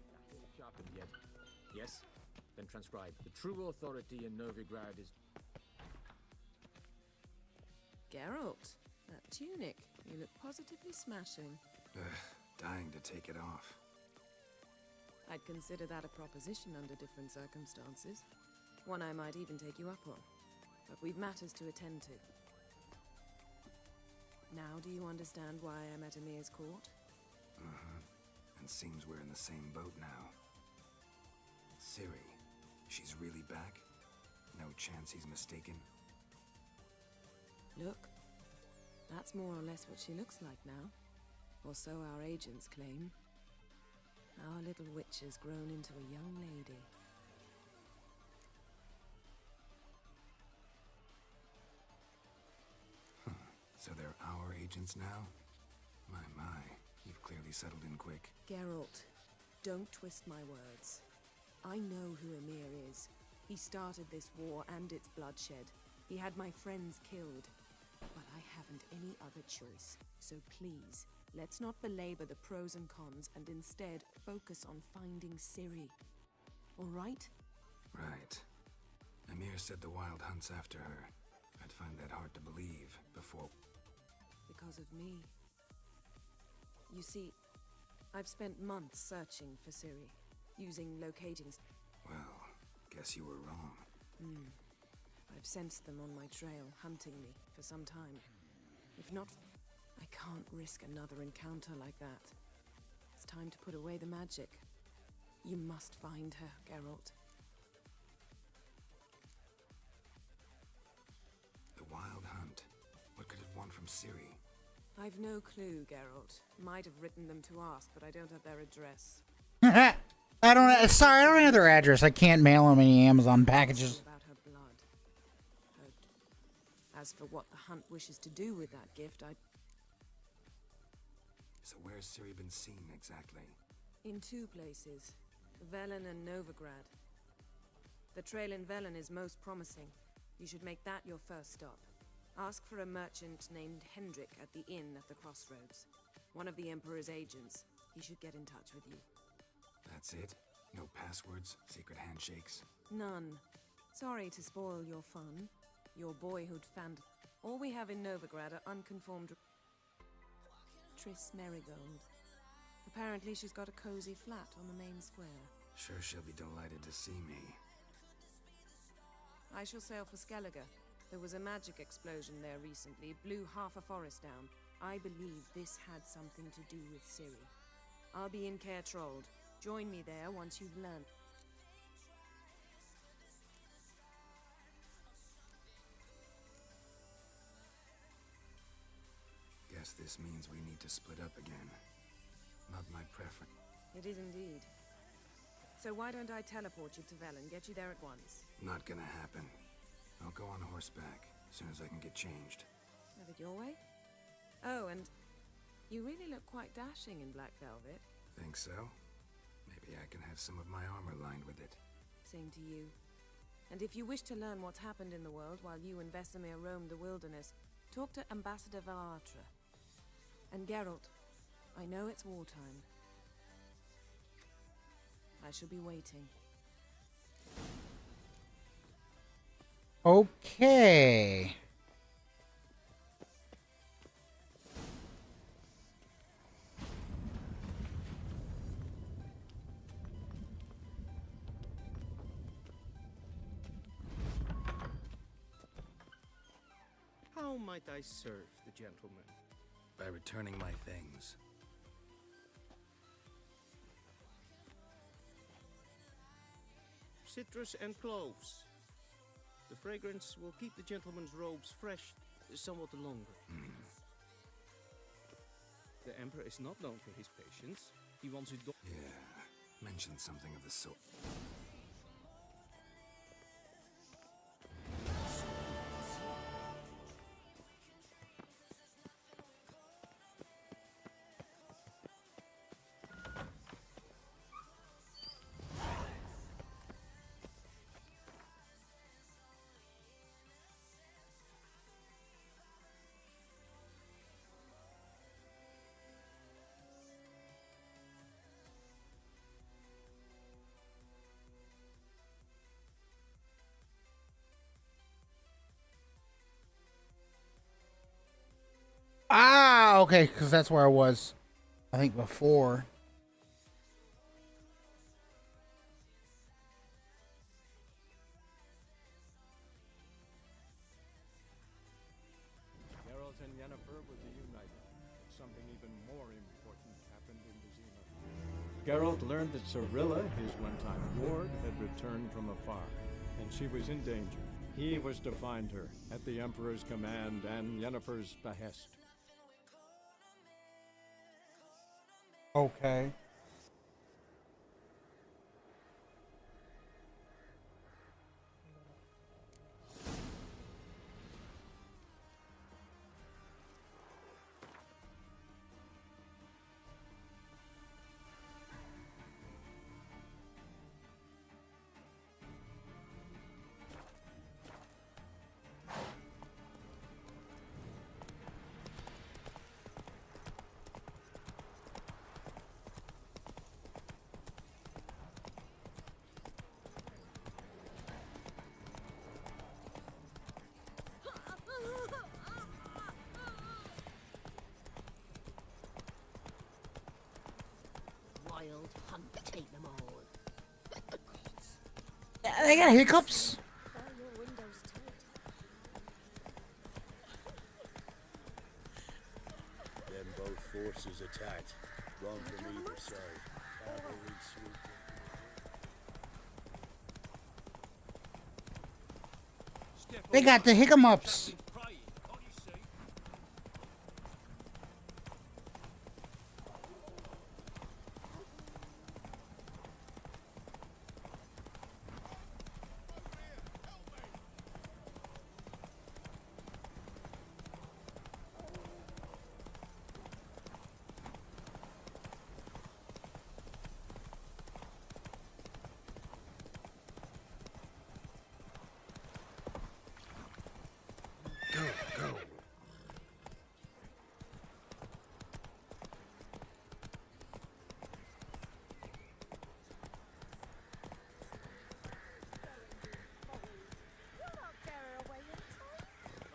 Sharpened yet? Yes? Then transcribe. The true authority in Novigrad is... Geralt, that tunic. You look positively smashing. Dying to take it off. I'd consider that a proposition under different circumstances. One I might even take you up on. But we've matters to attend to. Now do you understand why I'm at Emir's court? And seems we're in the same boat now. Ciri, she's really back? No chance he's mistaken? Look, that's more or less what she looks like now. Or so our agents claim. Our little witch has grown into a young lady. So they're our agents now? My, you've clearly settled in quick. Geralt, don't twist my words. I know who Emir is. He started this war and its bloodshed. He had my friends killed. But I haven't any other choice. So please, let's not belabor the pros and cons and instead focus on finding Ciri. All right? Right. Emir said the Wild hunts after her. I'd find that hard to believe before... Because of me. You see, I've spent months searching for Ciri, using locating... Well, guess you were wrong. I've sensed them on my trail, hunting me for some time. If not, I can't risk another encounter like that. It's time to put away the magic. You must find her, Geralt. The Wild Hunt. What could it want from Ciri? I've no clue, Geralt. Might have written them to ask, but I don't have their address. Sorry, I don't have their address. I can't mail them any Amazon packages. About her blood. As for what the hunt wishes to do with that gift, So where's Ciri been seen exactly? In two places. Velen and Novigrad. The trail in Velen is most promising. You should make that your first stop. Ask for a merchant named Hendrik at the inn at the crossroads. One of the Emperor's agents. He should get in touch with you. That's it? No passwords? Secret handshakes? None. Sorry to spoil your fun. Your boyhood fand. All we have in Novigrad are unconformed... Triss Merigold. Apparently she's got a cozy flat on the main square. Sure she'll be delighted to see me. I shall sail for Skellige. There was a magic explosion there recently, blew half a forest down. I believe this had something to do with Ciri. I'll be in Caer Trolde. Join me there once you've learned. Guess this means we need to split up again. Not my preference. It is indeed. So why don't I teleport you to Velen, get you there at once? Not gonna happen. I'll go on horseback, as soon as I can get changed. Have it your way? Oh, and you really look quite dashing in black velvet. Think so? Maybe I can have some of my armor lined with it. Same to you. And if you wish to learn what's happened in the world while you and Vesemir roam the wilderness, talk to Ambassador Valatra. And Geralt, I know it's wartime. I shall be waiting. Okay. How might I serve the gentleman? By returning my things. Citrus and cloves. The fragrance will keep the gentleman's robes fresh somewhat longer. The Emperor is not known for his patience. He wants you... Yeah, mentioned something of the sort. Okay, because that's where I was, I think, before. Geralt and Yennefer were reunited, but something even more important happened in Vizima. Geralt learned that Cirilla, his one-time ward, had returned from afar, and she was in danger. He was to find her, at the Emperor's command and Yennefer's behest. Okay. Wild hunt, take them all. They got hiccups. Then both forces attacked. One from either side. Cavalry swooped in. They got the hiccups.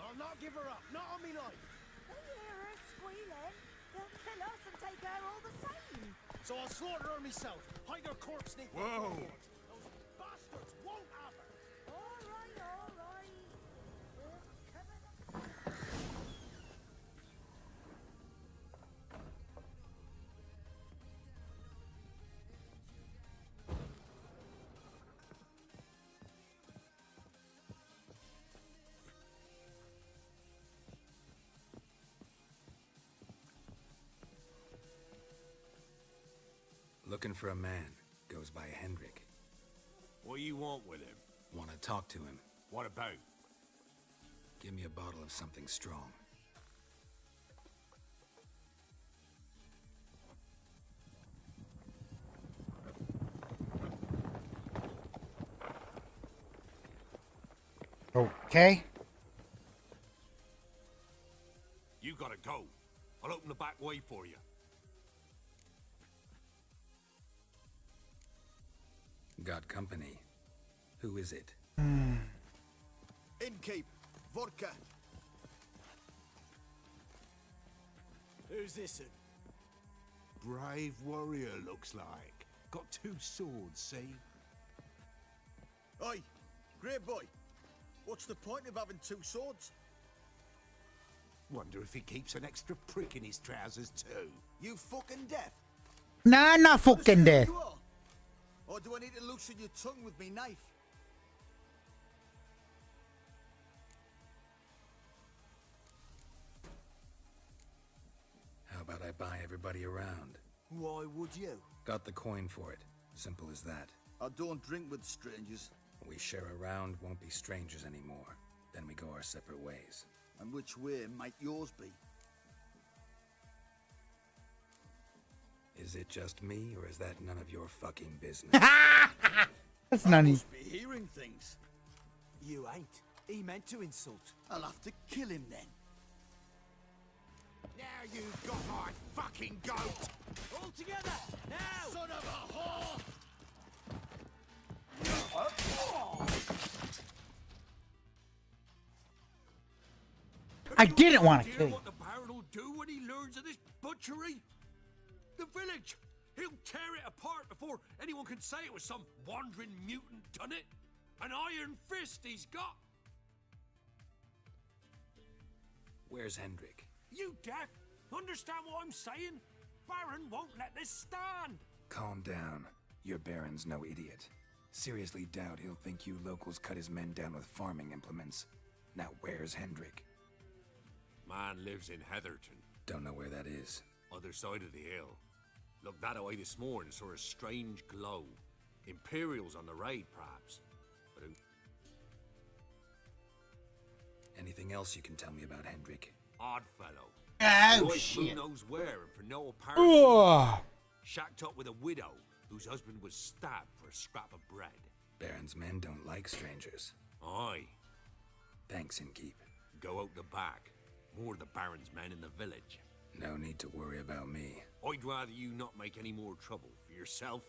I'll not give her up, not on me life. They hear her squealing. They'll kill us and take her all the same. So I'll slaughter her myself. Hide her corpse neath the Whoa. floor. Those bastards won't have her. All right, all right. We're coming up. Looking for a man. Goes by Hendrik. What do you want with him? Want to talk to him. What about? Give me a bottle of something strong. Okay. You gotta go. I'll open the back way for you. Got company. Who is it? Innkeep, vodka. Who's this? Brave warrior, looks like. Got 2 swords, see? Oi, great boy. What's the point of having 2 swords? Wonder if he keeps an extra prick in his trousers, too. You fucking deaf? Nah, not fucking death. You are. Or do I need to loosen your tongue with me knife? How about I buy everybody around? Why would you? Got the coin for it. Simple as that. I don't drink with strangers. We share a round, won't be strangers anymore. Then we go our separate ways. And which way might yours be? Is it just me, or is that none of your fucking business? That's nutty. Must be hearing things. You ain't. He meant to insult. I'll have to kill him then. Now you've got my fucking goat! All together, now! Son of a whore! I didn't want to Hear kill you. what the Baron will do when he learns warns of this butchery? The village! He'll tear it apart before anyone can say it was some wandering mutant done it. An iron fist he's got. Where's Hendrik? You deaf? Understand what I'm saying? Baron won't let this stand. Calm down. Your Baron's no idiot. Seriously doubt he'll think you locals cut his men down with farming implements. Now where's Hendrik? Man lives in Heatherton. Don't know where that is. Other side of the hill. Looked that away this morning, saw a strange glow. Imperials on the raid, perhaps. But who... Anything else you can tell me about Hendrik? Odd fellow. Oh, Right, shit. Who knows where and for no apparent Ugh. reason. Shacked up with a widow whose husband was stabbed for a scrap of bread. Baron's men don't like strangers. Aye. Thanks, Innkeep. Go out the back. More of the Baron's men in the village. No need to worry about me. I'd rather you not make any more trouble for yourself.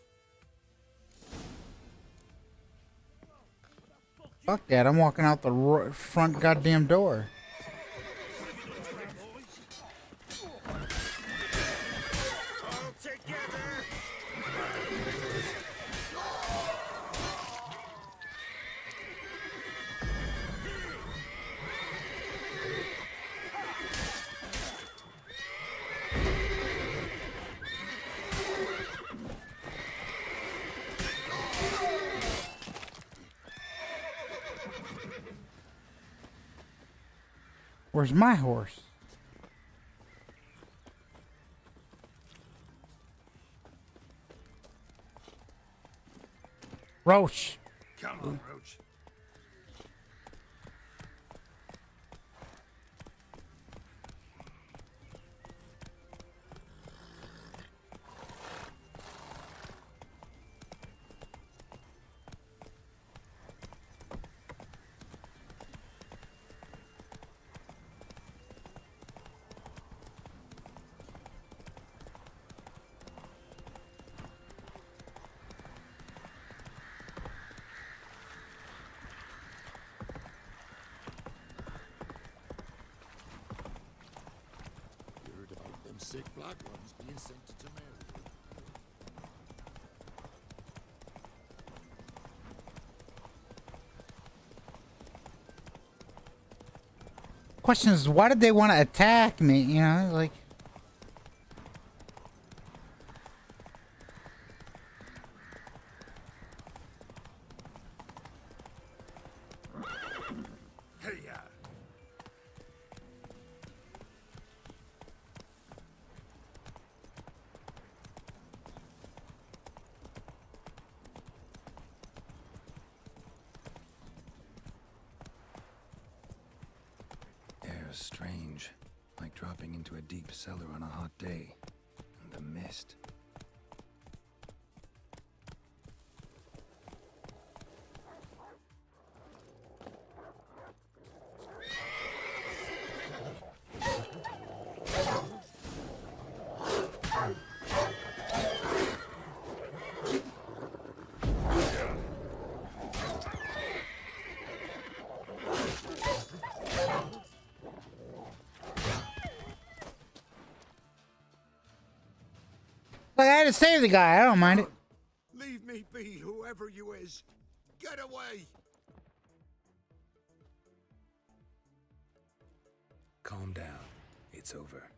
Fuck that, I'm walking out the front goddamn door. All together! Where's my horse? Roach. Come on, Roach. Heard about them sick black ones being sent to Temeria. Question is, why did they want to attack me? You know, like. Hey-ya! Air's strange. Like dropping into a deep cellar on a hot day. And the mist. Like, I had to save the guy. I don't mind it. Leave me be, whoever you is. Get away! Calm down. It's over.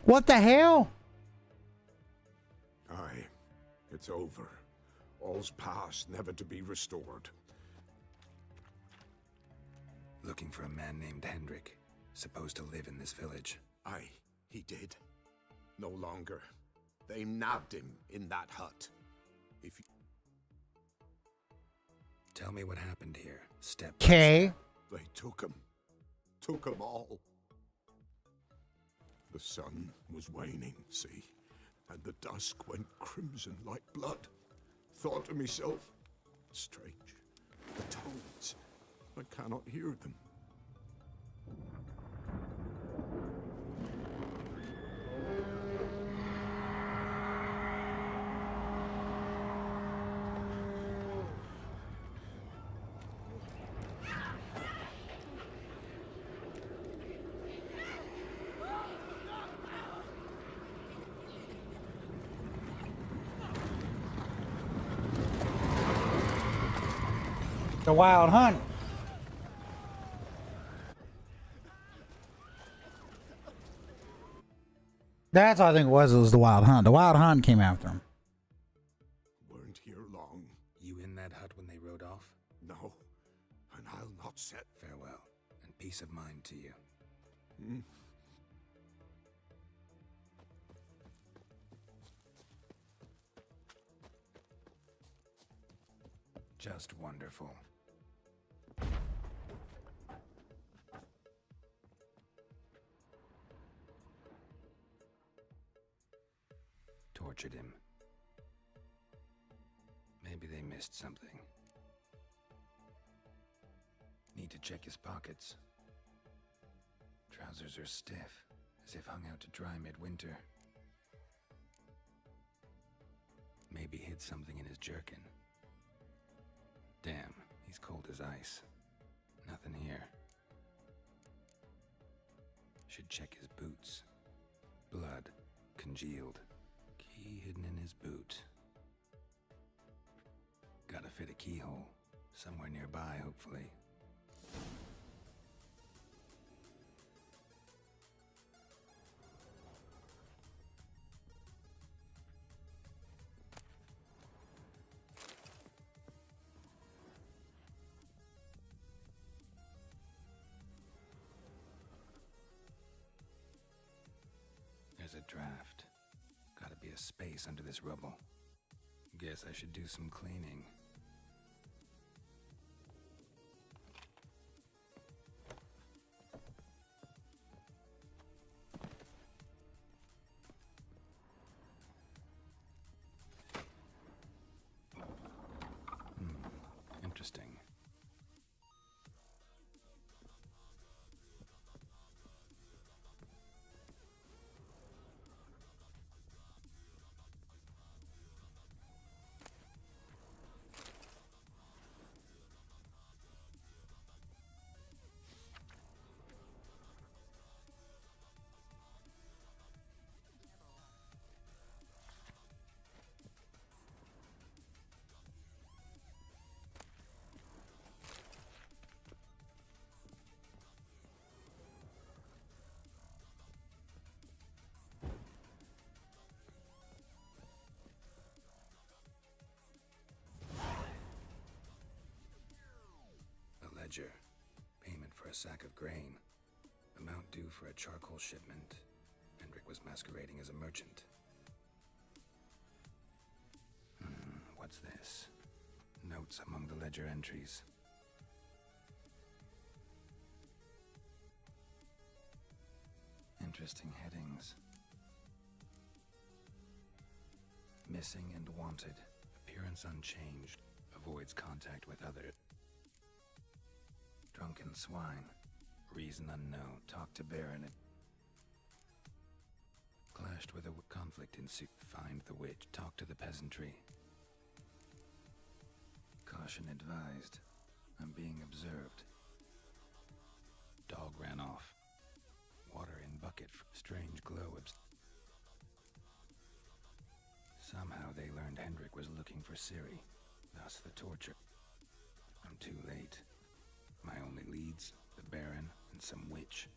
What the hell? Aye, it's over. All's past, never to be restored. Looking for a man named Hendrik. Supposed to live in this village. Aye, he did. No longer. They nabbed him in that hut. If you... Tell me what happened here. Step. Okay. They took him. Took them all. The sun was waning, see? And the dusk went crimson like blood. Thought to myself, strange. The toads. I cannot hear them. a wild hunt. That's what I think it was the wild hunt. The wild hunt came after him. Weren't here long. You in that hut when they rode off? No, and I'll not set. Farewell, and peace of mind to you. Just wonderful. Tortured him. Maybe they missed something. Need to check his pockets. Trousers are stiff, as if hung out to dry midwinter. Maybe hid something in his jerkin. Damn, he's cold as ice. Nothing here. Should check his boots. Blood, congealed. Key hidden in his boot. Gotta fit a keyhole. Somewhere nearby, hopefully. There's a draft. Gotta be a space under this rubble. Guess I should do some cleaning. Interesting. Ledger. Payment for a sack of grain. Amount due for a charcoal shipment. Hendrik was masquerading as a merchant. What's this? Notes among the ledger entries. Interesting headings. Missing and wanted. Appearance unchanged. Avoids contact with others. Drunken swine. Reason unknown. Talk to Baron. Clashed with a conflict ensued. Find the witch. Talk to the peasantry. Caution advised. I'm being observed. Dog ran off. Water in bucket. Strange glow. Somehow they learned Hendrik was looking for Ciri. Thus the torture. I'm too late. My only leads, the Baron and some witch.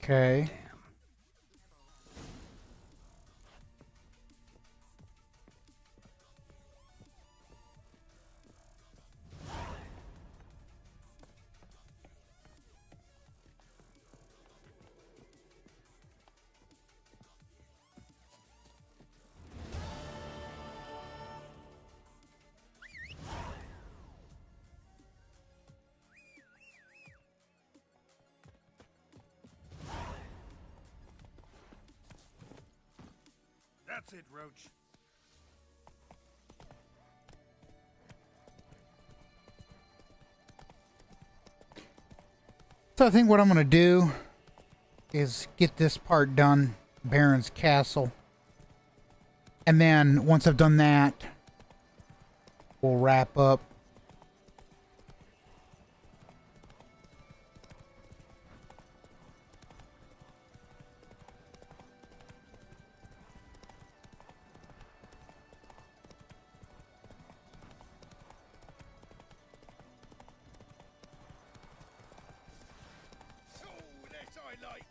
Okay. Damn. That's it, Roach. So I think what I'm going to do is get this part done, Baron's Castle. And then once I've done that, we'll wrap up. like?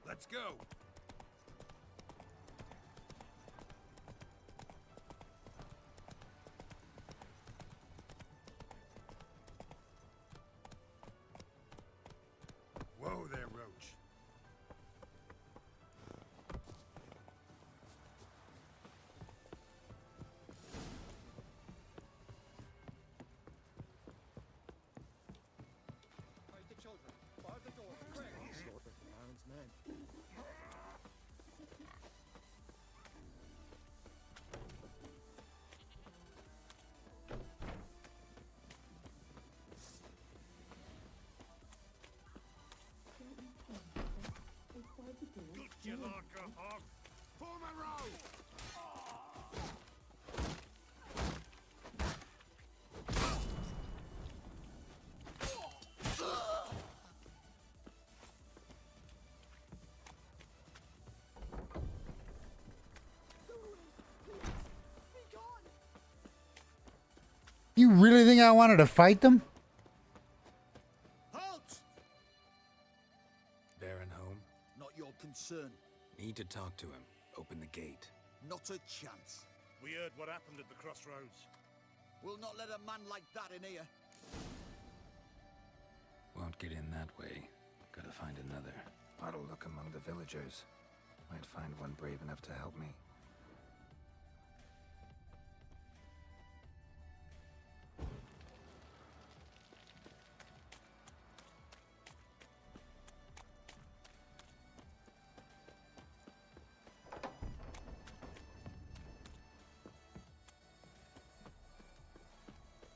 Let's go. Whoa there, Roach. Fight the children. Bar the door. Slaughter the Baron's men. Good you like a hog. Form a row. You really think I wanted to fight them? Halt! Baron home? Not your concern. Need to talk to him. Open the gate. Not a chance. We heard what happened at the crossroads. We'll not let a man like that in here. Won't get in that way. Gotta find another. Ought to look among the villagers. Might find one brave enough to help me.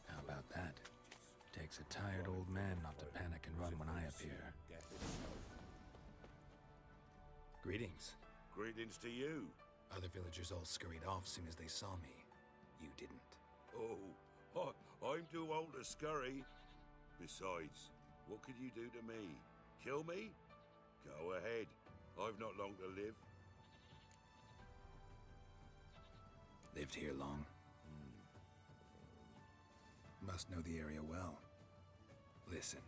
How about that? Takes a tired old man not to panic and run when I appear. Greetings. Greetings to you. Other villagers all scurried off soon as they saw me. You didn't. Oh, I'm too old to scurry. Besides, what could you do to me? Kill me? Go ahead. I've not long to live. Lived here long? Must know the area well. Listen,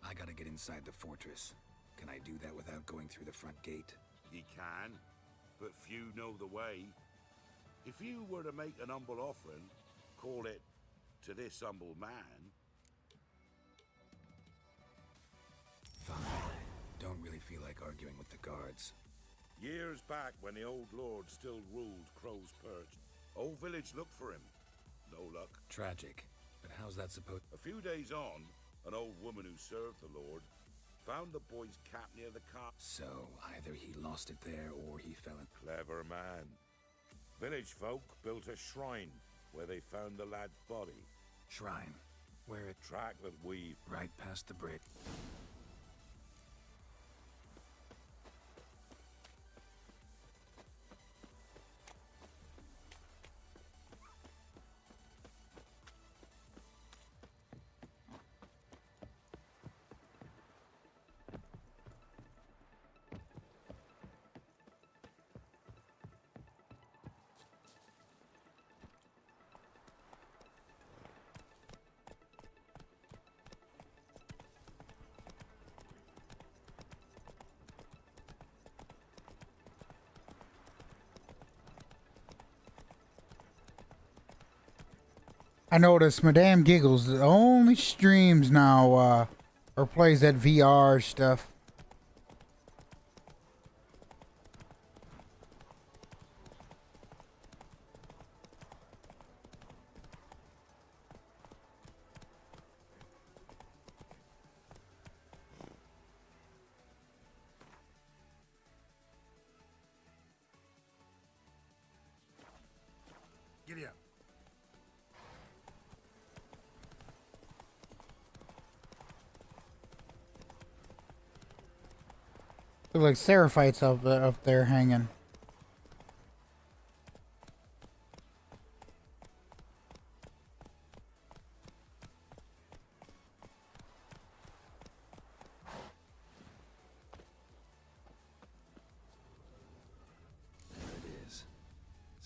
I gotta get inside the fortress. Can I do that without going through the front gate? You can, but few know the way. If you were to make an humble offering, call it to this humble man. Fine. Don't really feel like arguing with the guards. Years back, when the old lord still ruled Crow's Perch, whole village looked for him. No luck. Tragic. But how's that supposed... A few days on, an old woman who served the lord found the boy's cap near the car. So, either he lost it there or he fell in... Clever man. Village folk built a shrine where they found the lad's body. Shrine? Where it... Track that weave. Right past the bridge. I noticed Madame Giggles only streams now, or plays that VR stuff. Giddy up. Look like Seraphites up there hanging.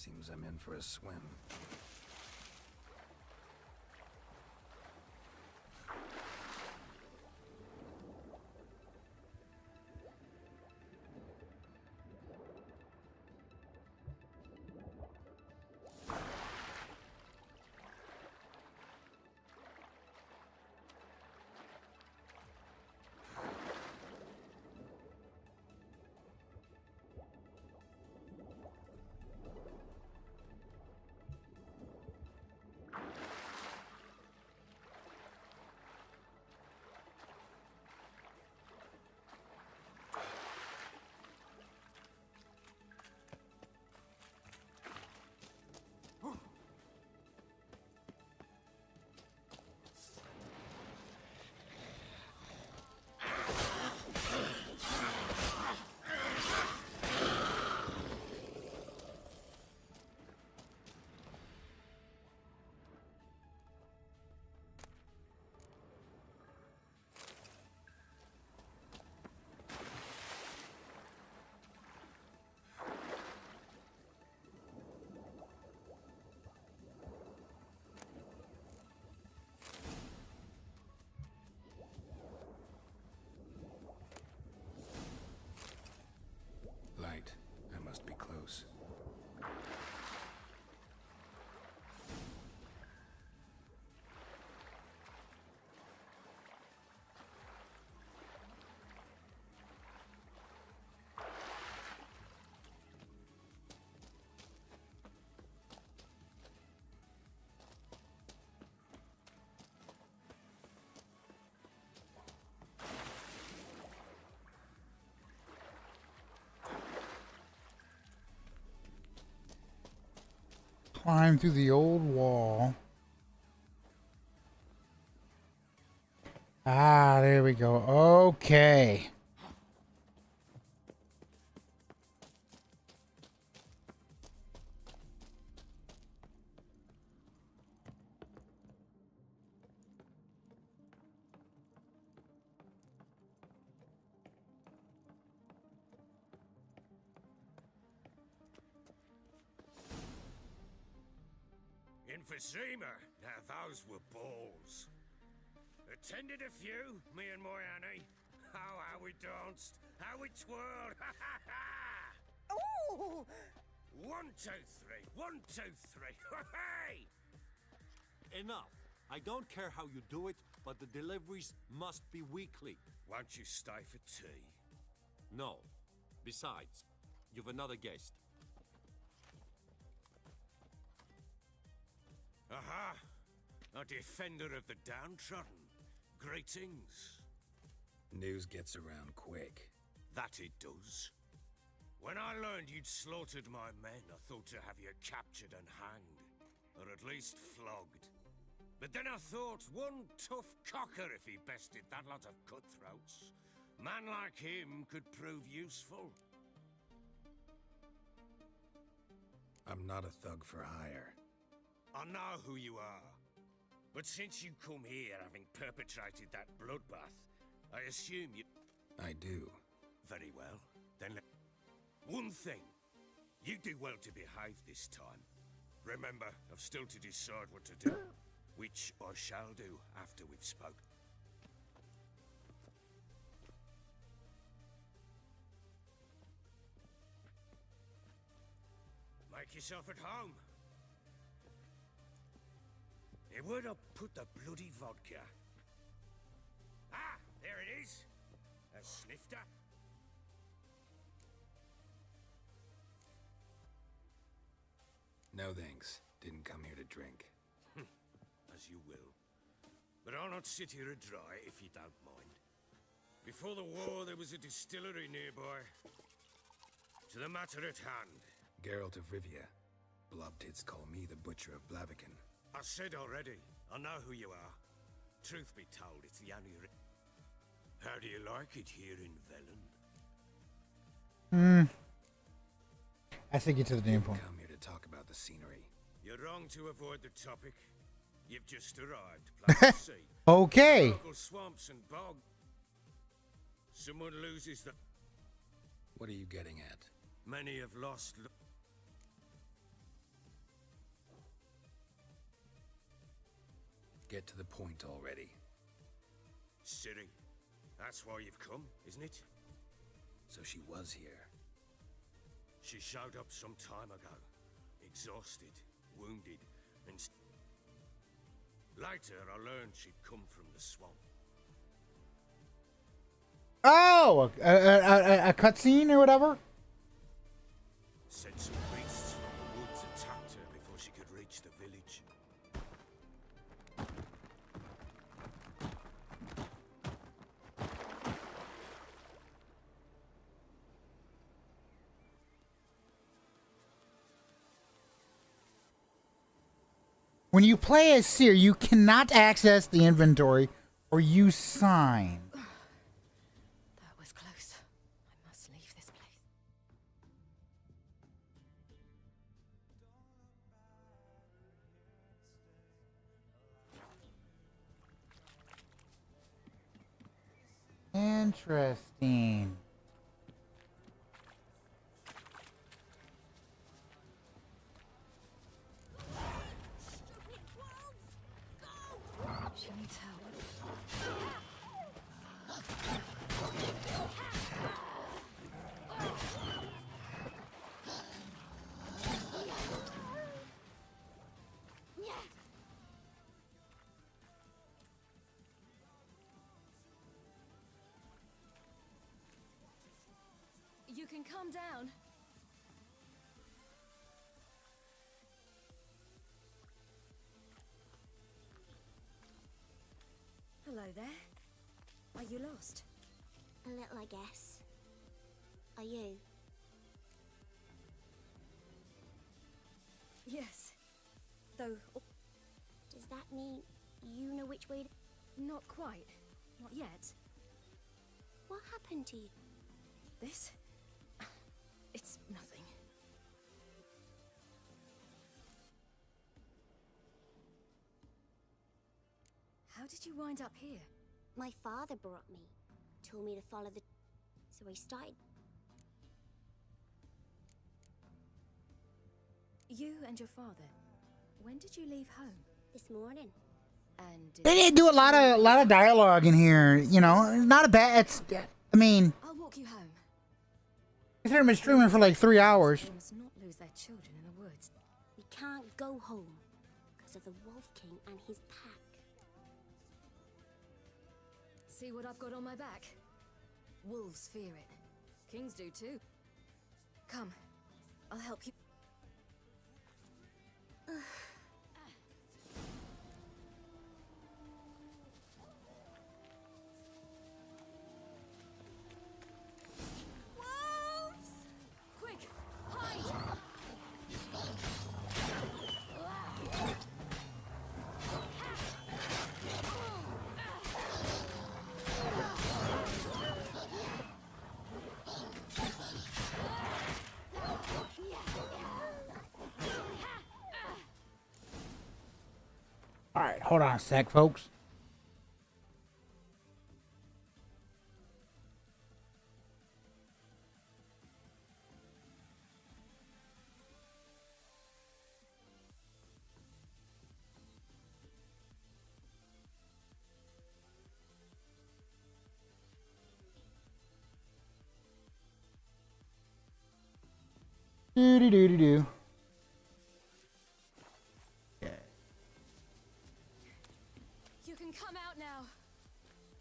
Seems I'm in for a swim. Light. I must be close. Climb through the old wall. Ah, there we go. Okay. Emphysema. Now those were balls. Attended a few, me and my Annie. Oh, how we danced, how we twirled. Ooh! 1, 2, 3. 1, 2, 3. Hey! Enough. I don't care how you do it, but the deliveries must be weekly. Won't you stay for tea? No. Besides, you've another guest. Aha! A defender of the downtrodden. Greetings. News gets around quick. That it does. When I learned you'd slaughtered my men, I thought to have you captured and hanged. Or at least flogged. But then I thought, one tough cocker if he bested that lot of cutthroats. Man like him could prove useful. I'm not a thug for hire. I know who you are. But since you come here having perpetrated that bloodbath, I assume you... I do. Very well. Then one thing. You do well to behave this time. Remember, I've still to decide what to do. Which I shall do after we've spoken. Make yourself at home. Where'd I put the bloody vodka? Ah, there it is. A snifter. No thanks. Didn't come here to drink. As you will. But I'll not sit here dry if you don't mind. Before the war, there was a distillery nearby. To the matter at hand. Geralt of Rivia. Blobtits call me the Butcher of Blaviken. I said already, I know who you are. Truth be told, it's the only... How do you like it here in Velen? I think get to the main point. Come here to talk about the scenery. You're wrong to avoid the topic. You've just arrived. Plain to see. Okay. Local swamps and bog. Someone loses the... What are you getting at? Many have lost... get to the point already. Ciri, that's why you've come, isn't it? So she was here. She showed up some time ago, exhausted, wounded, and later I learned she'd come from the swamp. Oh, a cutscene or whatever. Said some beasts from the woods attacked her before she could reach the village. When you play as Ciri, you cannot access the inventory or use sign. That was close. I must leave this place. Interesting. She needs help. You can calm down. Hello there. Are you lost? A little, I guess. Are you? Yes. Though... Does that mean you know which way to... Not quite. Not yet. What happened to you? This? It's nothing. How did you wind up here? My father brought me. Told me to follow the... So I started... You and your father. When did you leave home? This morning. And They didn't do a lot of dialogue in here. You know, not a bad. It's. I mean, I'll walk you home. consider me streaming for like 3 hours. They must not lose their children in the woods. We can't go home because of the Wolf King and his pack. See what I've got on my back? Wolves fear it. Kings do too. Come, I'll help you. Wolves! Quick, hide! All right, hold on a sec, folks. Do. You can come out now.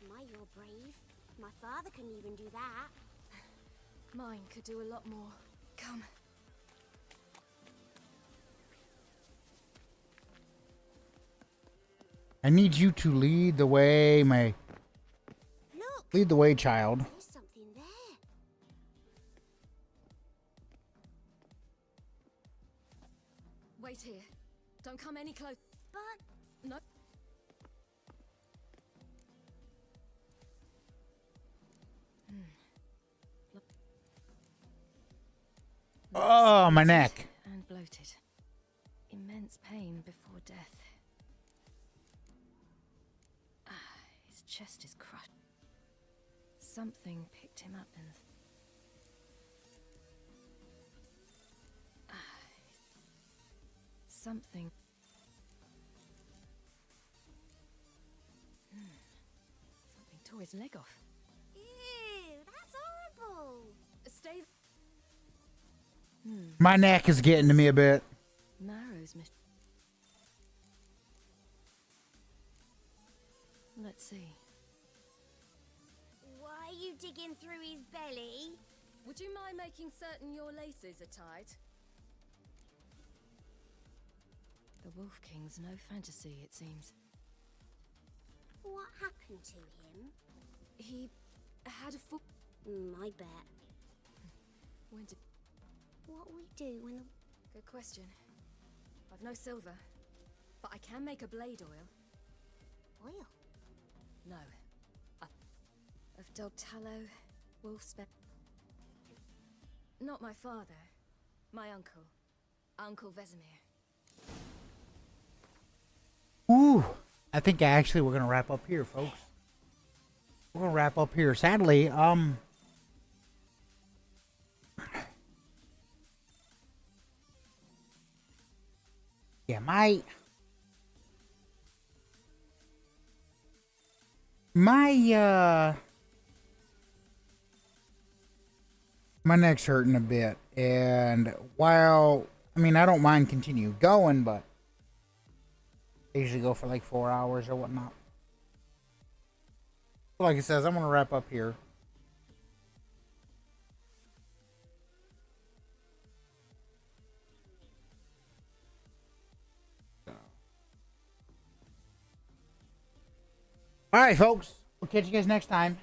My, you're brave. My father couldn't even do that. Mine could do a lot more. Come. I need you to lead the way, Look! lead the way, child. There's something there. Wait here. Don't come any close. But No. Oh, my neck. And bloated. Immense pain before death. His chest is crushed. Something picked him up and... Something... his leg off. Ew, that's horrible. Stay. My neck is getting to me a bit. Marrow's mission. Let's see. Why are you digging through his belly? Would you mind making certain your laces are tied? The Wolf King's no fantasy, it seems. What happened to him? He had a foot. I bet. When did... What we do when the... Good question. I've no silver, but I can make a blade oil. Oil? No. Of dog tallow, wolf spe... Not my father. My uncle. Uncle Vesemir. Ooh, I think actually we're gonna wrap up here, folks. We're gonna wrap up here. Sadly, yeah, my neck's hurting a bit, and while I mean I don't mind continue going, but I usually go for like 4 hours or whatnot. So like it says, I'm gonna wrap up here. All right, folks. We'll catch you guys next time.